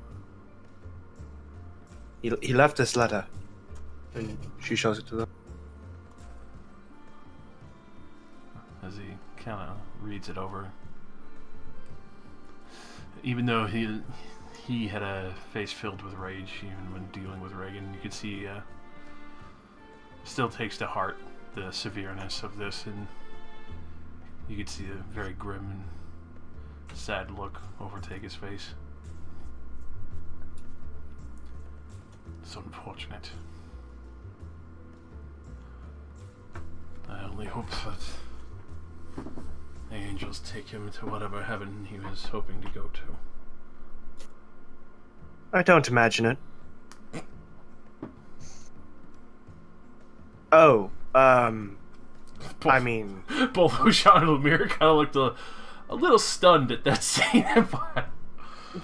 Speaker 2: He left this letter, and she shows it to them.
Speaker 3: As he kind of reads it over. Even though he had a face filled with rage, even when dealing with Reagan, you could see still takes to heart the severeness of this, and you could see a very grim and sad look overtake his face. It's unfortunate. I only hope that the angels take him to whatever heaven he was hoping to go to.
Speaker 2: I don't imagine it. Oh, I mean...
Speaker 3: Both Oshan and Lemire kind of looked a little stunned at that scene.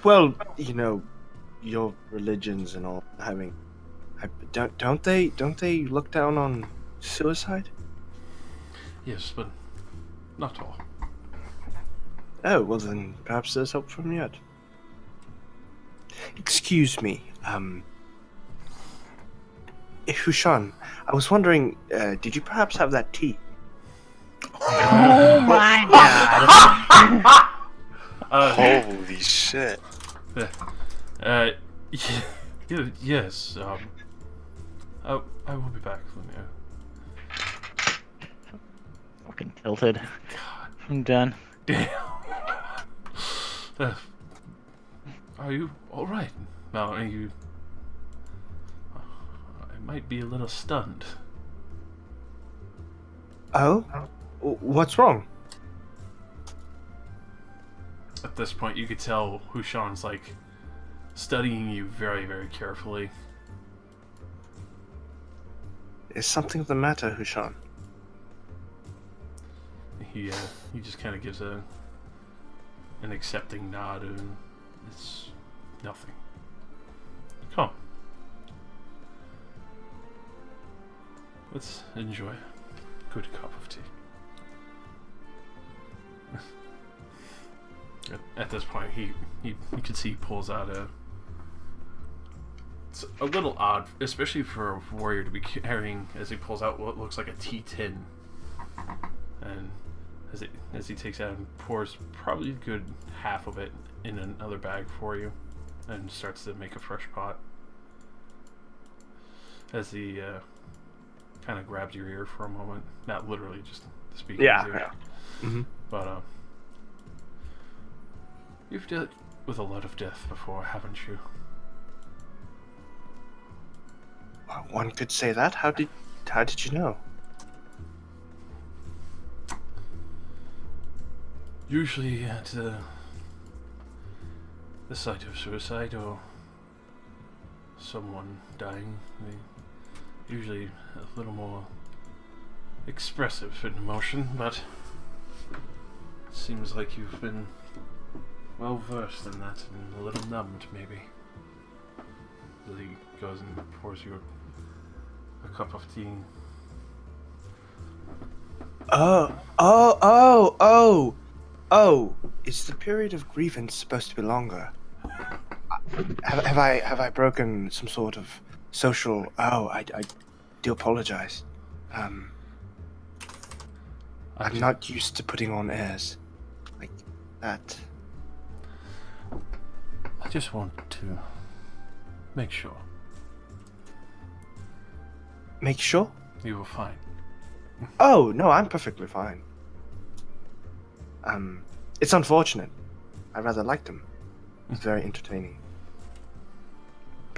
Speaker 2: Well, you know, your religions and all having... Don't they look down on suicide?
Speaker 3: Yes, but not all.
Speaker 2: Oh, well then, perhaps there's hope from yet. Excuse me, Hushan, I was wondering, did you perhaps have that tea?
Speaker 6: Oh my god!
Speaker 1: Holy shit.
Speaker 3: Yes. I will be back.
Speaker 6: Fucking tilted.
Speaker 3: God
Speaker 6: I'm done.
Speaker 3: damn. Are you all right? No, are you? I might be a little stunned.
Speaker 2: Oh? What's wrong?
Speaker 3: At this point, you could tell Hushan's like studying you very, very carefully.
Speaker 2: Is something the matter, Hushan?
Speaker 3: He just kind of gives an accepting nod, and it's nothing. Come, let's enjoy a good cup of tea. At this point, you can see he pulls out a. It's a little odd, especially for a warrior to be carrying, as he pulls out what looks like a tea tin, and as he takes out and pours probably a good half of it in another bag for you, and starts to make a fresh pot. As he kind of grabs your ear for a moment, not literally, just speaking.
Speaker 2: Yeah. Mm-hmm.
Speaker 3: But you've dealt with a lot of death before, haven't you?
Speaker 2: One could say that. How did you know?
Speaker 3: Usually at the site of suicide or someone dying, they usually a little more expressive in emotion, but it seems like you've been well versed in that and a little numbed, maybe. As he goes and pours you a cup of tea.
Speaker 2: Oh! Is the period of grievance supposed to be longer? Have I broken some sort of social? Oh, I do apologize. I'm not used to putting on airs like that.
Speaker 3: I just want to make sure
Speaker 2: Make sure?
Speaker 3: you were fine.
Speaker 2: Oh no, I'm perfectly fine. It's unfortunate. I rather liked him. He's very entertaining.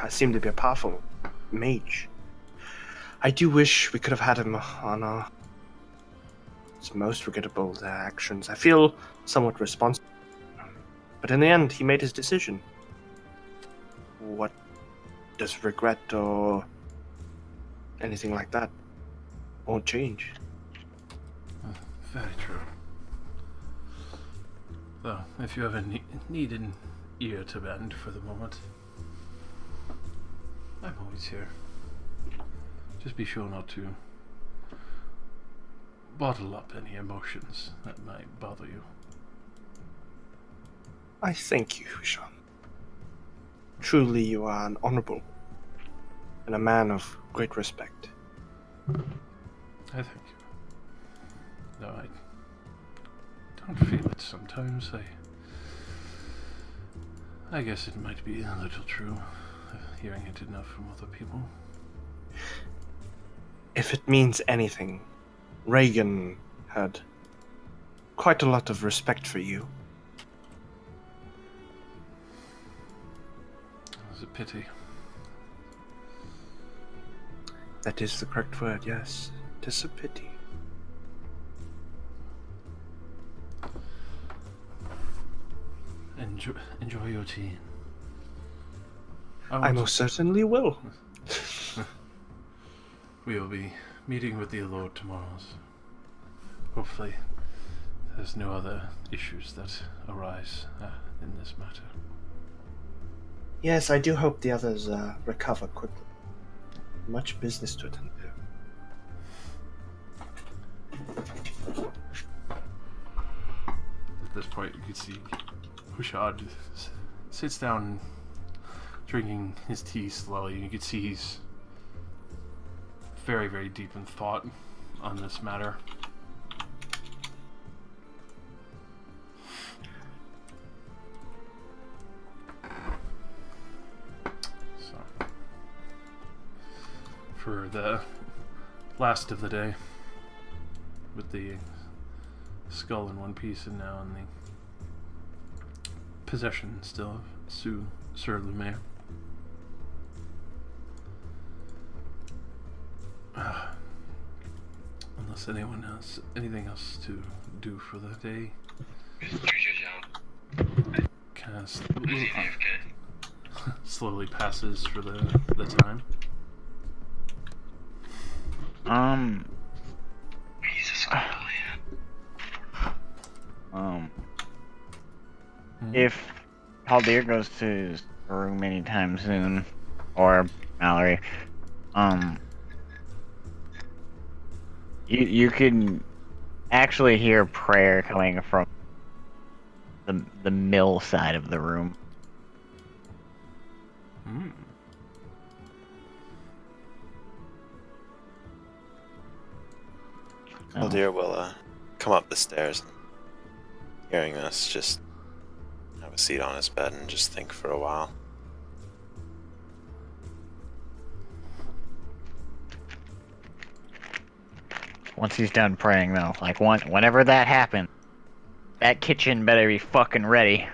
Speaker 2: Seemed to be a powerful mage. I do wish we could have had him on his most regrettable actions. I feel somewhat responsible. But in the end, he made his decision. What does regret or anything like that won't change.
Speaker 3: Very true. Though, if you ever need an ear to bend for the moment, I'm always here. Just be sure not to bottle up any emotions that might bother you.
Speaker 2: I thank you, Hushan. Truly, you are an honorable and a man of great respect.
Speaker 3: I thank you. No, I don't feel it sometimes. I guess it might be a little true, hearing it enough from other people.
Speaker 2: If it means anything, Reagan had quite a lot of respect for you.
Speaker 3: It's a pity.
Speaker 2: That is the correct word, yes. It is a pity.
Speaker 3: Enjoy your tea.
Speaker 2: I most certainly will.
Speaker 3: We will be meeting with the Lord tomorrow. Hopefully, there's no other issues that arise in this matter.
Speaker 2: Yes, I do hope the others recover quickly. Much business to attend to.
Speaker 3: At this point, you can see Hushad sits down drinking his tea slowly. You can see he's very, very deep in thought on this matter. So, for the last of the day, with the skull in one piece and now in the possession still of Sir Lumiere. Unless anyone has anything else to do for the day. Cast slowly passes for the time.
Speaker 6: If Haldir goes to his room anytime soon, or Mallory, you can actually hear prayer coming from the mill side of the room.
Speaker 1: Haldir will come up the stairs, hearing us, just have a seat on his bed and just think for a while.
Speaker 6: Once he's done praying, though, like whenever that happens, that kitchen better be fucking ready.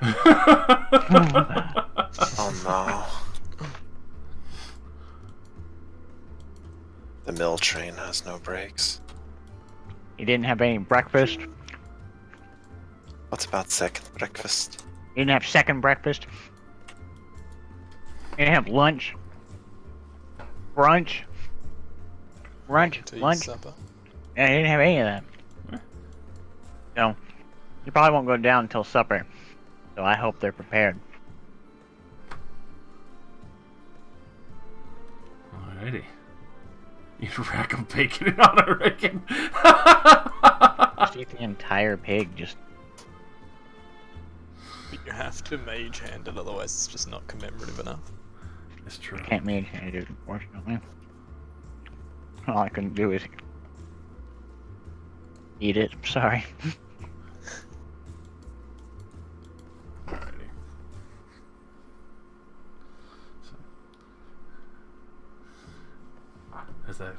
Speaker 1: Oh no. The mill train has no brakes.
Speaker 6: You didn't have any breakfast?
Speaker 1: What's about second breakfast?
Speaker 6: You didn't have second breakfast? You didn't have lunch? Brunch? Lunch?
Speaker 4: Supper.
Speaker 6: Yeah, you didn't have any of that. So, you probably won't go down until supper. So I hope they're prepared.
Speaker 3: Alrighty. You rack of bacon on a reckon.
Speaker 6: Just eat the entire pig, just...
Speaker 4: You have to mage hand it, otherwise it's just not commemorative enough.
Speaker 3: It's true.
Speaker 6: Can't mage hand it, unfortunately. All I can do is... eat it, sorry.
Speaker 3: Alrighty. So, as that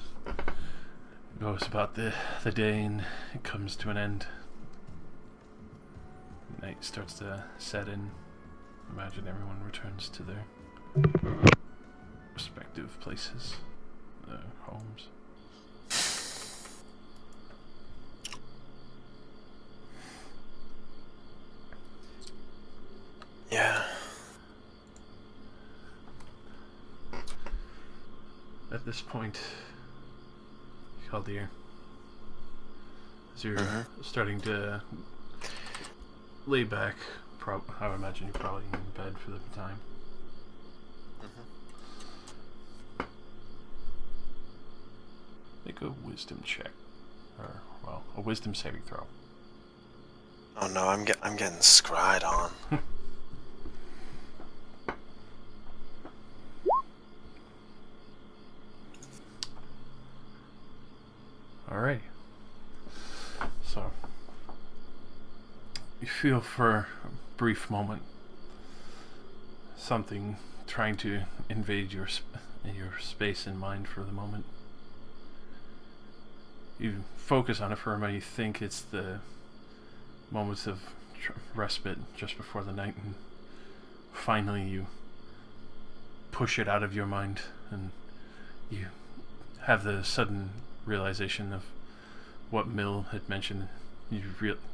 Speaker 3: goes about the day and it comes to an end, night starts to set in. Imagine everyone returns to their respective places, their homes.
Speaker 1: Yeah.
Speaker 3: At this point, Haldir, as you're starting to lay back, I would imagine you're probably in bed for the time. Make a wisdom check, or well, a wisdom saving throw.
Speaker 1: Oh no, I'm getting scryed on.
Speaker 3: Alright. So, you feel for a brief moment something trying to invade your space and mind for the moment. You focus on it for a moment, you think it's the moments of respite just before the night, and finally you push it out of your mind and you have the sudden realization of what Mill had mentioned. You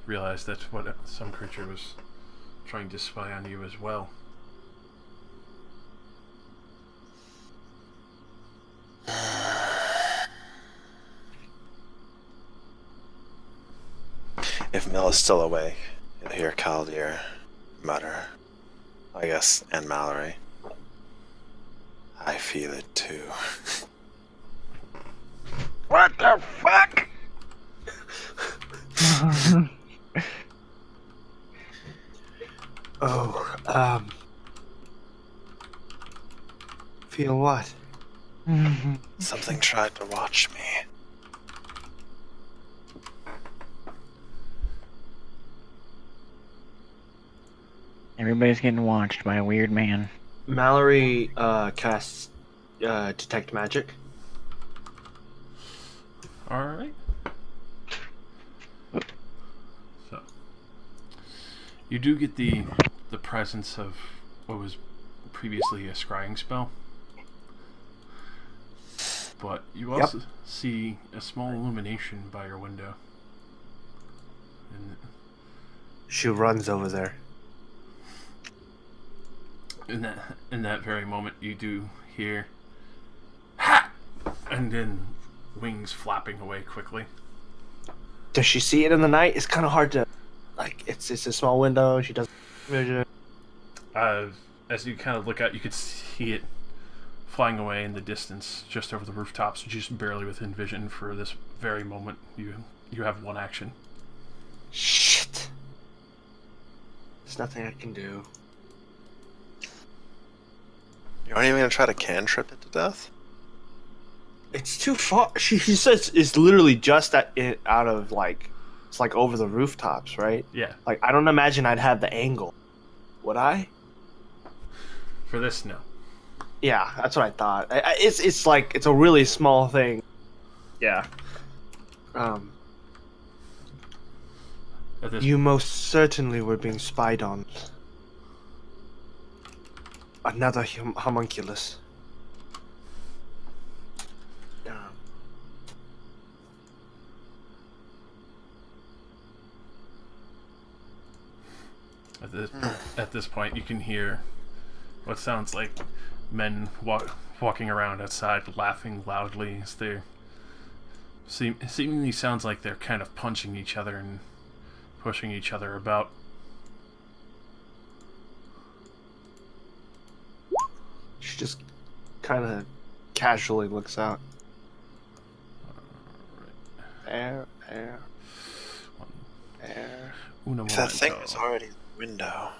Speaker 3: realize that what some creature was trying to spy on you as well.
Speaker 1: If Mill is still awake, you'll hear Haldir mutter, I guess, and Mallory. I feel it too.
Speaker 6: What the fuck?
Speaker 2: Feel what?
Speaker 1: Something tried to watch me.
Speaker 6: Everybody's getting watched by a weird man.
Speaker 2: Mallory casts detect magic.
Speaker 3: Alright. So you do get the presence of what was previously a scrying spell. But you also see a small illumination by your window. And
Speaker 2: She runs over there.
Speaker 3: in that very moment, you do hear "Ha!" and then wings flapping away quickly.
Speaker 2: Does she see it in the night? It's kind of hard to, like, it's a small window. She doesn't vision.
Speaker 3: As you kind of look out, you could see it flying away in the distance, just over the rooftops, just barely within vision. For this very moment, you have one action.
Speaker 2: Shit. There's nothing I can do.
Speaker 1: You aren't even gonna try to cantrip it to death?
Speaker 2: It's too far. She says it's literally just out of, like, it's like over the rooftops, right?
Speaker 3: Yeah.
Speaker 2: Like, I don't imagine I'd have the angle. Would I?
Speaker 3: For this, no.
Speaker 2: Yeah, that's what I thought. It's like, it's a really small thing. Yeah.
Speaker 3: At this
Speaker 2: You most certainly were being spied on. Another homunculus. Damn.
Speaker 3: At this point, you can hear what sounds like men walking around outside, laughing loudly as they seemingly sounds like they're kind of punching each other and pushing each other about.
Speaker 2: She just kind of casually looks out. There.
Speaker 1: If that thing is already in the window,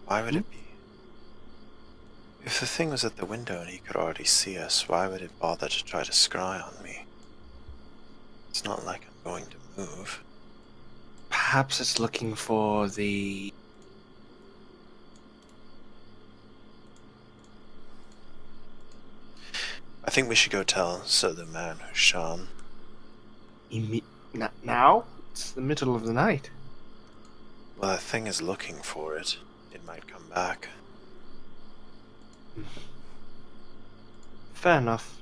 Speaker 1: why would it be? If the thing was at the window and he could already see us, why would it bother to try to scry on me? It's not like I'm going to move.
Speaker 2: Perhaps it's looking for the...
Speaker 1: I think we should go tell Sir the Man Sean.
Speaker 2: Now? It's the middle of the night.
Speaker 1: Well, that thing is looking for it. It might come back.
Speaker 2: Fair enough.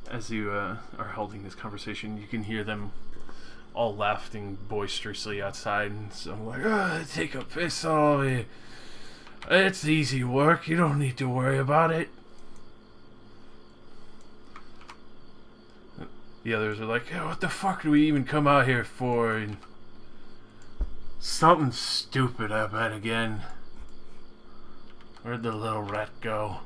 Speaker 3: As you are holding this conversation, you can hear them all laughing boisterously outside, and so I'm like, take a piss off it. It's easy work, you don't need to worry about it. The others are like, what the fuck do we even come out here for? And something stupid, I bet, again. Where'd the little rat go?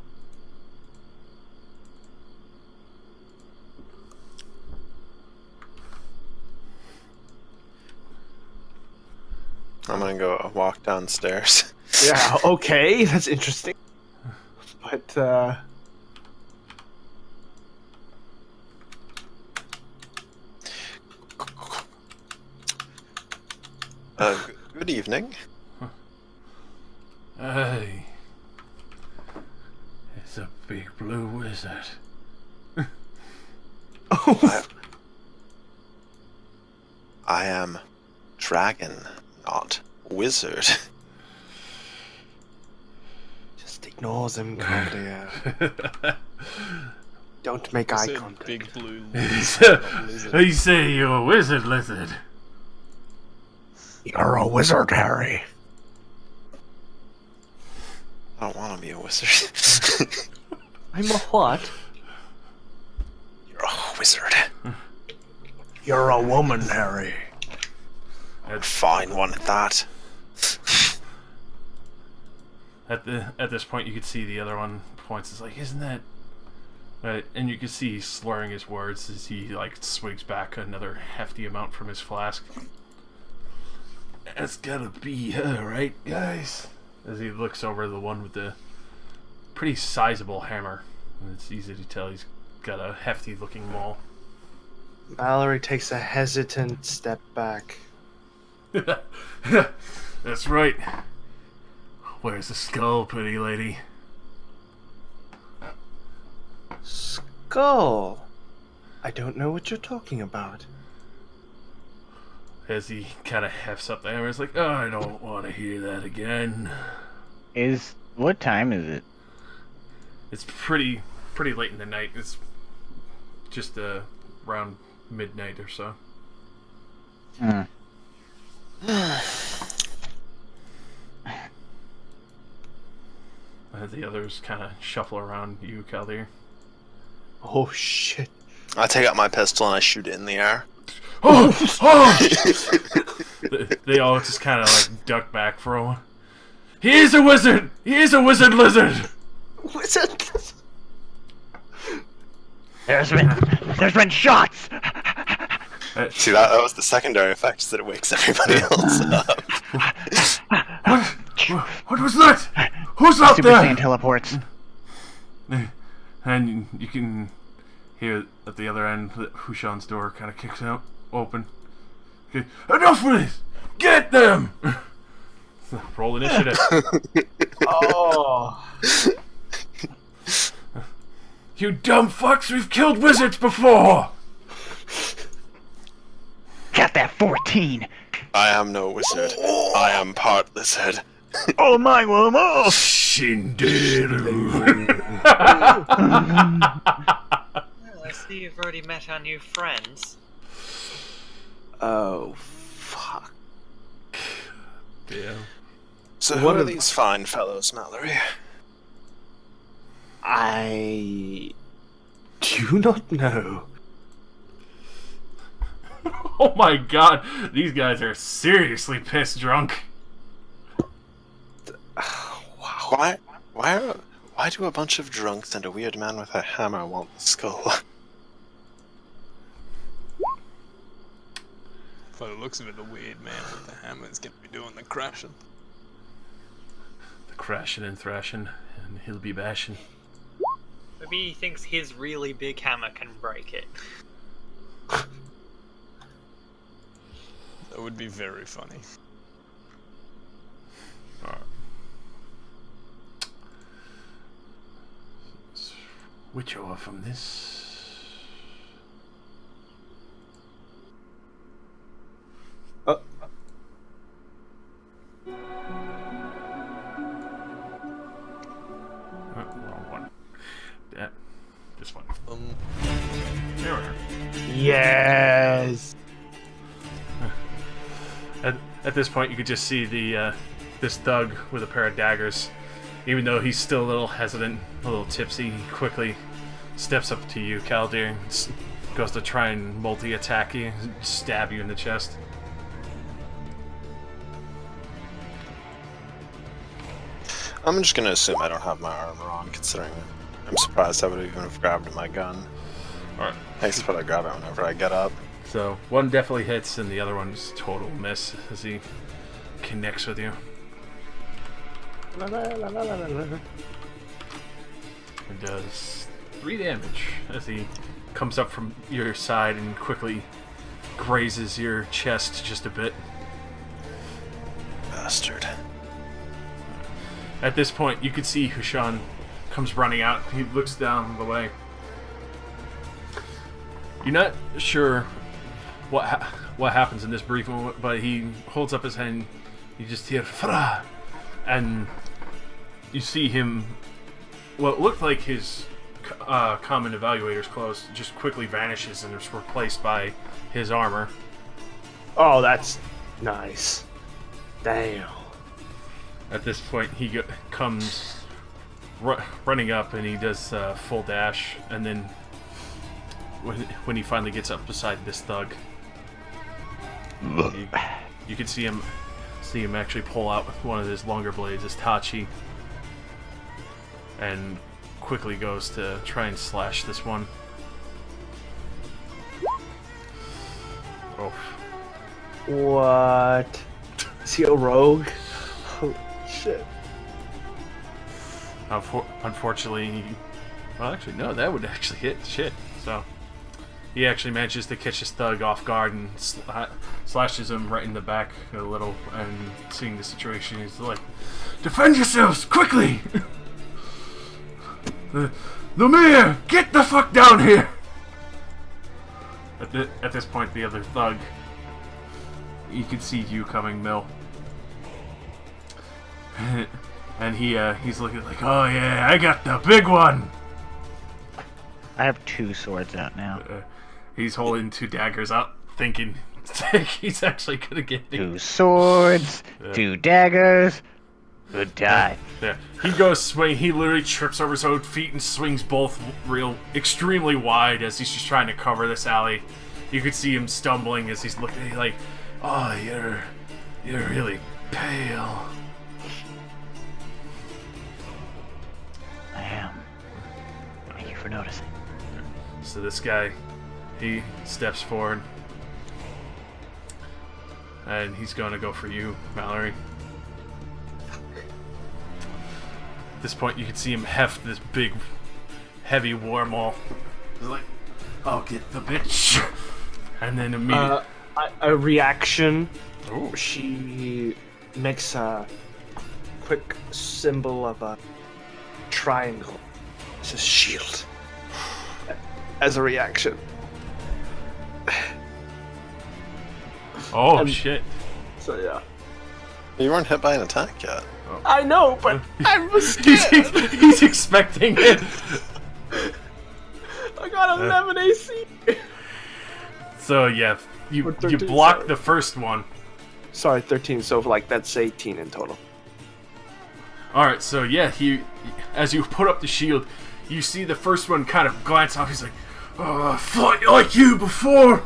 Speaker 1: I'm gonna go walk downstairs.
Speaker 2: Yeah, okay, that's interesting. But,
Speaker 1: Good evening.
Speaker 3: Hey. It's a big blue wizard.
Speaker 1: I am dragon, not wizard.
Speaker 2: just ignore them, Cordia. Don't make eye
Speaker 4: Said
Speaker 2: contact.
Speaker 4: big blue
Speaker 3: You say you're a wizard, lizard.
Speaker 9: You're a wizard, Harry.
Speaker 1: I don't want to be a wizard.
Speaker 2: I'm a what?
Speaker 1: You're a wizard.
Speaker 9: You're a woman, Harry.
Speaker 1: A fine one at that.
Speaker 3: At this point, you could see the other one points. It's like, isn't that And you can see he's slurring his words as he like swigs back another hefty amount from his flask. That's gotta be her, right, guys? As he looks over the one with the pretty sizable hammer. And it's easy to tell he's got a hefty looking maul.
Speaker 2: Mallory takes a hesitant step back.
Speaker 3: That's right. Where's the skull, pretty lady?
Speaker 2: Skull? I don't know what you're talking about.
Speaker 3: As he kind of hefts up the hammer, it's like, oh, I don't want to hear that again.
Speaker 6: What time is it?
Speaker 3: It's pretty late in the night. It's just around midnight or so. The others kind of shuffle around you, Kaldir.
Speaker 2: Oh shit.
Speaker 1: I take out my pistol and I shoot it in the air.
Speaker 3: Oh! They all just kind of like duck back for a while. He is a wizard! He is a wizard lizard!
Speaker 2: Wizard?
Speaker 6: There's been shots!
Speaker 1: See, that was the secondary effect, that it wakes everybody else up.
Speaker 3: What was that? Who's out
Speaker 6: Super
Speaker 3: there?
Speaker 6: Saiyan teleports.
Speaker 3: And you can hear at the other end that Hushan's door kind of kicks out, open. Okay, enough of this! Get them! Roll initiative.
Speaker 2: Oh.
Speaker 3: You dumb fucks, we've killed wizards before!
Speaker 6: Got that 14.
Speaker 1: I am no wizard. I am part lizard.
Speaker 6: Oh my woman!
Speaker 3: Shinderu.
Speaker 5: Well, I see you've already met our new friends.
Speaker 2: Oh, fuck.
Speaker 3: Yeah.
Speaker 1: So who are these fine fellows, Mallory?
Speaker 2: I do not know.
Speaker 3: Oh my god, these guys are seriously piss drunk.
Speaker 1: Wow. Why do a bunch of drunks and a weird man with a hammer want the skull?
Speaker 4: By the looks of it, the weird man with the hammer is gonna be doing the crashing.
Speaker 3: The crashing and thrashing, and he'll be bashing.
Speaker 5: Maybe he thinks his really big hammer can break it.
Speaker 4: That would be very funny.
Speaker 3: Alright. Switch over from this. Wrong one. Yeah, this one. There we are.
Speaker 2: Yes.
Speaker 3: At this point, you could just see the this thug with a pair of daggers. Even though he's still a little hesitant, a little tipsy, he quickly steps up to you, Kaldir, and goes to try and multi-attack you, stab you in the chest.
Speaker 1: I'm just gonna assume I don't have my armor on, considering I'm surprised I would even have grabbed my gun.
Speaker 3: Alright.
Speaker 1: I used to probably grab it whenever I get up.
Speaker 3: So, one definitely hits, and the other one's total miss as he connects with you. It does 3 damage as he comes up from your side and quickly grazes your chest just a bit.
Speaker 1: Bastard.
Speaker 3: At this point, you can see Hushan comes running out. He looks down the way. You're not sure what happens in this brief moment, but he holds up his hand. You just hear "Fra," and you see him. What looked like his common evaluator's clothes just quickly vanishes and is replaced by his armor.
Speaker 2: Oh, that's nice. Damn.
Speaker 3: At this point, he comes running up and he does full dash, and then when he finally gets up beside this thug, you can see him actually pull out with one of his longer blades, his Tachi, and quickly goes to try and slash this one. Oh.
Speaker 2: What? Is he a rogue? Holy shit.
Speaker 3: Unfortunately, well, actually, no, that would actually hit. Shit. So, he actually manages to catch his thug off guard and slashes him right in the back a little. And seeing the situation, he's like, "Defend yourselves, quickly! Lumiere, get the fuck down here!" At this point, the other thug, you can see you coming, Mill. And he's looking like, "Oh yeah, I got the big one."
Speaker 6: I have 2 swords out now.
Speaker 3: He's holding 2 daggers out, thinking he's actually gonna get it.
Speaker 6: 2 swords, 2 daggers. Good die.
Speaker 3: Yeah, he goes swing. He literally trips over his own feet and swings both extremely wide as he's just trying to cover this alley. You could see him stumbling as he's looking like, "Oh, you're really pale."
Speaker 6: I am. Thank you for noticing.
Speaker 3: So this guy, he steps forward, and he's going to go for you, Mallory. At this point, you can see him heft this big, heavy war maul. He's like, "I'll get the bitch," and then immediately
Speaker 2: A reaction.
Speaker 3: Ooh.
Speaker 2: She makes a quick symbol of a triangle. It's a shield. As a reaction.
Speaker 3: Oh shit!
Speaker 2: So yeah.
Speaker 1: You weren't hit by an attack yet.
Speaker 2: I know, but I was
Speaker 3: he's,
Speaker 2: scared.
Speaker 3: he's expecting it.
Speaker 2: I got 11 AC.
Speaker 3: So yeah, you
Speaker 2: Or 13,
Speaker 3: block
Speaker 2: sorry.
Speaker 3: the first one.
Speaker 2: Sorry, 13. So like that's 18 in total.
Speaker 3: All right, so yeah, as you put up the shield, you see the first one kind of glance off. He's like, "Oh, I fought like you before,"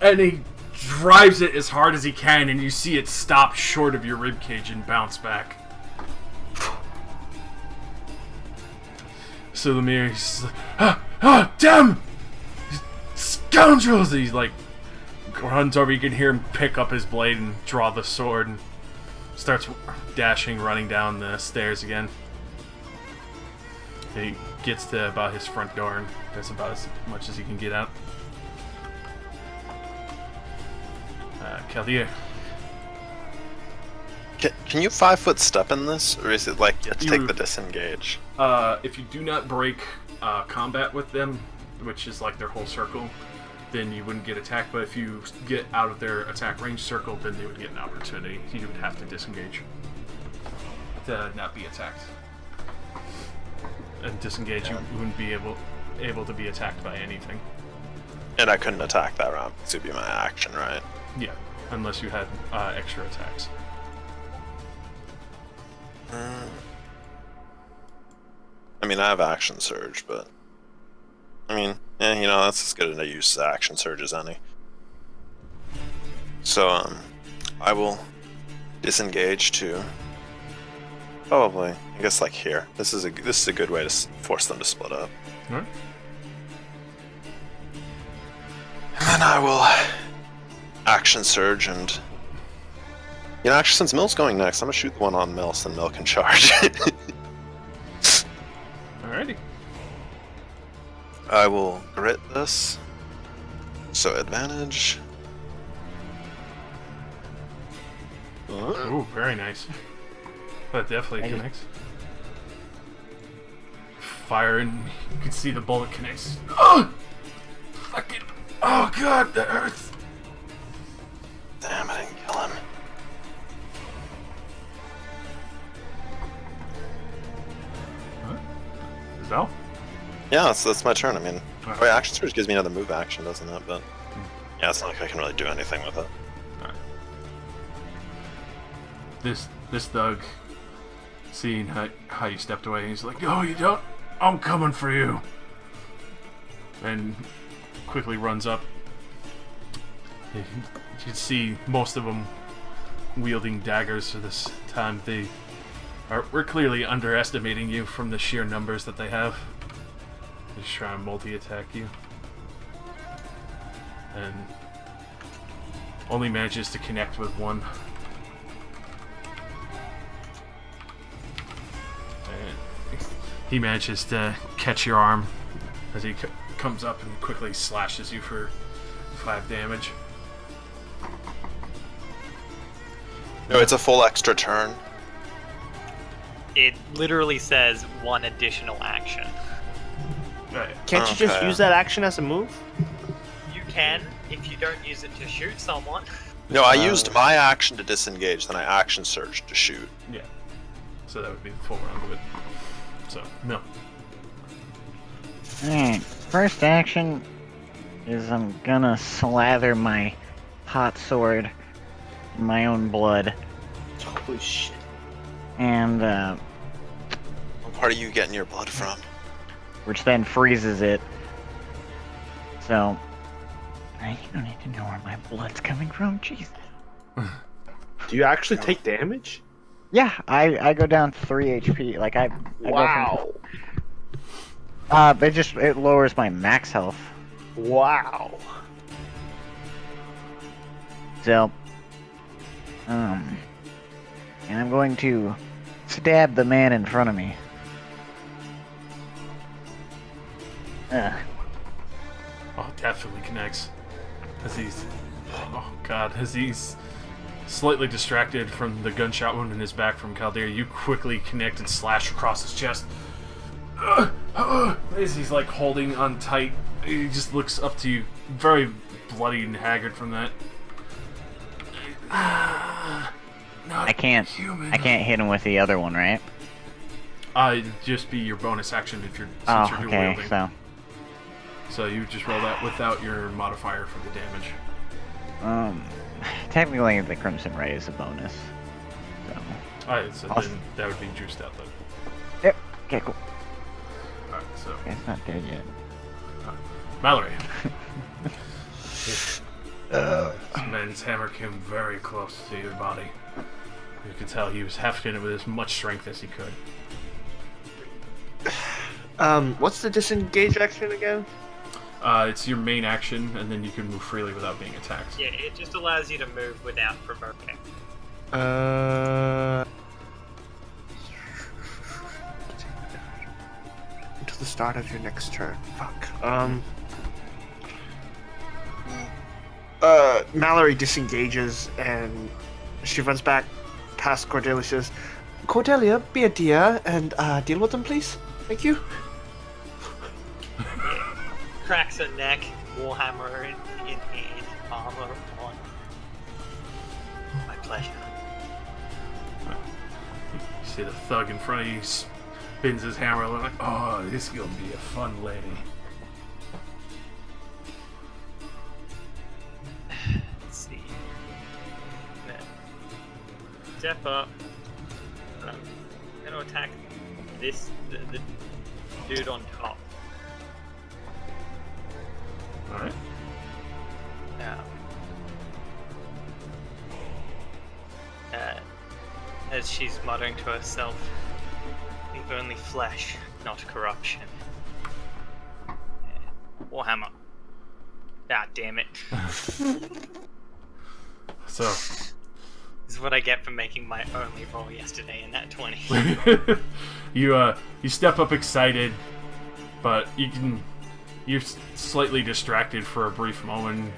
Speaker 3: and he drives it as hard as he can, and you see it stop short of your ribcage and bounce back. So Lumiere, he's like, damn, scoundrels! And he's like, runs over. You can hear him pick up his blade and draw the sword, and starts dashing, running down the stairs again. He gets to about his front door, and that's about as much as he can get out. Chaldeer.
Speaker 1: Can you 5-foot step in this, or is it like you have to take
Speaker 3: You-
Speaker 1: the disengage?
Speaker 3: If you do not break combat with them, which is like their whole circle, then you wouldn't get attacked. But if you get out of their attack range circle, then they would get an opportunity. You would have to disengage to not be attacked. And disengage, you wouldn't be able to be attacked by anything.
Speaker 1: And I couldn't attack that round because it'd be my action, right?
Speaker 3: Yeah, unless you had extra attacks.
Speaker 1: I mean, I have action surge, but I mean, yeah, you know, that's as good a use as action surge as any. So, I will disengage to probably, I guess, like here. This is a good way to force them to split up.
Speaker 3: Alright.
Speaker 1: And then I will action surge and, you know, actually, since Mill's going next, I'm gonna shoot the one on Mill so Mill can charge.
Speaker 3: Alrighty.
Speaker 1: I will grit this. So advantage.
Speaker 3: Ooh, very nice. That definitely connects. Fire, and you can see the bullet connects. Oh! Fucking. Oh god, that hurts.
Speaker 1: Damn, I didn't kill him.
Speaker 3: Zell?
Speaker 1: Yeah, that's my turn. I mean,
Speaker 3: Alright.
Speaker 1: wait, action surge gives me another move action, doesn't it? But yeah, it's not like I can really do anything with it.
Speaker 3: This thug, seeing how you stepped away, he's like, "Oh, you don't? I'm coming for you!" And quickly runs up. You can see most of them wielding daggers for this time. They We're clearly underestimating you from the sheer numbers that they have. They just try and multi-attack you. And only manages to connect with one. And he manages to catch your arm as he comes up and quickly slashes you for 5 damage.
Speaker 1: No, it's a full extra turn.
Speaker 5: It literally says 1 additional action.
Speaker 3: Right.
Speaker 2: Can't you just
Speaker 1: Okay.
Speaker 2: use that action as a move?
Speaker 5: You can, if you don't use it to shoot someone.
Speaker 1: No, I used my action to disengage, then I action surged to shoot.
Speaker 3: Yeah. So that would be the full round of it. So, no.
Speaker 6: Alright, first action is I'm gonna slather my hot sword in my own blood.
Speaker 2: Holy shit.
Speaker 6: And,
Speaker 1: What part are you getting your blood from?
Speaker 6: which then freezes it. So, you don't need to know where my blood's coming from, Jesus.
Speaker 2: Do you actually take damage?
Speaker 6: Yeah, I go down 3 HP. Like, I go
Speaker 2: Wow.
Speaker 6: from... it lowers my max health.
Speaker 2: Wow.
Speaker 6: So, and I'm going to stab the man in front of me.
Speaker 3: Oh, definitely connects. As he's... Oh, God. As he's slightly distracted from the gunshot wound in his back from Caldera, you quickly connect and slash across his chest. As he's, like, holding on tight, he just looks up to you, very bloody and haggard from that. Not
Speaker 6: I can't
Speaker 3: human.
Speaker 6: hit him with the other one, right?
Speaker 3: It'd just be your bonus action if you're
Speaker 6: Oh,
Speaker 3: since you're dual
Speaker 6: okay,
Speaker 3: wielding.
Speaker 6: so...
Speaker 3: So you just roll that without your modifier for the damage.
Speaker 6: Technically, the Crimson Ray is a bonus. So...
Speaker 3: Alright, so
Speaker 6: Awesome.
Speaker 3: then that would be juiced out then.
Speaker 6: Yep. Okay, cool.
Speaker 3: Alright, so
Speaker 6: Okay, it's not dead yet.
Speaker 3: Mallory. This man's hammer came very close to your body. You could tell he was hefting it with as much strength as he could.
Speaker 2: What's the disengage action again?
Speaker 3: It's your main action, and then you can move freely without being attacked.
Speaker 5: Yeah, it just allows you to move without provoking.
Speaker 2: Until the start of your next turn. Fuck. Mallory disengages and she runs back past Cordelia. Says, "Cordelia, be a dear and deal with them, please. Thank you."
Speaker 5: Cracks her neck, warhammer in hand, armor on. My pleasure.
Speaker 3: You see the thug in front of you spins his hammer like, oh, this is gonna be a fun lady.
Speaker 5: Let's see. Then step up. I'm gonna attack the dude on top.
Speaker 3: Alright.
Speaker 5: As she's muttering to herself, "Leave only flesh, not corruption." Warhammer. Ah, damn it.
Speaker 3: So
Speaker 5: This is what I get for making my only roll yesterday in that 20.
Speaker 3: you step up excited, but you're slightly distracted for a brief moment.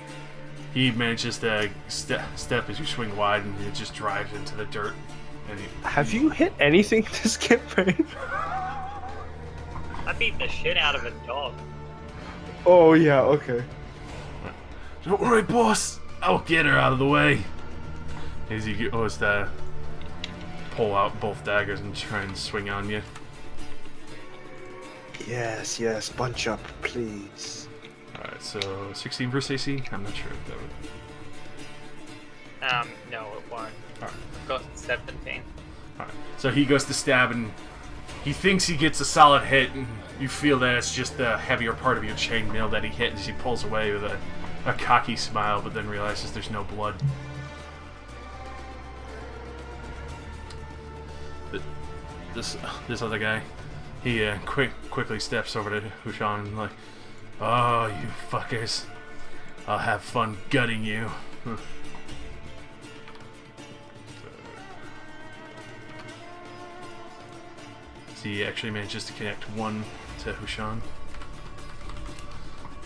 Speaker 3: He manages to step as you swing wide, and it just drives into the dirt. And
Speaker 2: Have you hit anything this campaign?
Speaker 5: I beat the shit out of a dog.
Speaker 2: Oh yeah, okay.
Speaker 3: Don't worry, boss. I'll get her out of the way. As he goes to pull out both daggers and try and swing on you.
Speaker 2: Yes, bunch up, please.
Speaker 3: Alright, so 16 versus AC? I'm not sure if that would...
Speaker 5: No, it won't.
Speaker 3: Alright.
Speaker 5: I've got 17.
Speaker 3: Alright. So he goes to stab and he thinks he gets a solid hit, and you feel that it's just the heavier part of your chainmail that he hit as he pulls away with a cocky smile, but then realizes there's no blood. this other guy, he quickly steps over to Hushan and like, "Oh, you fuckers, I'll have fun gutting you." So he actually manages to connect one to Hushan.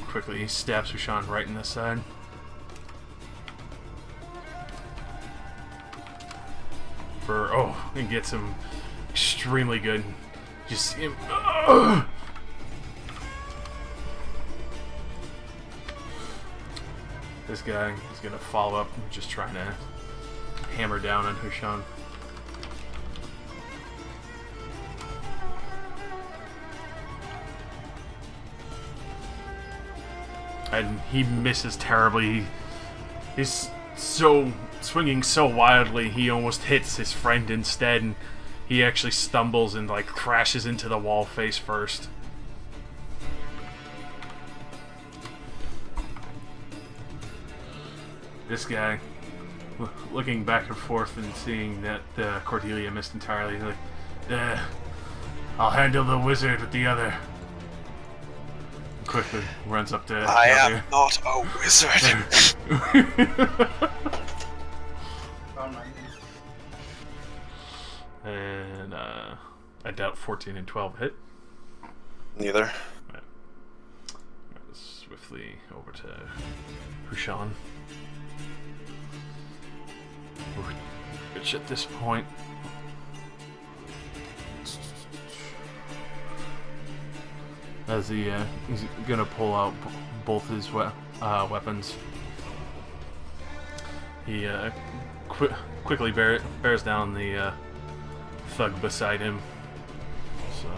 Speaker 3: Quickly he stabs Hushan right in the side. And gets him extremely good. Just see him. This guy is gonna follow up, just trying to hammer down on Hushan. And he misses terribly. He's swinging so wildly, he almost hits his friend instead, and he actually stumbles and like crashes into the wall face first. This guy, looking back and forth and seeing that Cordelia missed entirely, like, I'll handle the wizard with the other. Quickly runs up to
Speaker 1: I am not a wizard.
Speaker 3: And I doubt 14 and 12 hit.
Speaker 1: Neither.
Speaker 3: Right. Swiftly over to Hushan. Which at this point, as he's gonna pull out both his weapons, he quickly bears down the thug beside him. So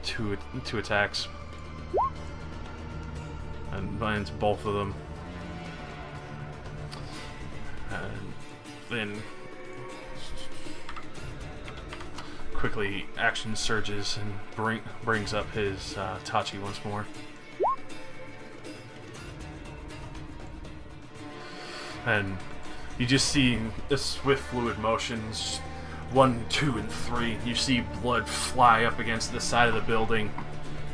Speaker 3: two attacks, and lands both of them, and then quickly action surges and brings up his Tachi once more. And you just see a swift fluid motions, 1, 2, and 3. You see blood fly up against the side of the building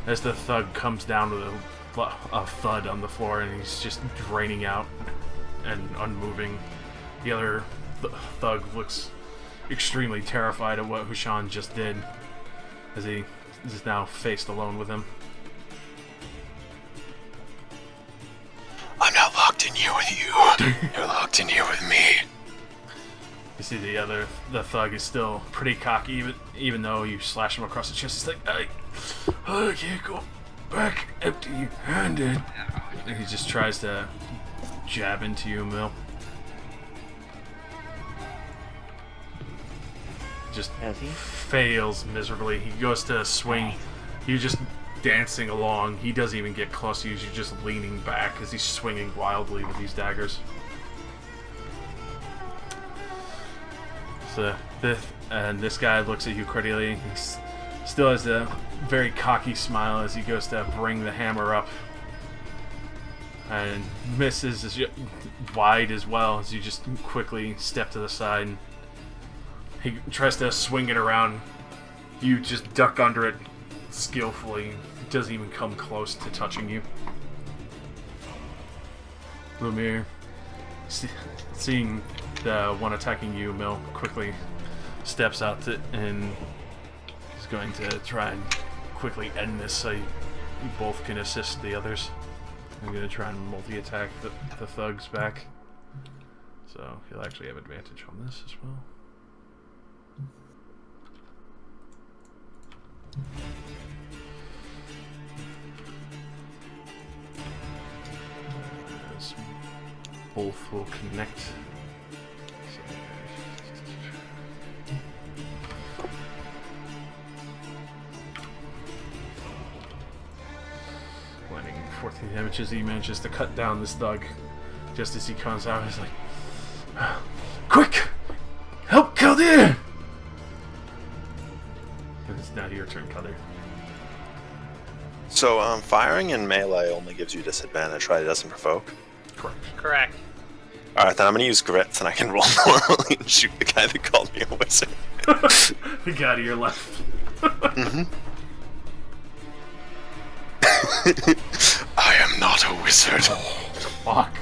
Speaker 3: as the thug comes down with a thud on the floor, and he's just draining out and unmoving. The other thug looks extremely terrified at what Hushan just did, as he is now faced alone with him.
Speaker 1: I'm not locked in here with you. You're locked in here with me.
Speaker 3: You see the thug is still pretty cocky, even though you slash him across the chest. He's like, I can't go back empty-handed. And he just tries to jab into you, Mill. Just fails miserably. He goes to swing. You're just dancing along. He doesn't even get close to you. You're just leaning back as he's swinging wildly with these daggers. So this guy looks at you, Cordelia. He still has a very cocky smile as he goes to bring the hammer up, and misses wide as well as you just quickly step to the side. And he tries to swing it around. You just duck under it skillfully. It doesn't even come close to touching you. Lumir, seeing the one attacking you, Mill, quickly steps out and is going to try and quickly end this so you both can assist the others. I'm going to try and multi-attack the thugs back. So he'll actually have advantage on this as well. As both will connect. Landing 14 damage as he manages to cut down this thug. Just as he comes out, he's like, "Quick! Help Khaldir!" And it's now your turn, Khaldir.
Speaker 1: So, firing in melee only gives you disadvantage, right? It doesn't provoke?
Speaker 5: Correct.
Speaker 1: Alright, then I'm gonna use grits and I can roll normally and shoot the guy that called me a wizard.
Speaker 3: The guy to your left.
Speaker 1: Mm-hmm. I am not a wizard.
Speaker 3: Fuck.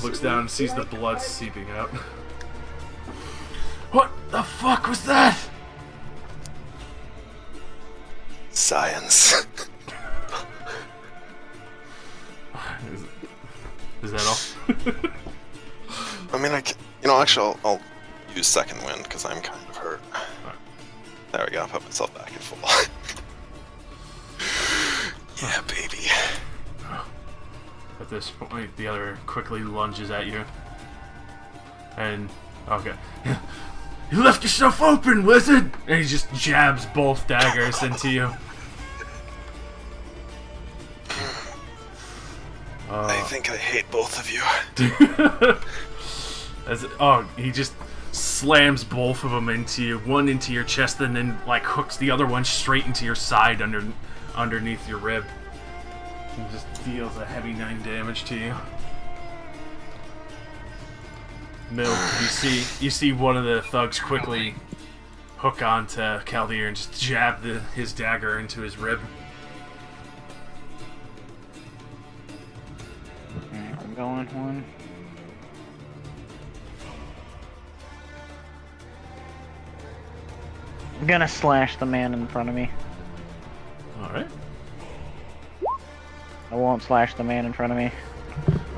Speaker 3: Looks down and sees the blood seeping out. What the fuck was that?
Speaker 1: Science.
Speaker 3: Is that all?
Speaker 1: I mean, actually, I'll use second wind because I'm kind of hurt. There we go. I'll put myself back in full. Yeah, baby.
Speaker 3: At this point, the other quickly lunges at you. And, okay. You left yourself open, wizard! And he just jabs both daggers into you.
Speaker 1: I think I hate both of you.
Speaker 3: He just slams both of them into you. One into your chest and then, like, hooks the other one straight into your side underneath your rib. And just deals a heavy 9 damage to you. Mill, you see one of the thugs quickly hook onto Kaldir and just jab his dagger into his rib.
Speaker 6: Alright, I'm going one. I'm gonna slash the man in front of me.
Speaker 3: Alright.
Speaker 6: I won't slash the man in front of me.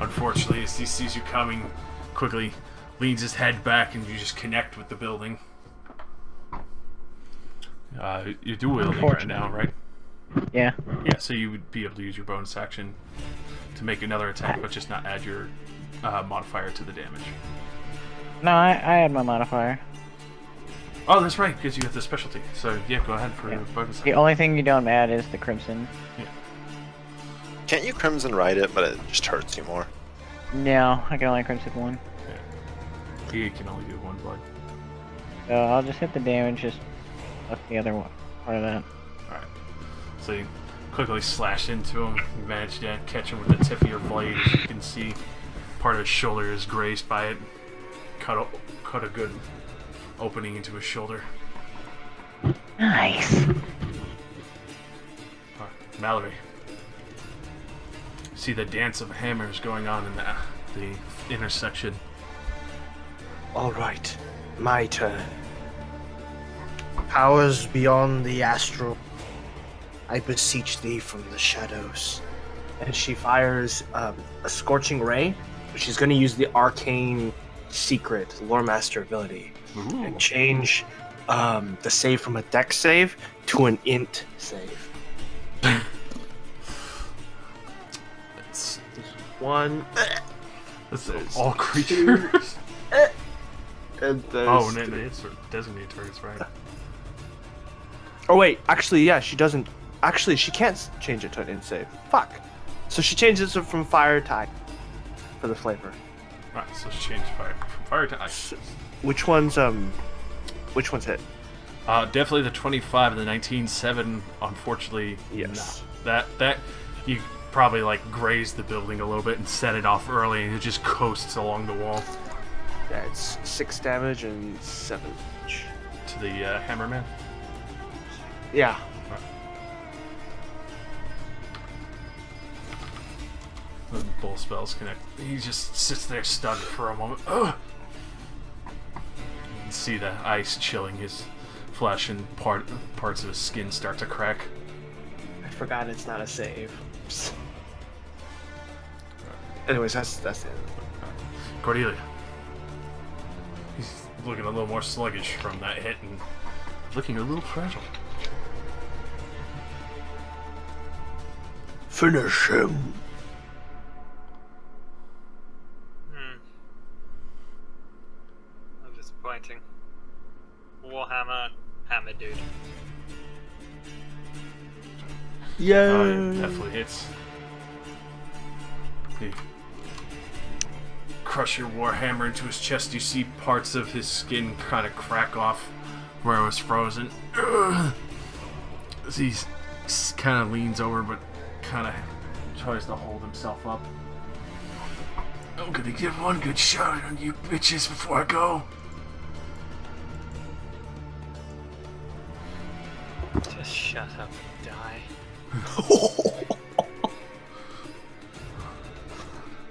Speaker 3: Unfortunately, as he sees you coming, quickly leans his head back and you just connect with the building. You're dual wielding right now, right?
Speaker 6: Yeah.
Speaker 3: Yeah, so you would be able to use your bonus action to make another attack, but just not add your modifier to the damage.
Speaker 6: No, I had my modifier.
Speaker 3: Oh, that's right, because you have the specialty. So, yeah, go ahead for your bonus
Speaker 6: The
Speaker 3: action.
Speaker 6: only thing you don't add is the crimson.
Speaker 3: Yeah.
Speaker 1: Can't you Crimson Ride it, but it just hurts you more?
Speaker 6: No, I can only crimson one.
Speaker 3: He can only do 1 blood.
Speaker 6: So I'll just hit the damage, just fuck the other one, part of that.
Speaker 3: Alright. So you quickly slash into him. You manage to catch him with the tip of your blade. As you can see, part of his shoulder is grazed by it. Cut a good opening into his shoulder.
Speaker 6: Nice.
Speaker 3: Alright, Mallory. See the dance of hammers going on in the intersection.
Speaker 2: Alright, my turn. Powers beyond the astral, I beseech thee from the shadows. And she fires a Scorching Ray, but she's going to use the arcane secret Lore Master ability and change the save from a dex save to an int save.
Speaker 3: It's
Speaker 2: One.
Speaker 3: all creatures.
Speaker 2: And
Speaker 3: Oh, and it's for designated targets, right?
Speaker 2: Oh wait, actually, yeah, she doesn't. Actually, she can't change it to an int save. Fuck. So she changes it from fire to ice for the flavor.
Speaker 3: Right, so she changed fire from fire to ice.
Speaker 2: Which one's hit?
Speaker 3: Definitely the 25 and the 19-7. Unfortunately,
Speaker 2: Yes.
Speaker 3: no. That you probably like grazed the building a little bit and set it off early, and it just coasts along the wall
Speaker 2: Yeah, it's 6 damage and 7 each.
Speaker 3: to the Hammerman.
Speaker 2: Yeah.
Speaker 3: The both spells connect. He just sits there stunned for a moment. Ugh! You can see the ice chilling his flesh, and parts of his skin start to crack.
Speaker 2: I forgot it's not a save. Oops. Anyways, that's it.
Speaker 3: Cordelia. He's looking a little more sluggish from that hit and looking a little fragile.
Speaker 9: Finish him.
Speaker 5: How disappointing. Warhammer, hammer dude.
Speaker 3: Oh, yeah, definitely hits. You crush your warhammer into his chest. You see parts of his skin kind of crack off where it was frozen. Ugh. He kind of leans over, but kind of tries to hold himself up. I'm gonna get one good shot on you bitches before I go.
Speaker 5: Just shut up and die.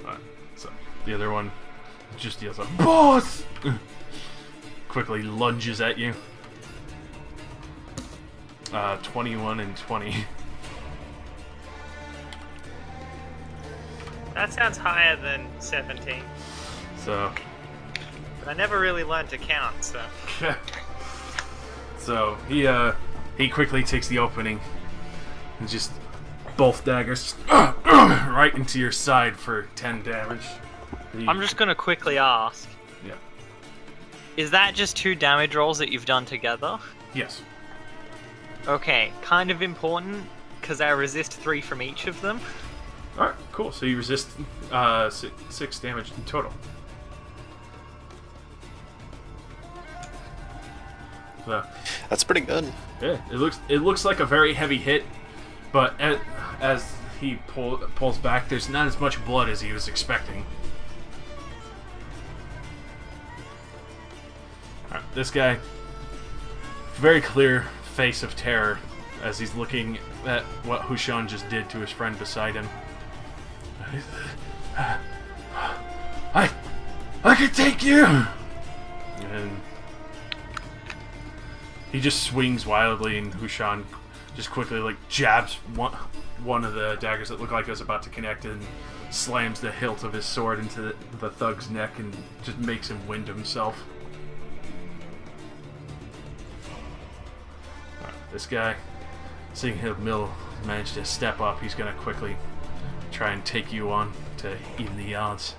Speaker 3: Alright, so the other one just yells out, "Boss!" Quickly lunges at you. 21 and 20.
Speaker 5: That sounds higher than 17.
Speaker 3: So,
Speaker 5: But I never really learned to count, so.
Speaker 3: so he quickly takes the opening and just both daggers right into your side for 10 damage.
Speaker 5: I'm just gonna quickly ask.
Speaker 3: Yeah.
Speaker 5: Is that just 2 damage rolls that you've done together?
Speaker 3: Yes.
Speaker 5: Okay, kind of important, because I resist 3 from each of them.
Speaker 3: Alright, cool. So you resist 6 damage in total. So,
Speaker 1: That's pretty good.
Speaker 3: yeah, it looks like a very heavy hit, but as he pulls back, there's not as much blood as he was expecting. Alright, this guy, very clear face of terror as he's looking at what Hushan just did to his friend beside him. I can take you! And he just swings wildly, and Hushan just quickly jabs one of the daggers that looked like it was about to connect and slams the hilt of his sword into the thug's neck and just makes him wind himself. This guy, seeing him manage to step up, he's gonna quickly try and take you on to even the odds.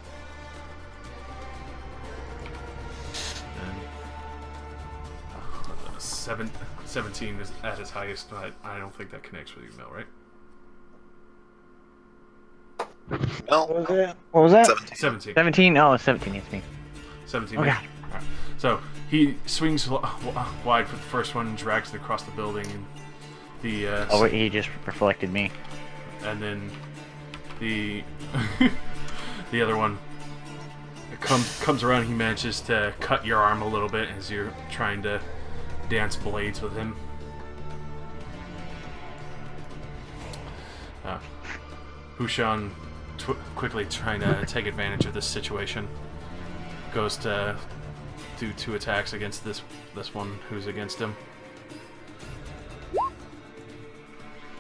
Speaker 3: And 17 is at its highest. I don't think that connects with you, Mel, right?
Speaker 1: Well,
Speaker 6: What was that?
Speaker 1: 17.
Speaker 6: 17? Oh, 17, it's me.
Speaker 3: 17.
Speaker 6: Okay.
Speaker 3: Alright. So he swings wide for the first one and drags it across the building, and the
Speaker 6: Oh, wait, he just reflected me.
Speaker 3: and then the the other one comes around. He manages to cut your arm a little bit as you're trying to dance blades with him. Hushan, quickly trying to take advantage of this situation, goes to do 2 attacks against this one who's against him.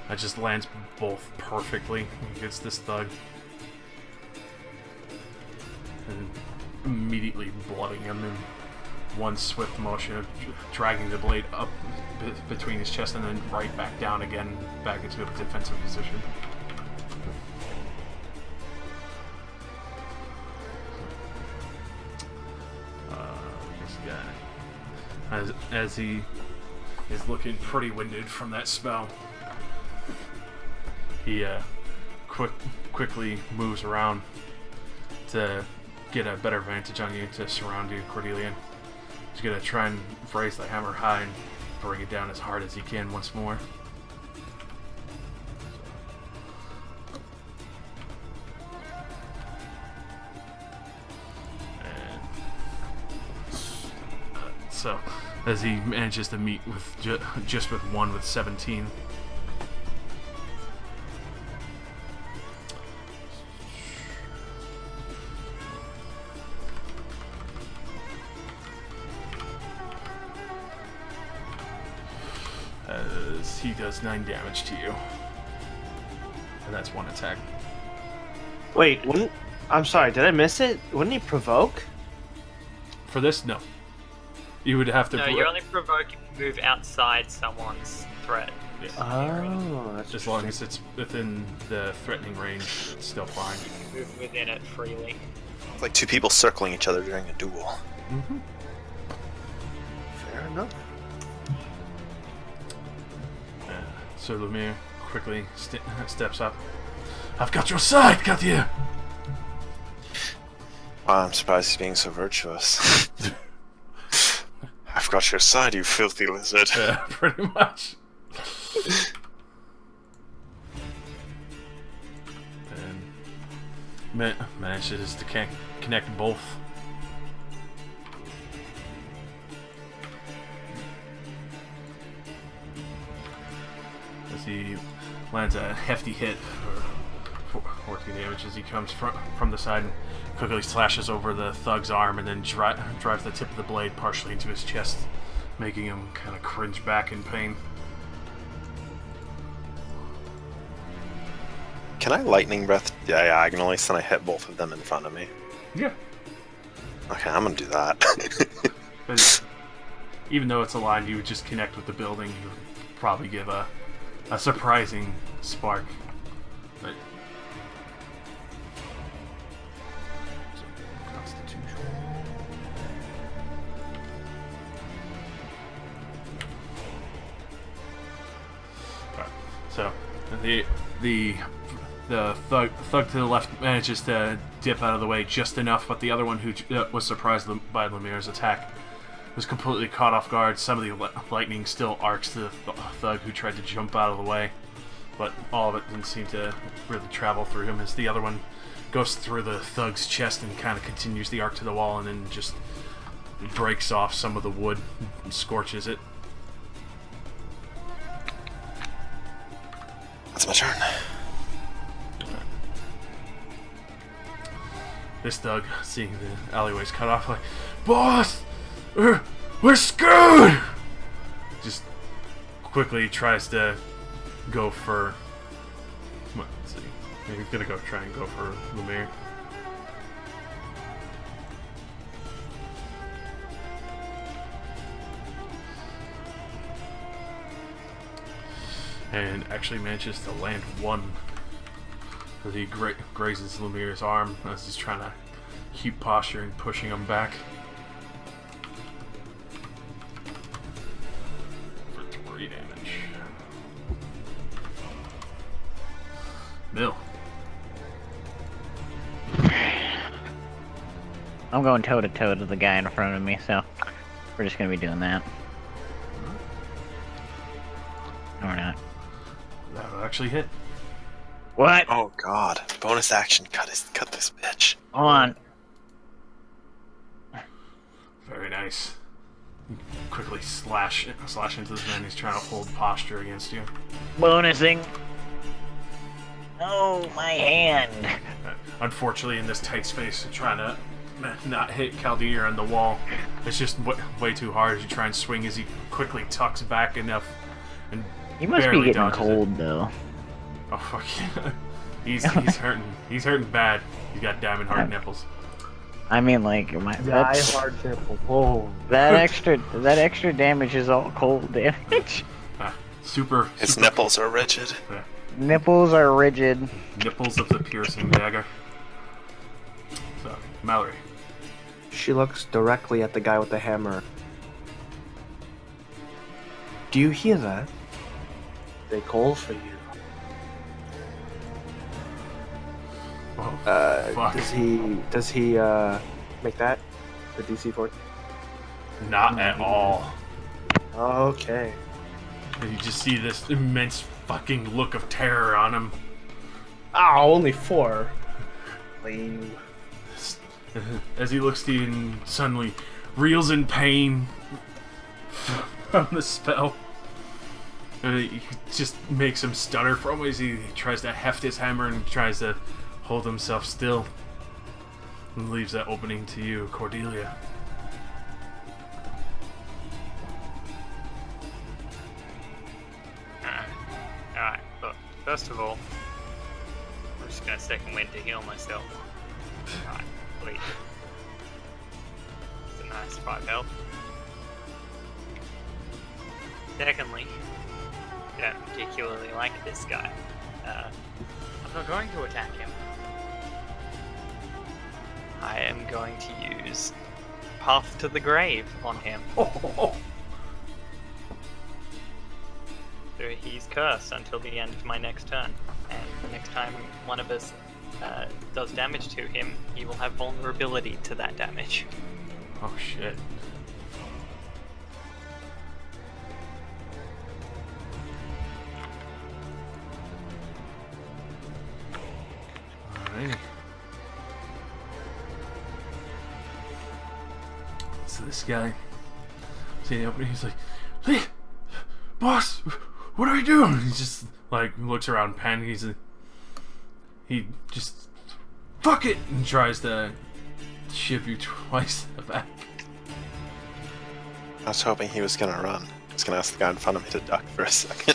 Speaker 3: That just lands both perfectly against this thug. And immediately blooding him in one swift motion of dragging the blade up between his chest and then right back down again, back into a defensive position. This guy, as he is looking pretty winded from that spell, he quickly moves around to get a better vantage on you, to surround you, Cordelian. He's gonna try and raise the hammer high and bring it down as hard as he can once more. So, as he manages to meet with just with one with 17. As he does 9 damage to you. And that's 1 attack.
Speaker 2: Wait, I'm sorry, did I miss it? Wouldn't he provoke?
Speaker 3: For this, no. You would have to...
Speaker 5: No, you're only provoking to move outside someone's threat.
Speaker 3: Yeah.
Speaker 2: Oh, that's
Speaker 3: As long as it's within the threatening range, it's still fine.
Speaker 5: You can move within it freely.
Speaker 1: It's like 2 people circling each other during a duel.
Speaker 3: Mm-hmm.
Speaker 2: fair enough.
Speaker 3: So Lumiere quickly steps up. I've got your side, Katia!
Speaker 1: Wow, I'm surprised he's being so virtuous. I've got your side, you filthy lizard.
Speaker 3: Yeah, pretty much. And manages to connect both. As he lands a hefty hit for 14 damage as he comes from the side and quickly slashes over the thug's arm and then drives the tip of the blade partially into his chest, making him kind of cringe back in pain.
Speaker 1: Can I lightning breath diagonally so I hit both of them in front of me?
Speaker 3: Yeah.
Speaker 1: Okay, I'm gonna do that.
Speaker 3: But even though it's aligned, you would just connect with the building. You would probably give a surprising spark. But so, Constitution. Alright, so the thug to the left manages to dip out of the way just enough, but the other one who was surprised by Lemire's attack was completely caught off guard. Some of the lightning still arcs to the thug who tried to jump out of the way, but all of it didn't seem to really travel through him, as the other one goes through the thug's chest and kind of continues the arc to the wall and then just breaks off some of the wood and scorches it.
Speaker 1: That's my turn.
Speaker 3: This thug, seeing the alleyways cut off, like, "Boss! We're screwed!" Just quickly tries to go for... Let's see. He's gonna try and go for Lemire. And actually manages to land one. As he grazes Lemire's arm as he's trying to keep posture and pushing him back. For 3 damage. Mill.
Speaker 6: I'm going toe to toe to the guy in front of me, so we're just gonna be doing that. No, we're not.
Speaker 3: That will actually hit.
Speaker 6: What?
Speaker 1: Oh god. Bonus action, cut this bitch.
Speaker 6: Hold on.
Speaker 3: Very nice. You quickly slash into this man. He's trying to hold posture against you.
Speaker 6: Bonusing. Oh, my hand.
Speaker 3: Unfortunately, in this tight space, trying to not hit Caldea on the wall, it's just way too hard as you try and swing as he quickly tucks back enough and
Speaker 6: He must be
Speaker 3: barely
Speaker 6: getting
Speaker 3: dodges
Speaker 6: cold,
Speaker 3: it.
Speaker 6: though.
Speaker 3: Oh fuck yeah. He's hurting. He's hurting bad. He's got diamond hard nipples.
Speaker 6: I mean, like, that's,
Speaker 2: hard nipple. Oh.
Speaker 6: that extra damage is all cold damage.
Speaker 3: Super.
Speaker 1: His nipples are rigid.
Speaker 6: Nipples are rigid.
Speaker 3: Nipples of the piercing dagger. So, Mallory.
Speaker 2: She looks directly at the guy with the hammer. Do you hear that? They call for you.
Speaker 3: Oh, fuck.
Speaker 2: Does he make that the DC 14?
Speaker 3: Not at all.
Speaker 2: Okay.
Speaker 3: And you just see this immense fucking look of terror on him.
Speaker 2: Oh, only 4. Lame.
Speaker 3: As he looks to you and suddenly reels in pain from the spell. It just makes him stutter from as he tries to heft his hammer and tries to hold himself still. And leaves that opening to you, Cordelia.
Speaker 5: Alright, look, first of all, I'm just gonna second wind to heal myself. Alright, please. It's a nice 5 health. Secondly, I don't particularly like this guy. I'm not going to attack him. I am going to use Path to the Grave on him. So he's cursed until the end of my next turn. And the next time one of us does damage to him, he will have vulnerability to that damage.
Speaker 3: Oh shit. Alright. So this guy, seeing the opening, he's like, "Lee, boss, what are we doing?" He just like looks around, panics. He just fuck it and tries to ship you twice in the back.
Speaker 1: I was hoping he was gonna run. I was gonna ask the guy in front of me to duck for a second.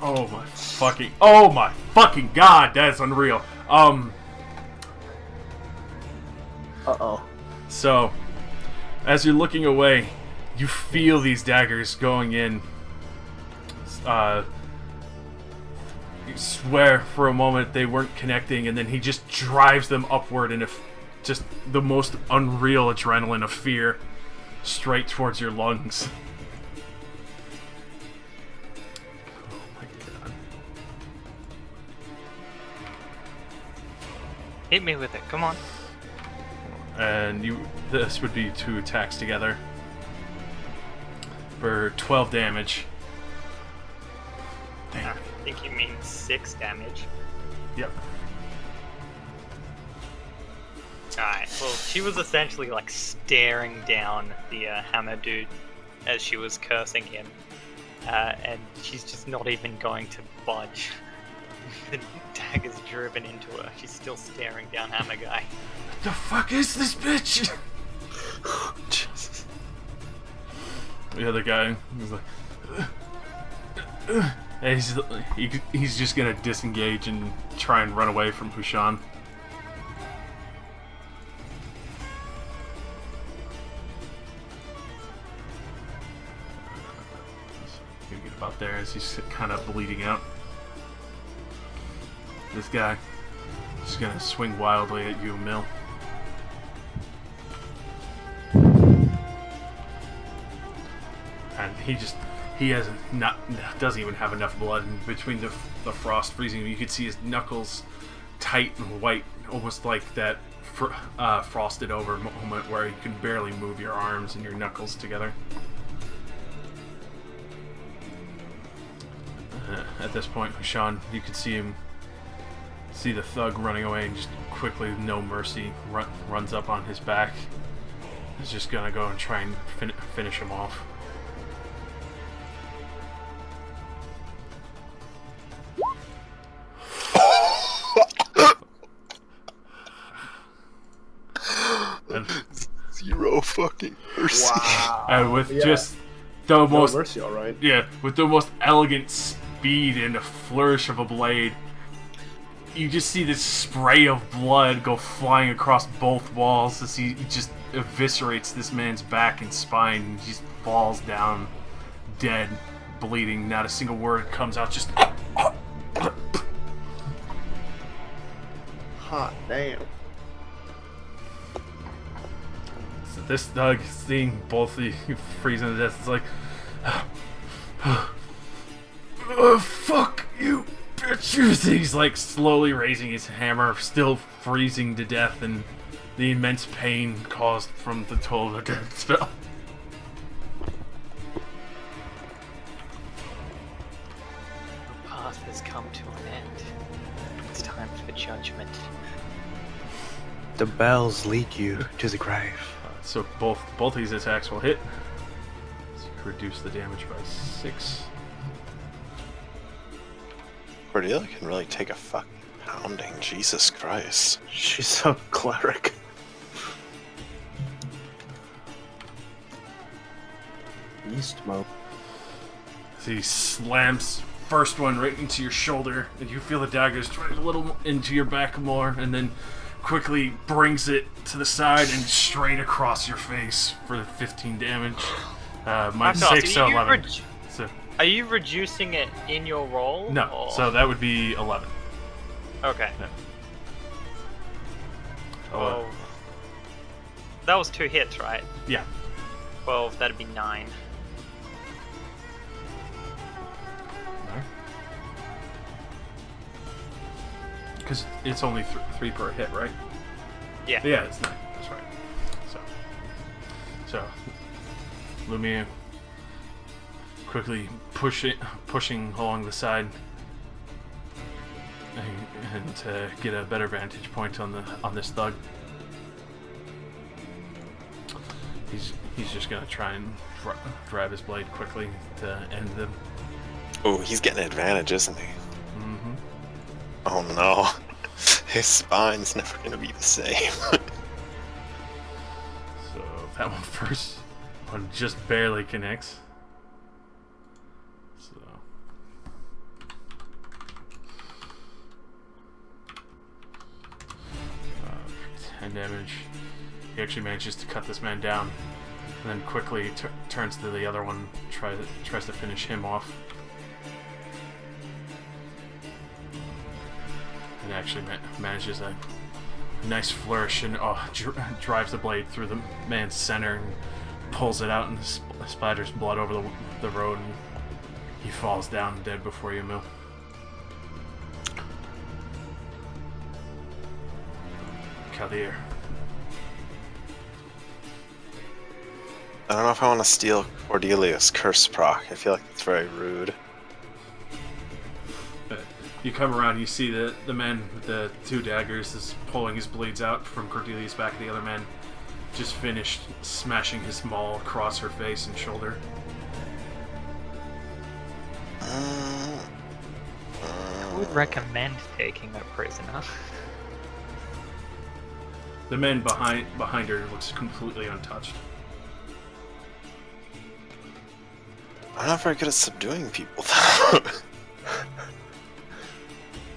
Speaker 3: Oh my fucking god, that's unreal.
Speaker 2: Uh-oh.
Speaker 3: So, as you're looking away, you feel these daggers going in. You swear for a moment they weren't connecting, and then he just drives them upward in just the most unreal adrenaline of fear straight towards your lungs. Oh my god.
Speaker 5: Hit me with it, come on.
Speaker 3: And this would be 2 attacks together for 12 damage.
Speaker 5: I think you mean 6 damage.
Speaker 3: Yep.
Speaker 5: Alright, well, she was essentially like staring down the hammer dude as she was cursing him. And she's just not even going to budge. The dagger's driven into her. She's still staring down Hammer Guy.
Speaker 3: What the fuck is this bitch?
Speaker 1: Jesus.
Speaker 3: The other guy was like, and he's just gonna disengage and try and run away from Hushan. Gonna get about there as he's kind of bleeding out. This guy is gonna swing wildly at you, Mill. And doesn't even have enough blood in between the frost freezing. You can see his knuckles tight and white, almost like that frosted over moment where you can barely move your arms and your knuckles together. At this point, Hushan, you can see the thug running away, and just quickly, no mercy, runs up on his back. He's just gonna go and try and finish him off.
Speaker 1: Zero fucking mercy.
Speaker 2: Wow.
Speaker 3: And with
Speaker 2: Yeah.
Speaker 3: just the
Speaker 2: No
Speaker 3: most
Speaker 2: mercy, all right.
Speaker 3: with the most elegant speed and a flourish of a blade, you just see this spray of blood go flying across both walls as he just eviscerates this man's back and spine, and he just falls down dead, bleeding. Not a single word comes out, just
Speaker 2: Hot damn.
Speaker 3: so this thug, seeing both of you freezing to death, is like, fuck you, bitches. He's like slowly raising his hammer, still freezing to death, and the immense pain caused from the toll of the death spell.
Speaker 5: The path has come to an end. It's time for judgment.
Speaker 2: The bells lead you to the grave.
Speaker 3: So both these attacks will hit. So you can reduce the damage by 6.
Speaker 1: Cordelia can really take a fucking pounding. Jesus Christ.
Speaker 2: She's a cleric. Beast mode.
Speaker 3: So he slams first one right into your shoulder, and you feel the dagger strike a little into your back more, and then quickly brings it to the side and straight across your face for 15 damage. My 6 to 11. So,
Speaker 5: Are you reducing it in your roll?
Speaker 3: no,
Speaker 5: or-
Speaker 3: so that would be 11.
Speaker 5: Okay.
Speaker 3: Yeah.
Speaker 5: Oh. That was 2 hits, right?
Speaker 3: Yeah.
Speaker 5: 12, that'd be 9.
Speaker 3: Because it's only 3 per hit, right?
Speaker 5: Yeah.
Speaker 3: Yeah, it's 9. That's right. So Lumia quickly pushing along the side. and to get a better vantage point on this thug. He's just gonna try and drive his blade quickly to end them.
Speaker 1: Oh, he's getting an advantage, isn't he?
Speaker 3: Mm-hmm.
Speaker 1: Oh no. His spine's never gonna be the same.
Speaker 3: So that one just barely connects. So 10 damage. He actually manages to cut this man down, and then quickly turns to the other one, tries to finish him off. And actually manages a nice flourish and drives the blade through the man's center and pulls it out and splatters blood over the road, and he falls down dead before you, Mill. Kadir.
Speaker 1: I don't know if I want to steal Cordelia's curse proc. I feel like it's very rude.
Speaker 3: You come around, you see the man with the 2 daggers is pulling his blades out from Cordelia's back. The other man just finished smashing his maul across her face and shoulder.
Speaker 5: I would recommend taking a prisoner.
Speaker 3: The man behind her looks completely untouched.
Speaker 1: I'm not very good at subduing people, though.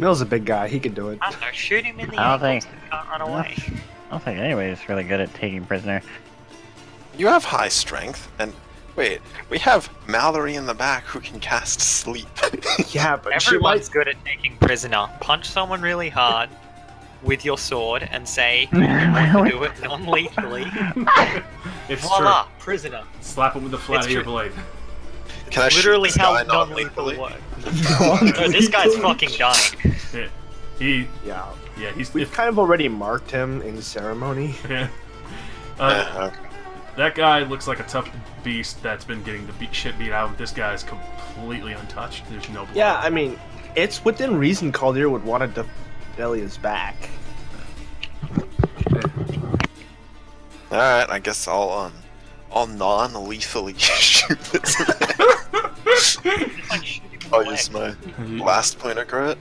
Speaker 2: Mill's a big guy. He could do it.
Speaker 5: I don't know, shoot him in the
Speaker 6: I don't
Speaker 5: ankles
Speaker 6: think-
Speaker 5: and can't run away.
Speaker 6: I don't think anybody is really good at taking prisoner.
Speaker 1: You have high strength, and wait, we have Mallory in the back who can cast sleep.
Speaker 2: Yeah, but
Speaker 5: Everyone's good at taking prisoner. Punch someone really hard with your sword and say, you want to do it non-lethally.
Speaker 3: It's
Speaker 5: Voila,
Speaker 3: true.
Speaker 5: prisoner.
Speaker 3: Slap him with the flat
Speaker 5: It's
Speaker 3: of your
Speaker 5: true.
Speaker 3: blade.
Speaker 1: Can I
Speaker 5: Literally
Speaker 1: shoot this
Speaker 5: how
Speaker 1: guy
Speaker 5: non-lethal
Speaker 1: non-lethally?
Speaker 5: works. No, this guy's fucking dying.
Speaker 3: Yeah,
Speaker 2: Yeah.
Speaker 3: he's
Speaker 2: We've kind of already marked him in ceremony.
Speaker 3: yeah.
Speaker 1: Okay.
Speaker 3: That guy looks like a tough beast that's been getting the shit beat out of him. This guy is completely untouched. There's no blood.
Speaker 2: Yeah, I mean, it's within reason Caldir would want to Delia's back.
Speaker 1: Alright, I guess I'll non-lethally shoot this man.
Speaker 5: Like, shoot him in the
Speaker 1: I'll
Speaker 5: leg.
Speaker 1: use my last point of grit.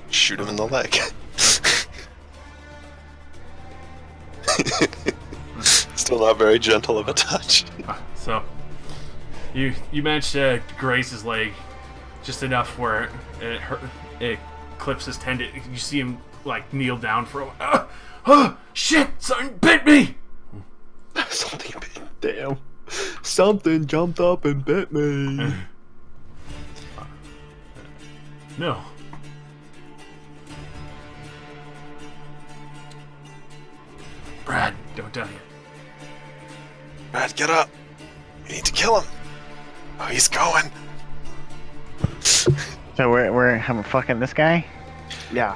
Speaker 1: Shoot him in the leg. Still not very gentle of a touch.
Speaker 3: So you managed to graze his leg just enough where it clips his tendon. You see him like kneel down for a while. Oh shit! Something bit me.
Speaker 2: Something bit. Damn. Something jumped up and bit me.
Speaker 3: No. Brad, don't tell you.
Speaker 1: Brad, get up. We need to kill him. Oh, he's going.
Speaker 6: So we're fucking this guy?
Speaker 2: Yeah.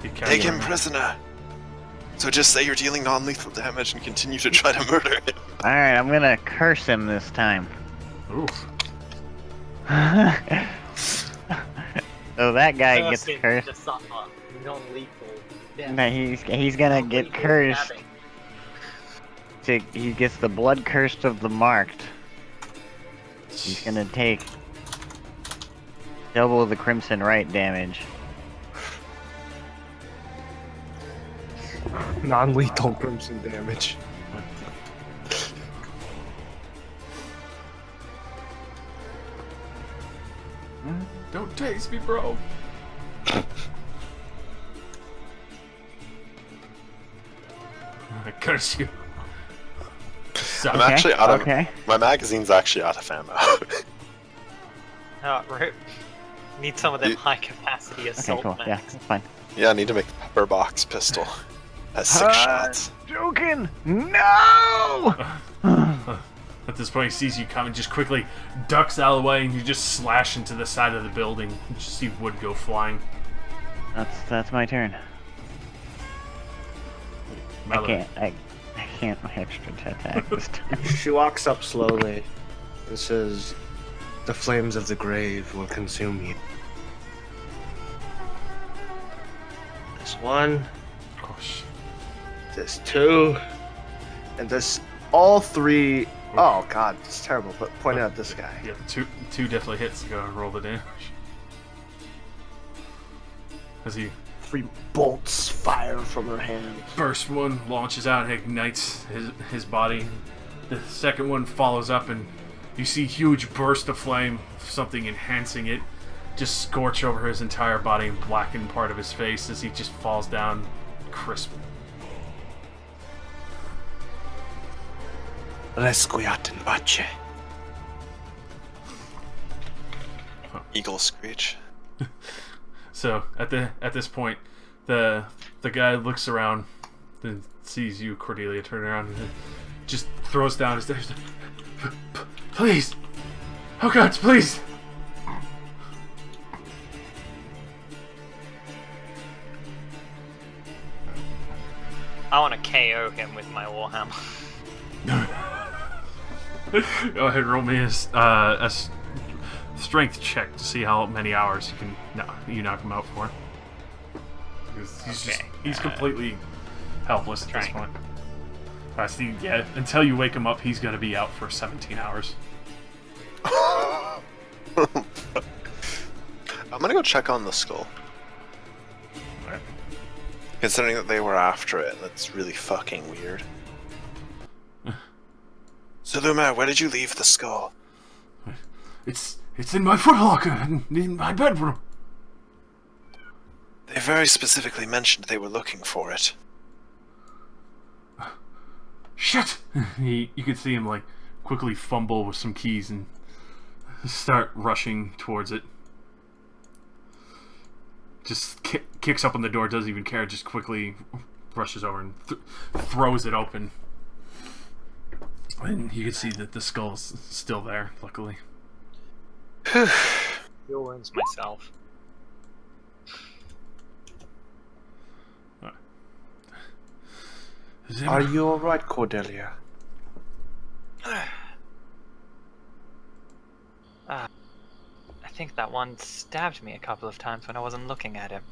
Speaker 3: You carry
Speaker 1: Take him prisoner. So just say you're dealing non-lethal damage and continue to try to murder him.
Speaker 6: Alright, I'm gonna curse him this time.
Speaker 3: Ooh.
Speaker 6: So that guy gets
Speaker 5: Cursing
Speaker 6: cursed.
Speaker 5: to suffer non-lethal death.
Speaker 6: No, he's gonna get
Speaker 5: Non-lethal
Speaker 6: cursed.
Speaker 5: stabbing.
Speaker 6: He gets the blood cursed of the marked. He's gonna take double the Crimson Right damage.
Speaker 2: Non-lethal crimson damage.
Speaker 3: Don't taste me, bro. I curse you. So,
Speaker 1: I'm actually out of.
Speaker 6: Okay.
Speaker 1: My magazine's actually out of ammo.
Speaker 5: Oh, rip. Need some of them
Speaker 1: You-
Speaker 5: high-capacity
Speaker 6: Okay,
Speaker 5: assault
Speaker 6: cool. Yeah,
Speaker 5: mags.
Speaker 6: that's fine.
Speaker 1: Yeah, I need to make the pepper box pistol. Has 6 shots.
Speaker 6: Joking! No!
Speaker 3: at this point, he sees you come and just quickly ducks out of the way, and you just slash into the side of the building. You just see wood go flying.
Speaker 6: That's my turn.
Speaker 3: Mallory.
Speaker 6: I can't extra attack this time.
Speaker 2: She walks up slowly and says, "The flames of the grave will consume you." one,
Speaker 3: Gosh.
Speaker 2: there's two, and there's all three. Oh god, it's terrible. But point out this guy.
Speaker 3: Yeah, the two definitely hits. You gotta roll the damage. As he
Speaker 2: 3 bolts fire from her hand.
Speaker 3: bursts one, launches out, and ignites his body. The second one follows up, and you see huge burst of flame, something enhancing it, just scorch over his entire body and blacken part of his face as he just falls down crisp.
Speaker 2: Resquiat in pace.
Speaker 1: Eagle screech.
Speaker 3: So at this point, the guy looks around, then sees you, Cordelia, turn around, and just throws down his daggers. Please, oh God, please.
Speaker 5: I want to KO him with my warhammer.
Speaker 3: Go ahead, roll me a strength check to see how many hours you knock him out for. He's completely helpless at this point. I see. Yeah, until you wake him up, he's gonna be out for 17 hours.
Speaker 1: I'm gonna go check on the skull.
Speaker 3: Alright.
Speaker 1: Considering that they were after it, that's really fucking weird. Zuluma, where did you leave the skull?
Speaker 3: It's in my footlocker in my bedroom.
Speaker 1: They very specifically mentioned they were looking for it.
Speaker 3: Shit! You could see him like quickly fumble with some keys and start rushing towards it. Just kicks up on the door, doesn't even care, just quickly rushes over and throws it open. And you can see that the skull's still there, luckily.
Speaker 5: Heal wounds myself.
Speaker 2: Are you alright, Cordelia?
Speaker 5: I think that one stabbed me a couple of times when I wasn't looking at him.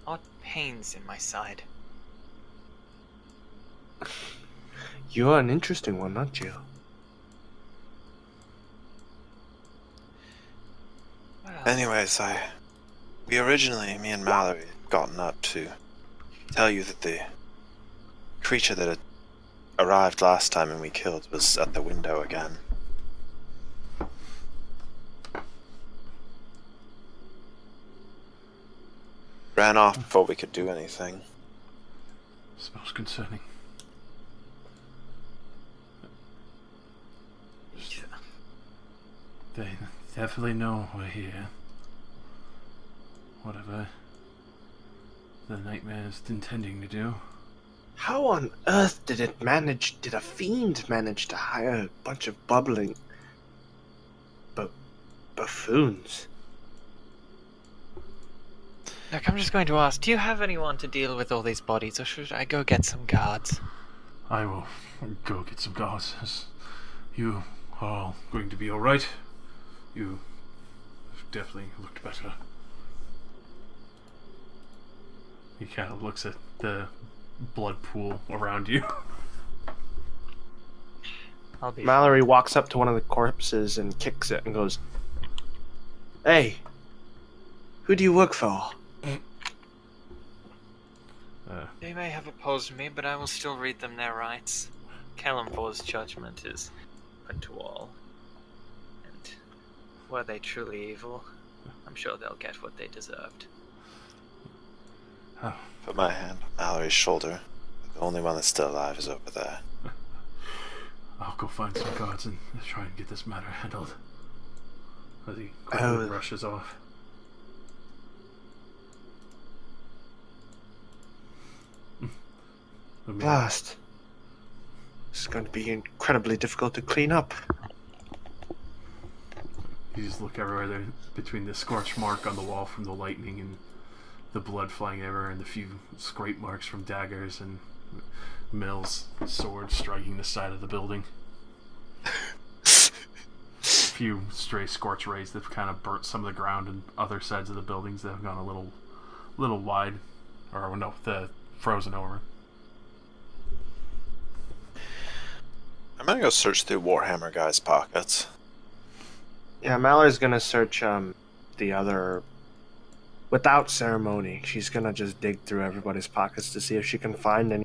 Speaker 5: Odd pains in my side.
Speaker 2: You're an interesting one, aren't you?
Speaker 5: Well,
Speaker 1: Anyways, me and Mallory had gotten up to tell you that the creature that had arrived last time and we killed was at the window again. Ran off before we could do anything.
Speaker 3: Smells concerning. They definitely know we're here. Whatever the nightmare's intending to do.
Speaker 2: How on earth did a fiend manage to hire a bunch of bubbling buffoons?
Speaker 5: look, I'm just going to ask, do you have anyone to deal with all these bodies, or should I go get some guards?
Speaker 3: I will go get some guards. You are all going to be alright. You definitely looked better. He kind of looks at the blood pool around you.
Speaker 5: I'll be
Speaker 2: Mallory walks up to one of the corpses and kicks it and goes, "Hey, who do you work for?"
Speaker 5: They may have opposed me, but I will still read them their rights. Kalimvor's judgment is open to all. And were they truly evil, I'm sure they'll get what they deserved.
Speaker 1: Put my hand on Mallory's shoulder. The only one that's still alive is over there.
Speaker 3: I'll go find some guards and try and get this matter handled. As he quickly rushes off.
Speaker 2: Blast. This is going to be incredibly difficult to clean up.
Speaker 3: You just look everywhere there between the scorch mark on the wall from the lightning and the blood flying everywhere and the few scrape marks from daggers and Mill's sword striking the side of the building. few stray scorch rays that have kind of burnt some of the ground and other sides of the buildings that have gone a little wide, or no, the frozen over.
Speaker 1: I'm gonna go search through Warhammer guy's pockets.
Speaker 2: Yeah, Mallory's gonna search the other without ceremony. She's gonna just dig through everybody's pockets to see if she can find any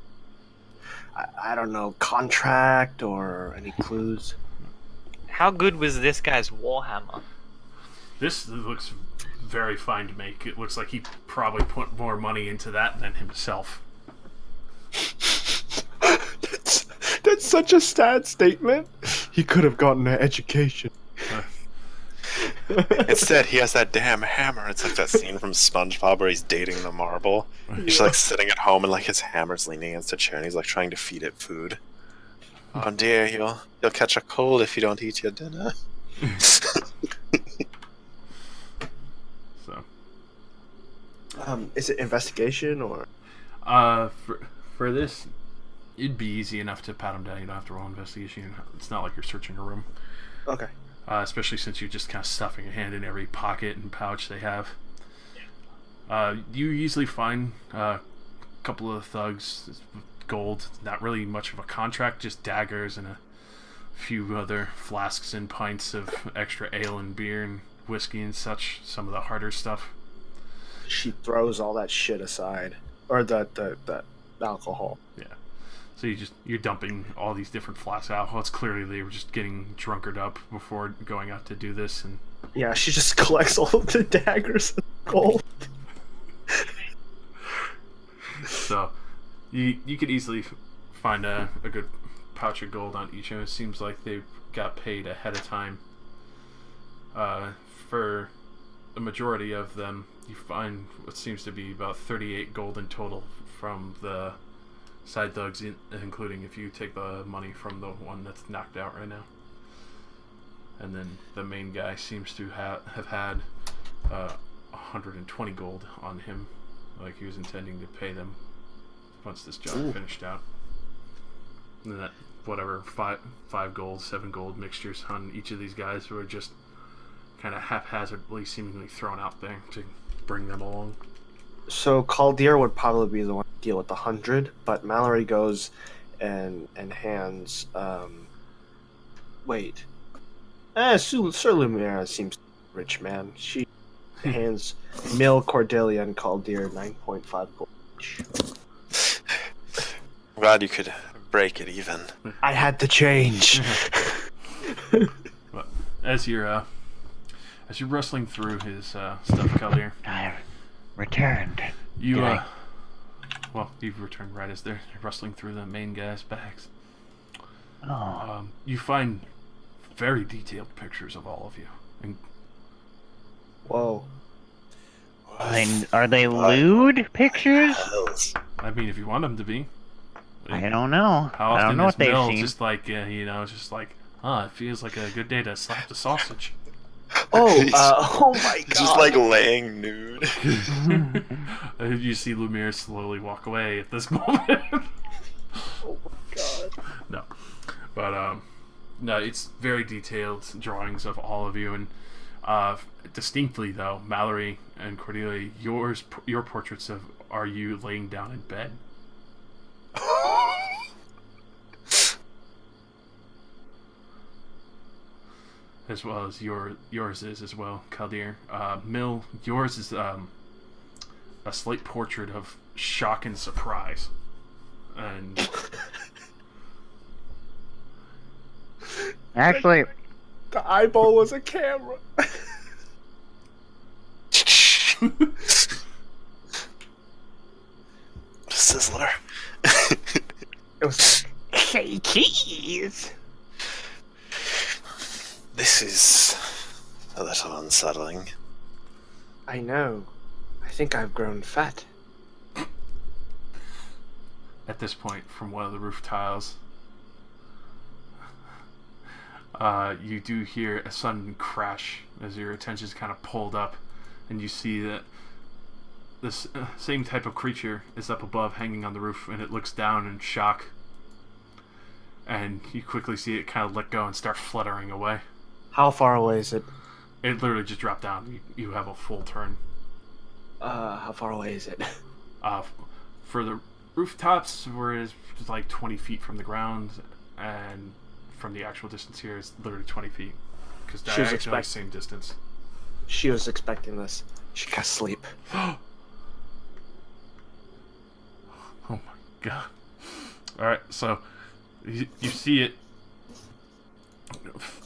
Speaker 2: I don't know, contract or any clues.
Speaker 5: How good was this guy's Warhammer?
Speaker 3: This looks very fine to make. It looks like he probably put more money into that than himself.
Speaker 2: That's such a sad statement. He could have gotten an education.
Speaker 1: Instead, he has that damn hammer. It's like that scene from SpongeBob where he's dating the marble. He's like sitting at home and like his hammer's leaning against a chair and he's like trying to feed it food. Oh dear, you'll catch a cold if you don't eat your dinner.
Speaker 3: So,
Speaker 2: Is it investigation or?
Speaker 3: for this, it'd be easy enough to pat him down. You don't have to roll investigation. It's not like you're searching a room.
Speaker 2: Okay.
Speaker 3: Especially since you're just kind of stuffing a hand in every pocket and pouch they have. You easily find a couple of thugs, gold, not really much of a contract, just daggers and a few other flasks and pints of extra ale and beer and whiskey and such, some of the harder stuff.
Speaker 2: She throws all that shit aside. Or the alcohol.
Speaker 3: Yeah. So you're dumping all these different flasks of alcohol. It's clearly they were just getting drunkered up before going out to do this, and
Speaker 2: Yeah, she just collects all of the daggers and gold.
Speaker 3: so you could easily find a good pouch of gold on each of them. It seems like they got paid ahead of time. For the majority of them, you find what seems to be about 38 gold in total from the side thugs, including if you take the money from the one that's knocked out right now. And then the main guy seems to have had 120 gold on him, like he was intending to pay them once this job finished out. And then that whatever 5 gold, 7 gold mixtures on each of these guys who are just kind of haphazardly, seemingly thrown out there to bring them along.
Speaker 2: So Caldir would probably be the one to deal with the 100, but Mallory goes and hands wait. Sir Lumiere seems rich man. She hands Mill, Cordelia, and Caldir 9.5 gold each.
Speaker 1: I'm glad you could break it even.
Speaker 2: I had to change.
Speaker 3: But as you're rustling through his stuff, Caldir,
Speaker 6: I returned.
Speaker 3: you've returned right as they're rustling through the main guy's bags.
Speaker 6: Oh.
Speaker 3: You find very detailed pictures of all of you. And
Speaker 2: Whoa.
Speaker 6: Are they lewd pictures?
Speaker 3: I mean, if you want them to be.
Speaker 6: I don't know.
Speaker 3: How
Speaker 6: I
Speaker 3: often
Speaker 6: don't know
Speaker 3: is
Speaker 6: what they've
Speaker 3: Mel
Speaker 6: seen.
Speaker 3: just like, just like, it feels like a good day to slap the sausage.
Speaker 2: Oh my god.
Speaker 1: Just like laying nude.
Speaker 3: You see Lumiere slowly walk away at this moment.
Speaker 2: Oh my god.
Speaker 3: No. But, no, it's very detailed drawings of all of you, and distinctly, though, Mallory and Cordelia, your portraits are you laying down in bed. As well as yours is as well, Caldir. Mill, yours is a slight portrait of shock and surprise. And
Speaker 6: Actually,
Speaker 2: The eyeball was a camera.
Speaker 1: Sizzler.
Speaker 2: It was
Speaker 8: Say cheese.
Speaker 1: This is a little unsettling.
Speaker 2: I know. I think I've grown fat.
Speaker 3: at this point, from one of the roof tiles, you do hear a sudden crash as your attention's kind of pulled up, and you see that this same type of creature is up above, hanging on the roof, and it looks down in shock. And you quickly see it kind of let go and start fluttering away.
Speaker 2: How far away is it?
Speaker 3: It literally just dropped down. You have a full turn.
Speaker 2: How far away is it?
Speaker 3: For the rooftops, where it's like 20 feet from the ground, and from the actual distance here is literally 20 feet. Because diagonally same distance.
Speaker 2: She was expecting this. She got sleep.
Speaker 3: Oh my god. Alright, so you see it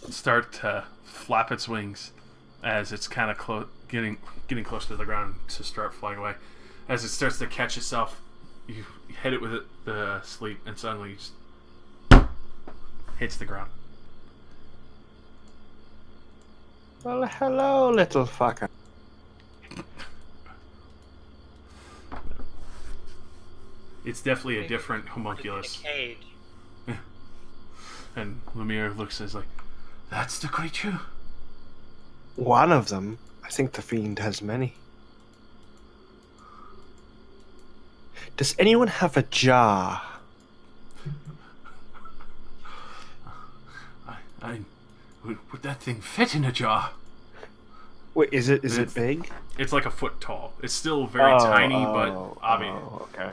Speaker 3: start to flap its wings as it's kind of getting close to the ground to start flying away. As it starts to catch itself, you hit it with the sleep, and suddenly it just hits the ground.
Speaker 2: Well, hello, little fucker.
Speaker 3: It's definitely a different homunculus.
Speaker 5: Cage.
Speaker 3: And Lemire looks and is like, "That's the creature?"
Speaker 2: One of them. I think the fiend has many. Does anyone have a jar?
Speaker 3: Would that thing fit in a jar?
Speaker 2: Wait, is it big?
Speaker 3: It's like a foot tall. It's still very tiny, but I mean,
Speaker 2: okay.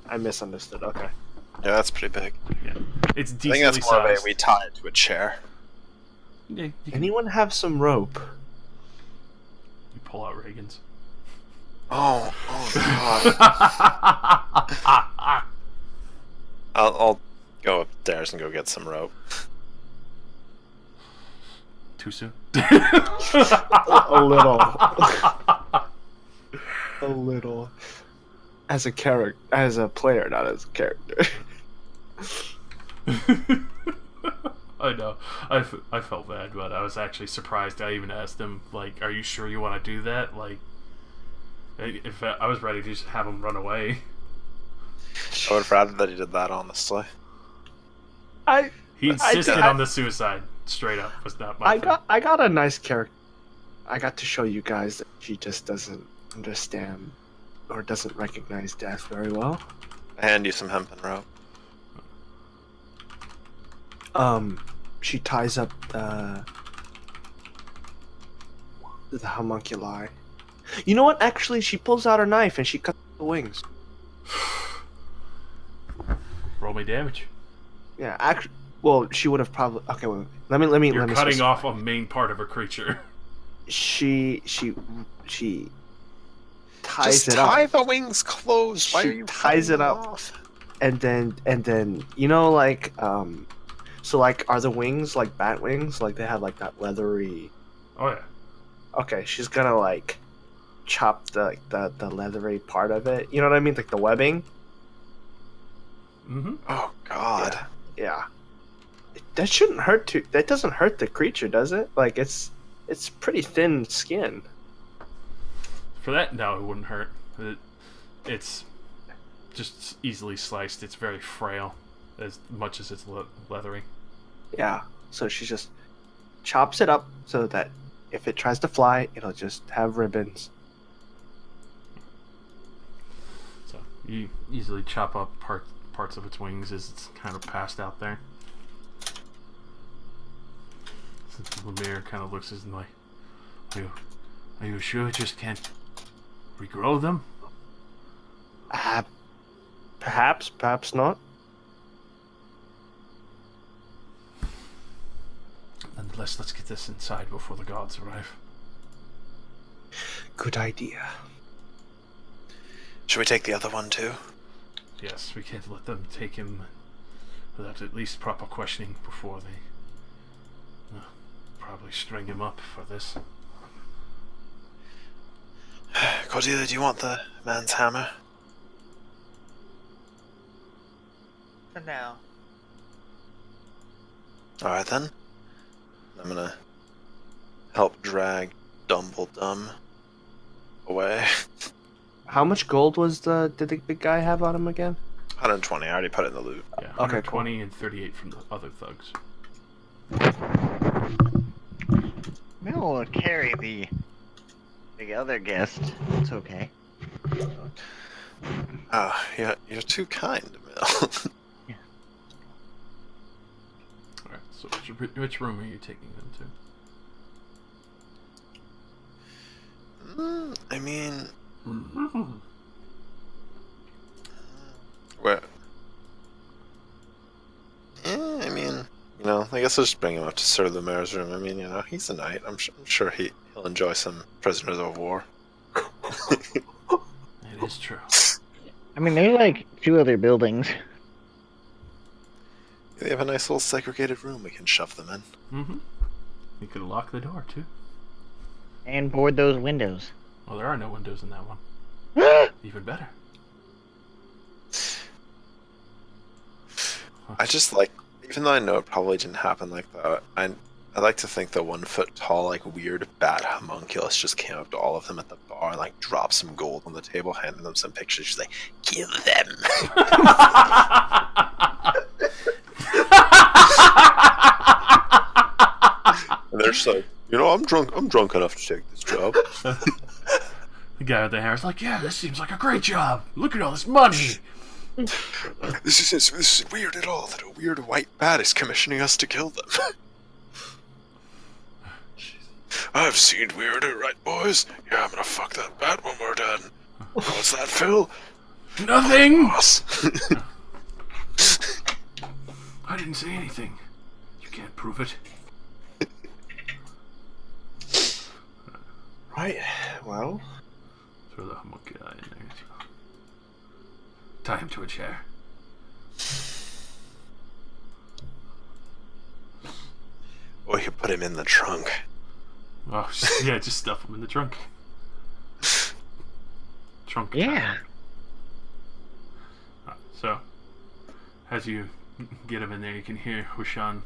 Speaker 2: I misunderstood. Okay.
Speaker 1: Yeah, that's pretty big.
Speaker 3: yeah, it's
Speaker 1: I
Speaker 3: decently
Speaker 1: think that's more of a
Speaker 3: sized.
Speaker 1: we tie it to a chair.
Speaker 3: Yeah, you
Speaker 2: Anyone have some rope?
Speaker 3: pull out Reagan's.
Speaker 1: Oh god. I'll go upstairs and go get some rope.
Speaker 3: Too soon.
Speaker 2: A little. A little. As a player, not as a character.
Speaker 3: I know. I felt bad, but I was actually surprised. I even asked him, like, "Are you sure you want to do that?" Like, if I was ready to just have him run away.
Speaker 1: I would have rather that he did that, honestly.
Speaker 3: He insisted on the suicide. Straight up, was not my thing.
Speaker 2: I got a nice character. I got to show you guys that she just doesn't understand or doesn't recognize death very well.
Speaker 1: I hand you some hempen rope.
Speaker 2: She ties up the homunculi. You know what? Actually, she pulls out her knife and she cuts the wings.
Speaker 3: Roll me damage.
Speaker 2: Yeah, actually, well, she would have probably. Okay, wait. Let me.
Speaker 3: You're
Speaker 2: let me
Speaker 3: cutting
Speaker 2: specify.
Speaker 3: off a main part of a creature.
Speaker 2: She ties
Speaker 1: Just
Speaker 2: it
Speaker 1: tie
Speaker 2: up,
Speaker 1: the wings closed. Why
Speaker 2: She
Speaker 1: are you
Speaker 2: ties
Speaker 1: cutting
Speaker 2: it up.
Speaker 1: off?
Speaker 2: and then you know, like so like, are the wings like bat wings? Like they have like that leathery.
Speaker 3: Oh yeah.
Speaker 2: Okay, she's gonna like chop the leathery part of it. You know what I mean? Like the webbing.
Speaker 3: Mm-hmm.
Speaker 1: Oh god.
Speaker 2: Yeah. That shouldn't hurt too. That doesn't hurt the creature, does it? Like it's pretty thin skin.
Speaker 3: For that, no, it wouldn't hurt. It's just easily sliced. It's very frail, as much as it's leathery.
Speaker 2: Yeah. So she just chops it up so that if it tries to fly, it'll just have ribbons.
Speaker 3: So you easily chop up parts of its wings as it's kind of passed out there. Lemire kind of looks as like, are you sure it just can't regrow them?
Speaker 2: Perhaps, perhaps not.
Speaker 3: Nonetheless, let's get this inside before the gods arrive.
Speaker 2: Good idea.
Speaker 1: Should we take the other one too?
Speaker 3: Yes, we can't let them take him without at least proper questioning before they probably string him up for this.
Speaker 1: Cordelia, do you want the man's hammer?
Speaker 5: For now.
Speaker 1: Alright then. I'm gonna help drag Dumbledum away.
Speaker 2: How much gold did the big guy have on him again?
Speaker 1: 120, I already put it in the loot.
Speaker 3: Yeah,
Speaker 2: Okay,
Speaker 3: 120 and 38 from the other thugs.
Speaker 6: We'll carry the other guest. It's okay.
Speaker 1: Ah, you're too kind, Mill.
Speaker 3: Alright, so which room are you taking them to?
Speaker 1: I mean,
Speaker 3: Mm-hmm.
Speaker 1: where? I mean, I guess I'll just bring him up to Sir Lumaire's room. I mean, he's a knight. I'm sure he'll enjoy some prisoners of war.
Speaker 3: It is true.
Speaker 6: I mean, there's like 2 other buildings.
Speaker 1: They have a nice little segregated room we can shove them in.
Speaker 3: Mm-hmm. You could lock the door, too.
Speaker 6: And board those windows.
Speaker 3: Well, there are no windows in that one. Even better.
Speaker 1: I just even though I know it probably didn't happen like that, I like to think the 1 foot tall, weird bat homunculus just came up to all of them at the bar and dropped some gold on the table, handed them some pictures. She's like, "Kill them." And they're just like, I'm drunk enough to take this job.
Speaker 3: The guy with the hair is like, yeah, this seems like a great job. Look at all this money.
Speaker 1: This is weird at all that a weird white bat is commissioning us to kill them. I've seen weirder, right, boys? Yeah, I'm gonna fuck that bat when we're done. What's that, Phil?
Speaker 3: Nothing.
Speaker 1: Boss.
Speaker 3: I didn't say anything. You can't prove it.
Speaker 2: Right. Well,
Speaker 3: Throw the homunculi in there. Tie him to a chair.
Speaker 1: Or you put him in the trunk.
Speaker 3: Oh, yeah, just stuff him in the trunk. Trunk.
Speaker 6: Yeah.
Speaker 3: So, as you get him in there, you can hear Hushan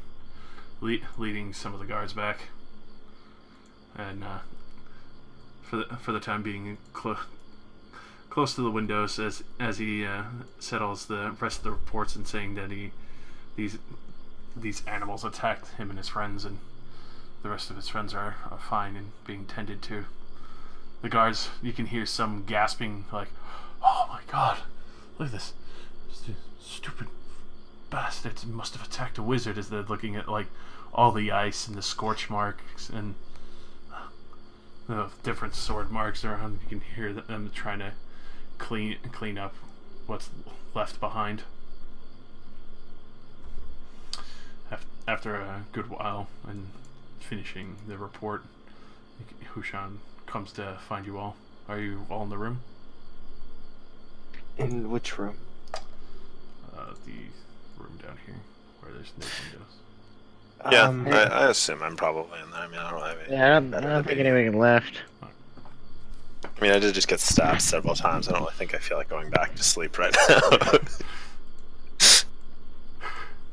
Speaker 3: leading some of the guards back. And for the time being, close to the windows as he settles the rest of the reports and saying that these animals attacked him and his friends, and the rest of his friends are fine and being tended to. The guards, you can hear some gasping, like, "Oh my god, look at this stupid bastards must have attacked a wizard," as they're looking at all the ice and the scorch marks and the different sword marks around. You can hear them trying to clean up what's left behind. After a good while and finishing the report, Hushan comes to find you all. Are you all in the room?
Speaker 2: in which room?
Speaker 3: The room down here where there's no windows.
Speaker 1: Yeah, I assume I'm probably in there. I mean, I don't have any.
Speaker 6: Yeah, I don't think anyone left.
Speaker 1: I mean, I did just get stabbed several times. I don't really think I feel like going back to sleep right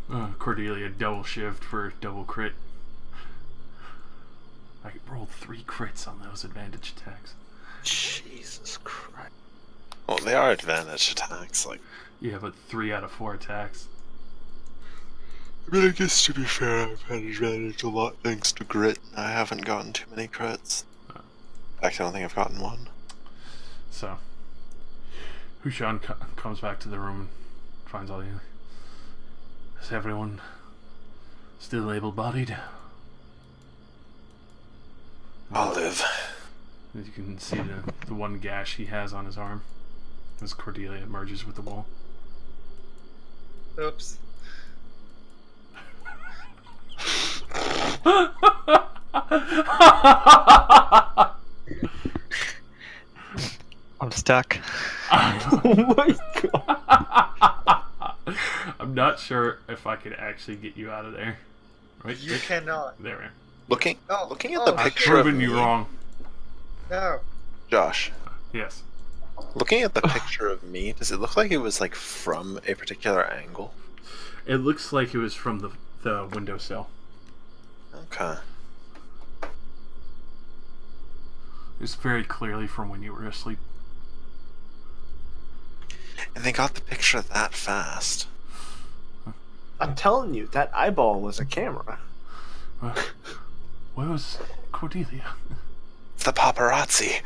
Speaker 1: now.
Speaker 3: Cordelia double shift for double crit. I rolled 3 crits on those advantage attacks.
Speaker 2: Jesus Christ.
Speaker 1: Well, they are advantage attacks,
Speaker 3: Yeah, but 3 out of 4 attacks.
Speaker 1: I mean, I guess to be fair, I've had advantage a lot thanks to grit. I haven't gotten too many crits. In fact, I don't think I've gotten one.
Speaker 3: So, Hushan comes back to the room and finds all you. Is everyone still able-bodied?
Speaker 1: I'll live.
Speaker 3: As you can see the one gash he has on his arm as Cordelia emerges with the wall.
Speaker 5: Oops. I'm stuck.
Speaker 2: Oh my god.
Speaker 3: I'm not sure if I could actually get you out of there. Right?
Speaker 10: You cannot.
Speaker 3: There we are.
Speaker 1: Looking
Speaker 10: Oh,
Speaker 1: at the
Speaker 10: oh,
Speaker 3: I've
Speaker 1: picture of
Speaker 3: proven you
Speaker 1: me,
Speaker 3: wrong.
Speaker 10: No.
Speaker 1: Josh.
Speaker 3: Yes.
Speaker 1: Looking at the picture of me, does it look like it was from a particular angle?
Speaker 3: It looks like it was from the windowsill.
Speaker 1: Okay.
Speaker 3: It's very clearly from when you were asleep.
Speaker 1: And they got the picture that fast.
Speaker 2: I'm telling you, that eyeball was a camera.
Speaker 3: Where was Cordelia?
Speaker 1: It's the paparazzi.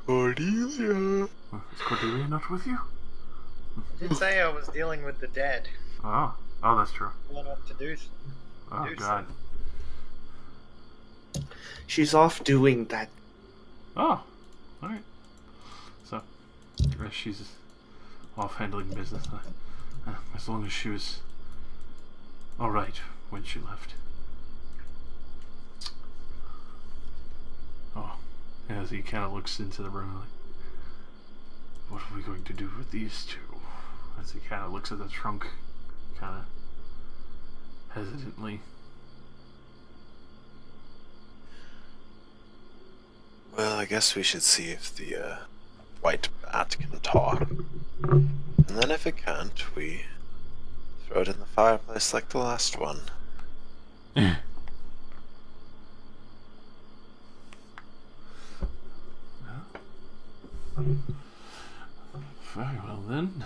Speaker 1: Cordelia.
Speaker 3: Is Cordelia not with you?
Speaker 10: I did say I was dealing with the dead.
Speaker 3: Oh, that's true.
Speaker 10: Went up to do something.
Speaker 3: Oh
Speaker 10: Do
Speaker 3: god.
Speaker 2: She's off doing that.
Speaker 3: Oh, alright. So, she's off handling business. As long as she was alright when she left. Oh, as he kind of looks into the room, like, what are we going to do with these two? As he kind of looks at the trunk, kind of hesitantly.
Speaker 1: Well, I guess we should see if the white bat can talk. And then if it can't, we throw it in the fireplace like the last one.
Speaker 3: Very well then.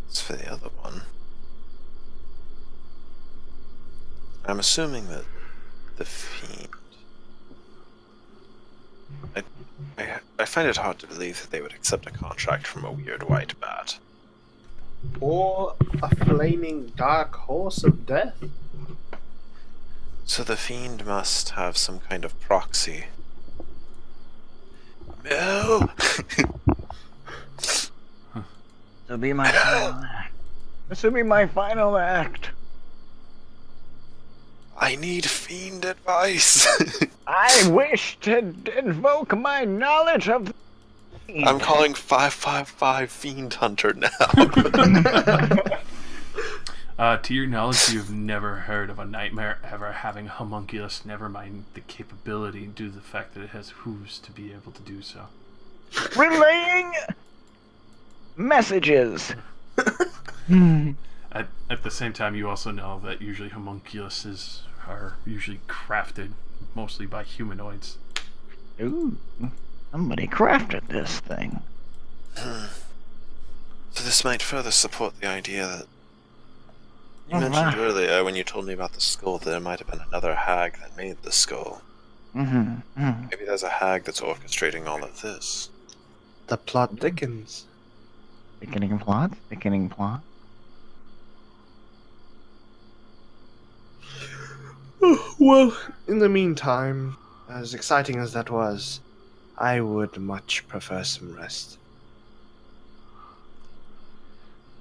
Speaker 1: As for the other one, I'm assuming that the fiend. I find it hard to believe that they would accept a contract from a weird white bat.
Speaker 2: Or a flaming dark horse of death.
Speaker 1: So the fiend must have some kind of proxy. No!
Speaker 6: This will be my final act. This will be my final act.
Speaker 1: I need fiend advice!
Speaker 6: I wish to invoke my knowledge of the
Speaker 1: I'm calling 555 Fiend Hunter now.
Speaker 3: To your knowledge, you've never heard of a nightmare ever having homunculus, never mind the capability due to the fact that it has hooves to be able to do so.
Speaker 6: relaying messages.
Speaker 3: At the same time, you also know that usually homunculuses are usually crafted mostly by humanoids.
Speaker 6: Ooh, somebody crafted this thing.
Speaker 1: So this might further support the idea that you
Speaker 6: Oh,
Speaker 1: mentioned
Speaker 6: wow.
Speaker 1: earlier when you told me about the skull that there might have been another hag that made the skull.
Speaker 6: Mm-hmm.
Speaker 1: Maybe there's a hag that's orchestrating all of this.
Speaker 2: The plot thickens.
Speaker 6: Beginning plot. Beginning plot.
Speaker 2: Well, in the meantime, as exciting as that was, I would much prefer some rest.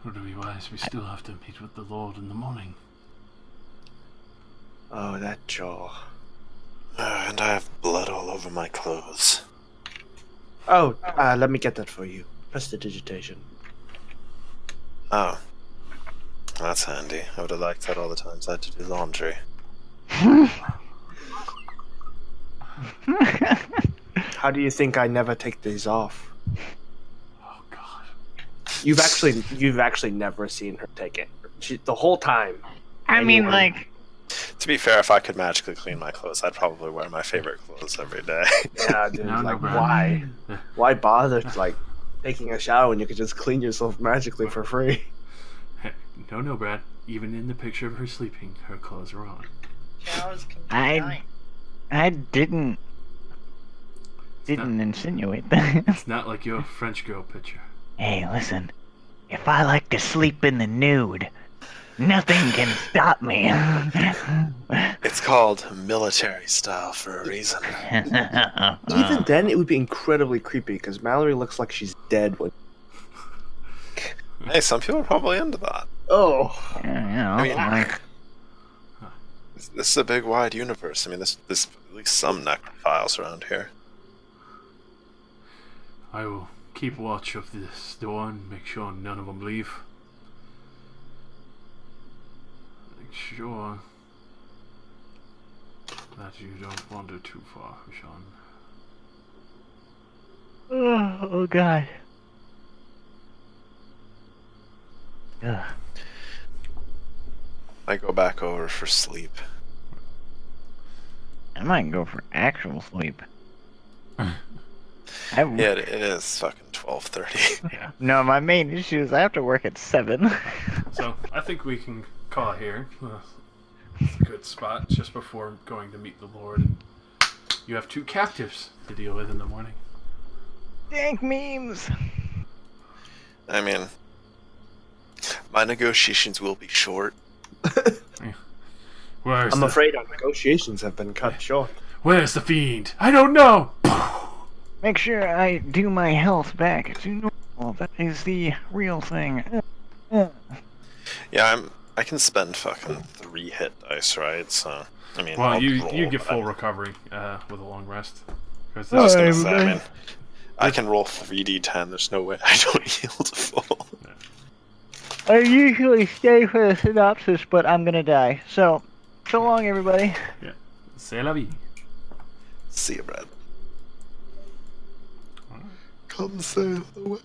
Speaker 3: Or to be wise, we still have to meet with the Lord in the morning.
Speaker 2: Oh, that jaw.
Speaker 1: And I have blood all over my clothes.
Speaker 2: Oh, let me get that for you. Prestidigitation.
Speaker 1: Oh. That's handy. I would have liked that all the times I had to do laundry.
Speaker 2: How do you think I never take these off?
Speaker 3: Oh God.
Speaker 2: You've actually never seen her take it. The whole time.
Speaker 6: I mean,
Speaker 2: Anyone-
Speaker 6: like,
Speaker 1: To be fair, if I could magically clean my clothes, I'd probably wear my favorite clothes every day.
Speaker 2: Yeah, dude.
Speaker 3: No,
Speaker 2: like,
Speaker 3: Brad.
Speaker 2: why? Why bother, like, taking a shower when you could just clean yourself magically for free?
Speaker 3: No, Brad. Even in the picture of her sleeping, her clothes are on.
Speaker 10: Showers can be
Speaker 6: I-
Speaker 10: nice.
Speaker 6: I didn't insinuate that.
Speaker 3: It's not like your French girl picture.
Speaker 6: Hey, listen. If I like to sleep in the nude, nothing can stop me.
Speaker 1: It's called military style for a reason.
Speaker 2: Even then, it would be incredibly creepy because Mallory looks like she's dead when.
Speaker 1: Hey, some people are probably into that.
Speaker 2: Oh.
Speaker 6: Yeah,
Speaker 1: I mean-
Speaker 6: like,
Speaker 1: This is a big, wide universe. I mean, there's at least some necrophiles around here.
Speaker 3: I will keep watch of this door and make sure none of them leave. Make sure that you don't wander too far, Sean.
Speaker 6: oh God. Ugh.
Speaker 1: I go back over for sleep.
Speaker 6: I might go for actual sleep.
Speaker 1: Yeah, it is fucking 12:30.
Speaker 6: No, my main issue is I have to work at 7.
Speaker 3: So I think we can call it here. It's a good spot just before going to meet the Lord. And you have 2 captives to deal with in the morning.
Speaker 6: Dank memes.
Speaker 1: I mean, my negotiations will be short.
Speaker 3: Where's
Speaker 2: I'm
Speaker 3: the,
Speaker 2: afraid our negotiations have been cut short.
Speaker 3: Where's the fiend? I don't know.
Speaker 6: Make sure I do my health back to normal. That is the real thing.
Speaker 1: Yeah, I can spend fucking 3 hit dice, right? So I mean,
Speaker 3: Well,
Speaker 1: I'll
Speaker 3: you
Speaker 1: roll,
Speaker 3: get
Speaker 1: but
Speaker 3: full recovery with a long rest. 'Cause
Speaker 1: I was
Speaker 3: this-
Speaker 1: gonna say, I mean, I can roll 3d10. There's no way I don't heal to full.
Speaker 6: I usually stay for the synopsis, but I'm gonna die. So long, everybody.
Speaker 3: Yeah. C'est la vie.
Speaker 1: See you, Brad. Come sail away.